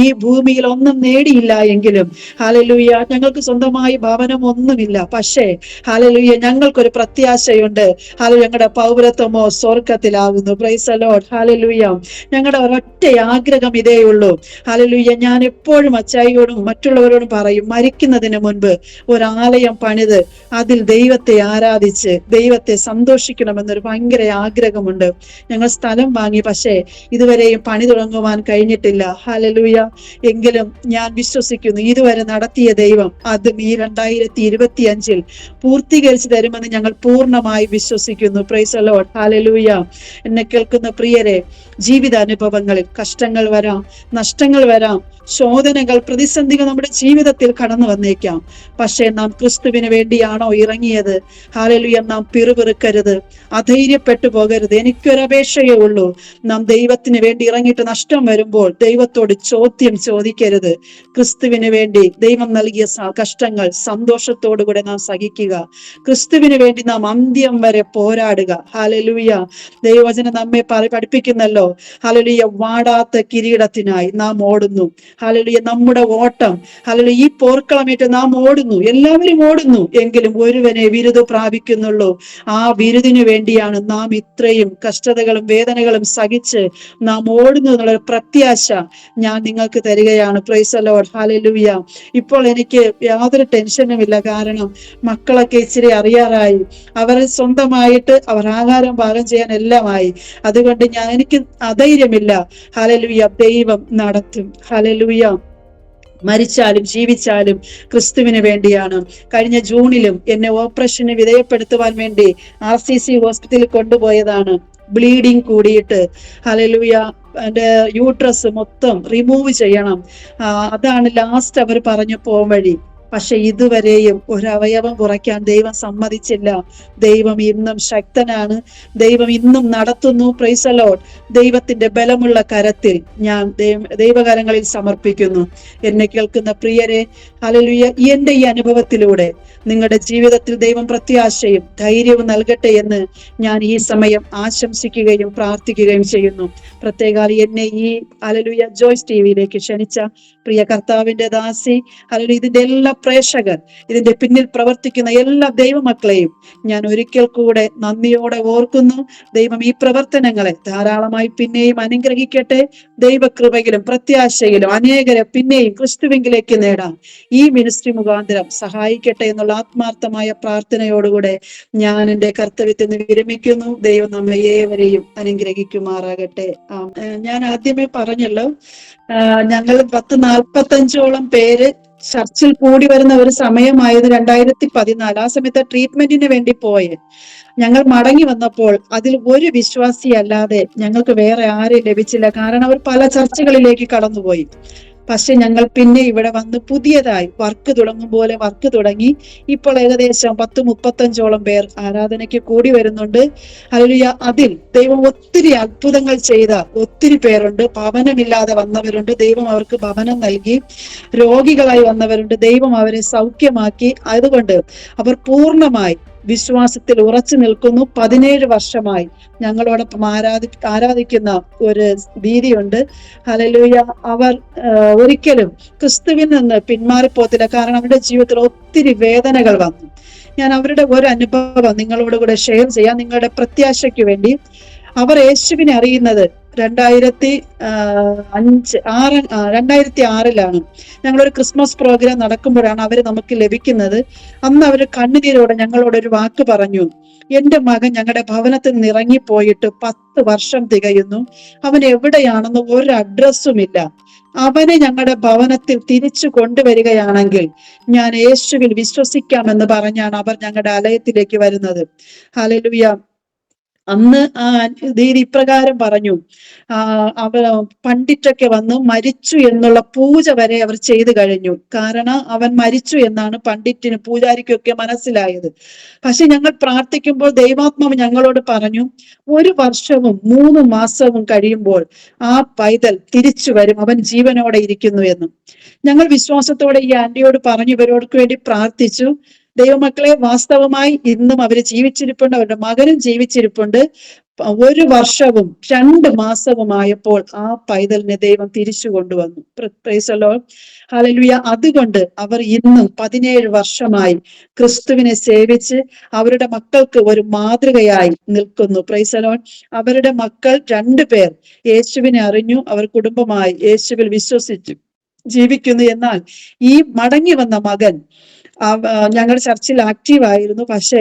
ഈ ഭൂമിയിൽ ഒന്നും നേടിയില്ല എങ്കിലും ഹല്ലേലൂയ, ഞങ്ങൾക്ക് സ്വന്തമായി ഭവനം ഒന്നുമില്ല. പക്ഷേ ഹല്ലേലൂയ, ഞങ്ങൾക്കൊരു പ്രത്യാശയുണ്ട്. ഹല്ലേലൂയ, ഞങ്ങളുടെ പൗരത്വമോ സ്വർഗത്തിലാകുന്നു. Praise the lord. ഹല്ലേലൂയ. ഞങ്ങളുടെ ഒരൊറ്റ ആഗ്രഹം ഇതേ ഉള്ളൂ. ഹല്ലേലൂയ. ഞാൻ എപ്പോഴും അച്ചായിയോടും മറ്റുള്ളവരോടും പറയും, മരിക്കുന്നതിന് മുൻപ് ഒരാലയം പണിത് അതിൽ ദൈവത്തെ ആരാധിച്ച് ദൈവത്തെ സന്തോഷിക്കണമെന്നൊരു ഭയങ്കര ആഗ്രഹമുണ്ട്. ഞങ്ങൾ സ്ഥലം വാങ്ങി, പക്ഷേ ഇതുവരെയും പണി തുടങ്ങുവാൻ കഴിഞ്ഞിട്ടില്ല. ഹല്ലേലൂയ. എങ്കിലും ഞാൻ വിശ്വസിക്കുന്നു, ഇതുവരെ നടത്തിയ ദൈവം അതും ഈ 2025 പൂർത്തീകരിച്ചു തരുമെന്ന് ഞങ്ങൾ പൂർണ്ണമായി വിശ്വസിക്കുന്നു. Price the lord. ഹല്ലേലൂയ. എന്നെ കേൾക്കുന്ന പ്രിയരെ, ജീവിതാനുഭവങ്ങളിൽ കഷ്ടങ്ങൾ വരാം, നഷ്ടങ്ങൾ വരാം, ശോധനകൾ, പ്രതിസന്ധികൾ നമ്മുടെ ജീവിതത്തിൽ കടന്നു വന്നേക്കാം. പക്ഷേ നാം ക്രിസ്തുവിന് വേണ്ടിയാണോ ഇറങ്ങിയത്? ഹല്ലേലൂയ. നാം പിറുപിറുക്കരുത്, അധൈര്യപ്പെട്ടു പോകരുത്. എനിക്കൊരപേക്ഷയേ ഉള്ളൂ, നാം ദൈവത്തിന് വേണ്ടി ഇറങ്ങിയിട്ട് നഷ്ടം വരുമ്പോൾ ദൈവത്തോട് ചോദ്യം ചോദിക്കരുത്. ക്രിസ്തുവിന് വേണ്ടി ദൈവം നൽകിയ കഷ്ടങ്ങൾ സന്തോഷത്തോടുകൂടെ നാം സഹിക്കുക. ക്രിസ്തുവിന് വേണ്ടി നാം അന്ത്യം വരെ പോരാടുക. ഹല്ലേലൂയ. ദൈവവചനം നമ്മെ പഠിപ്പിക്കുന്നല്ലോ. ഹല്ലേലൂയ. വാടാത്ത കിരീടത്തിനായി നാം ഓടുന്നു. ഹല്ലേലൂയ. നമ്മുടെ ഓട്ടം, ഹല്ലേലൂയ, ഈ പോർക്കളമേറ്റ് നാം ഓടുന്നു. എല്ലാവരും ഓടുന്നു, എങ്കിലും ഒരുവനെ ബിരുദ പ്രാപിക്കുന്നുള്ളൂ. ആ ബിരുദിനു വേണ്ടിയാണ് നാം ഇത്രയും കഷ്ടതകളും വേദനകളും സഹിച്ച് നാം ഓടുന്നു എന്നുള്ള പ്രത്യാശ ഞാൻ നിങ്ങൾക്ക് തരികയാണ്. Price the lord. ഹല്ലേലൂയ. ഇപ്പോൾ എനിക്ക് യാതൊരു ടെൻഷനുമില്ല. കാരണം മക്കളൊക്കെ ഇച്ചിരി അറിയാറായി, അവർ സ്വന്തമായിട്ട് അവർ ആഹാരം പാകം ചെയ്യാൻ എല്ലാമായി. അതുകൊണ്ട് എനിക്ക് അധൈര്യമില്ല. ഹല്ലേലൂയ. ദൈവം നടത്തും. ഹല്ലേലൂയ. മരിച്ചാലും ജീവിച്ചാലും ക്രിസ്തുവിന് വേണ്ടിയാണ്. കഴിഞ്ഞ ജൂണിലും എന്നെ ഓപ്പറേഷന് വിധേയപ്പെടുത്തുവാൻ വേണ്ടി RCC ഹോസ്പിറ്റലിൽ കൊണ്ടുപോയതാണ്. ബ്ലീഡിങ് കൂടിയിട്ട് ഹല്ലേലൂയ, എന്റെ യൂട്രസ് മൊത്തം റിമൂവ് ചെയ്യണം. അതാണ് ലാസ്റ്റ് അവർ പറഞ്ഞു പോകാൻ വഴി. പക്ഷെ ഇതുവരെയും ഒരവയവം കുറയ്ക്കാൻ ദൈവം സമ്മതിച്ചില്ല. ദൈവം ഇന്നും ശക്തനാണ്. ദൈവം ഇന്നും നടത്തുന്നു. Price the Lord. ദൈവത്തിന്റെ ബലമുള്ള കരത്തിൽ ഞാൻ ദൈവകരങ്ങളിൽ സമർപ്പിക്കുന്നു. എന്നെ കേൾക്കുന്ന പ്രിയരെ, ഹല്ലേലൂയ, എന്റെ ഈ അനുഭവത്തിലൂടെ നിങ്ങളുടെ ജീവിതത്തിൽ ദൈവം പ്രത്യാശയും ധൈര്യവും നൽകട്ടെ എന്ന് ഞാൻ ഈ സമയം ആശംസിക്കുകയും പ്രാർത്ഥിക്കുകയും ചെയ്യുന്നു. പ്രത്യേക എന്നെ ഈ ഹല്ലേലൂയ ജോയ്സ് ടിവിയിലേക്ക് ക്ഷണിച്ച പ്രിയ കർത്താവിന്റെ ദാസി, ഹല്ലേലൂയ, ഇതിന്റെ എല്ലാ പ്രേക്ഷകർ, ഇതിന്റെ പിന്നിൽ പ്രവർത്തിക്കുന്ന എല്ലാ ദൈവമക്കളെയും ഞാൻ ഒരിക്കൽ കൂടെ നന്ദിയോടെ ഓർക്കുന്നു. ദൈവം ഈ പ്രവർത്തനങ്ങളെ ധാരാളമായി പിന്നെയും അനുഗ്രഹിക്കട്ടെ. ദൈവകൃപയിലും പ്രത്യാശയിലും അനേകരെ പിന്നെയും ക്രിസ്തുവിലേക്ക് നേടാൻ ഈ മിനിസ്ട്രി മുഖാന്തരം സഹായിക്കട്ടെ എന്നുള്ള ആത്മാർത്ഥമായ പ്രാർത്ഥനയോടുകൂടെ ഞാൻ എന്റെ കർത്തവ്യത്തിൽ നിന്ന് വിരമിക്കുന്നു. ദൈവം നമ്മെ ഏവരെയും അനുഗ്രഹിക്കുമാറാകട്ടെ. ഞാൻ ആദ്യമേ പറഞ്ഞല്ലോ, ഞങ്ങൾ 10-45ഓളം പേര് ചർച്ചിൽ കൂടി വരുന്ന ഒരു സമയമായത് 2014. ആ സമയത്ത് ട്രീറ്റ്മെന്റിന് വേണ്ടി പോയത്. ഞങ്ങൾ മടങ്ങി വന്നപ്പോൾ അതിൽ ഒരു വിശ്വാസി അല്ലാതെ ഞങ്ങൾക്ക് വേറെ ആരെയും ലഭിച്ചില്ല. കാരണം അവർ പല ചർച്ചകളിലേക്ക് കടന്നുപോയി. പക്ഷെ ഞങ്ങൾ പിന്നെ ഇവിടെ വന്ന് പുതിയതായി വർക്ക് തുടങ്ങും പോലെ വർക്ക് തുടങ്ങി. ഇപ്പോൾ ഏകദേശം 10-35ഓളം പേർ ആരാധനയ്ക്ക് കൂടി വരുന്നുണ്ട്. ഹല്ലേലൂയ. അതിൽ ദൈവം ഒത്തിരി അത്ഭുതങ്ങൾ ചെയ്ത ഒത്തിരി പേരുണ്ട്. ഭവനമില്ലാതെ വന്നവരുണ്ട്, ദൈവം അവർക്ക് ഭവനം നൽകി. രോഗികളായി വന്നവരുണ്ട്, ദൈവം അവരെ സൗഖ്യമാക്കി. അതുകൊണ്ട് അവർ പൂർണ്ണമായി വിശ്വാസത്തിൽ ഉറച്ചു നിൽക്കുന്നു. 17 വർഷമായി ഞങ്ങളോടൊപ്പം ആരാധിക്കുന്ന ഒരു ദീദിയുണ്ട്. ഹല്ലേലൂയ. അവർ ഒരിക്കലും ക്രിസ്തുവിൽ നിന്ന് പിന്മാറിപ്പോത്തില്ല. കാരണം അവരുടെ ജീവിതത്തിൽ ഒത്തിരി വേദനകൾ വന്നു. ഞാൻ അവരുടെ ഒരു അനുഭവം നിങ്ങളോട് കൂടെ ഷെയർ ചെയ്യാം, നിങ്ങളുടെ പ്രത്യാശയ്ക്ക് വേണ്ടി. അവർ യേശുവിനെ അറിയുന്നത് രണ്ടായിരത്തി 2006 ഞങ്ങളൊരു ക്രിസ്മസ് പ്രോഗ്രാം നടക്കുമ്പോഴാണ് അവര് നമുക്ക് ലഭിക്കുന്നത്. അന്ന് അവര് കണ്ണുനീരോടെ ഞങ്ങളോട് ഒരു വാക്ക് പറഞ്ഞു. എന്റെ മകൻ ഞങ്ങളുടെ ഭവനത്തിൽ നിന്ന് ഇറങ്ങിപ്പോയിട്ട് 10 വർഷം തികയുന്നു. അവൻ എവിടെയാണെന്ന് ഒരു അഡ്രസ്സും ഇല്ല. അവനെ ഞങ്ങളുടെ ഭവനത്തിൽ തിരിച്ചു കൊണ്ടുവരികയാണെങ്കിൽ ഞാൻ യേശുവിൽ വിശ്വസിക്കാമെന്ന് പറഞ്ഞാണ് അവർ ഞങ്ങളുടെ ആലയത്തിലേക്ക് വരുന്നത്. ഹല്ലേലൂയ. അന്ന് ദീദി ഇപ്രകാരം പറഞ്ഞു. പണ്ഡിറ്റൊക്കെ വന്ന് മരിച്ചു എന്നുള്ള പൂജ വരെ അവർ ചെയ്തു കഴിഞ്ഞു. കാരണം അവൻ മരിച്ചു എന്നാണ് പണ്ഡിറ്റിന് പൂജാരിക്കൊക്കെ മനസ്സിലായത്. പക്ഷെ ഞങ്ങൾ പ്രാർത്ഥിക്കുമ്പോൾ ദൈവാത്മാവ് ഞങ്ങളോട് പറഞ്ഞു, 1 വർഷവും 3 മാസവും കഴിയുമ്പോൾ ആ പൈതൽ തിരിച്ചു വരും, അവൻ ജീവനോടെ ഇരിക്കുന്നു എന്ന്. ഞങ്ങൾ വിശ്വാസത്തോടെ ഈ ആന്റിയോട് പറഞ്ഞു, ഇവരോർക്ക് വേണ്ടി പ്രാർത്ഥിച്ചു. ദൈവമക്കളെ, വാസ്തവമായി ഇന്നും അവര് ജീവിച്ചിരിപ്പുണ്ട്, അവരുടെ മകനും ജീവിച്ചിരിപ്പുണ്ട്. 1 വർഷവും 2 മാസവുമായപ്പോൾ ആ പൈതലിനെ ദൈവം തിരിച്ചു കൊണ്ടുവന്നു. Price the lord. ഹല്ലേലൂയ. അതുകൊണ്ട് അവർ ഇന്നും 17 വർഷമായി ക്രിസ്തുവിനെ സേവിച്ച് അവരുടെ മക്കൾക്ക് ഒരു മാതൃകയായി നിൽക്കുന്നു. Price the Lord. അവരുടെ മക്കൾ 2 പേർ യേശുവിനെ അറിഞ്ഞു, അവർ കുടുംബമായി യേശുവിൽ വിശ്വസിച്ചു ജീവിക്കുന്നു. എന്നാൽ ഈ മടങ്ങി വന്ന മകൻ ഞങ്ങളുടെ ചർച്ചിൽ ആക്റ്റീവ് ആയിരുന്നു. പക്ഷേ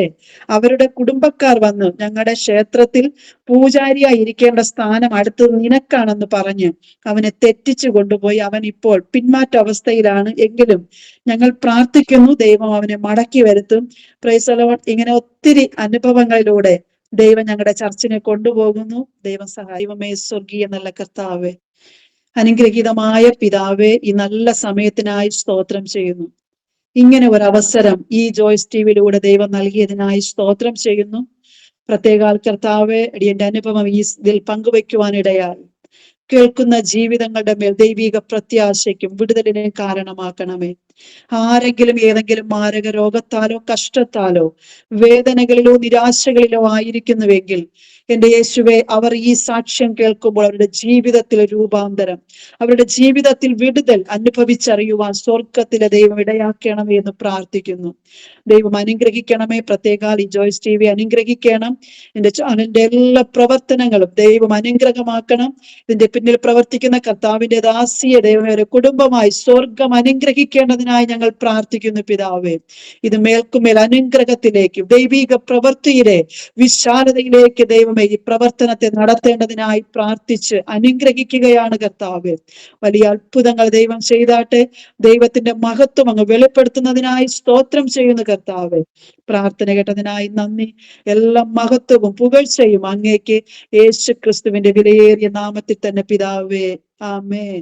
അവരുടെ കുടുംബക്കാർ വന്ന് ഞങ്ങളുടെ ക്ഷേത്രത്തിൽ പൂജാരിയായി ഇരിക്കേണ്ട സ്ഥാനം അടുത്ത് നിനക്കാണെന്ന് പറഞ്ഞ് അവനെ തെറ്റിച്ചു കൊണ്ടുപോയി. അവൻ ഇപ്പോൾ പിന്മാറ്റ അവസ്ഥയിലാണ്. എങ്കിലും ഞങ്ങൾ പ്രാർത്ഥിക്കുന്നു, ദൈവം അവനെ മടക്കി വരുത്തും. Price the Lord. ഇങ്ങനെ ഒത്തിരി അനുഭവങ്ങളിലൂടെ ദൈവം ഞങ്ങളുടെ ചർച്ചിനെ കൊണ്ടുപോകുന്നു. ദൈവം ദൈവമേ, സ്വർഗീയ നല്ല കർത്താവേ, അനുഗ്രഹീതമായ പിതാവേ, ഈ നല്ല സമയത്തിനായി സ്തോത്രം ചെയ്യുന്നു. ഇങ്ങനെ ഒരു അവസരം ഈ ജോയ്സ് ടിവിയിലൂടെ ദൈവം നൽകിയതിനായി സ്തോത്രം ചെയ്യുന്നു. പ്രത്യേക കർത്താവേ, എന്റെ അനുഭവം ഇതിൽ പങ്കുവയ്ക്കുവാനിടയായി കേൾക്കുന്ന ജീവിതങ്ങളുടെ മേൽ ദൈവിക പ്രത്യാശയ്ക്കും വിടുതലിനെ കാരണമാക്കണമേ. ആരെങ്കിലും ഏതെങ്കിലും മാരക രോഗത്താലോ കഷ്ടത്താലോ വേദനകളിലോ നിരാശകളിലോ ആയിരിക്കുന്നുവെങ്കിൽ എന്റെ യേശുവേ, അവർ ഈ സാക്ഷ്യം കേൾക്കുമ്പോൾ അവരുടെ ജീവിതത്തിൽ രൂപാന്തരം, അവരുടെ ജീവിതത്തിൽ വിടുതൽ അനുഭവിച്ചറിയുവാൻ സ്വർഗത്തിലെ ദൈവം ഇടയാക്കണമേ എന്ന് പ്രാർത്ഥിക്കുന്നു. ദൈവം അനുഗ്രഹിക്കണമേ. പ്രത്യേക ഈ ജോയ്സ് ടിവി അനുഗ്രഹിക്കണം. എന്റെ ചാനലിന്റെ എല്ലാ പ്രവർത്തനങ്ങളും ദൈവം അനുഗ്രഹമാക്കണം. ഇതിന്റെ പിന്നിൽ പ്രവർത്തിക്കുന്ന കർത്താവിന്റെ ദാസിയെ ദൈവം ഒരു കുടുംബമായി സ്വർഗം അനുഗ്രഹിക്കേണ്ടതിനായി ഞങ്ങൾ പ്രാർത്ഥിക്കുന്നു പിതാവേ. ഇത് മേൽക്കുമേൽ അനുഗ്രഹത്തിലേക്ക്, ദൈവിക പ്രവൃത്തിയിലെ വിശാലതയിലേക്ക് ദൈവമേ ഈ പ്രവർത്തനത്തെ നടത്തേണ്ടതിനായി പ്രാർത്ഥിച്ച് അനുഗ്രഹിക്കുകയാണ് കർത്താവേ. വലിയ അത്ഭുതങ്ങൾ ദൈവം ചെയ്താട്ടെ. ദൈവത്തിന്റെ മഹത്വം അങ്ങ് വെളിപ്പെടുത്തുന്നതിനായി സ്തോത്രം ചെയ്യുന്നു കർത്താവേ. പ്രാർത്ഥന കേട്ടതിനായി നന്ദി. എല്ലാ മഹത്വവും പുകഴ്ചയും അങ്ങേക്ക് യേശു ക്രിസ്തുവിന്റെ വിലയേറിയ നാമത്തിൽ തന്നെ പിതാവേ. ആമേൻ.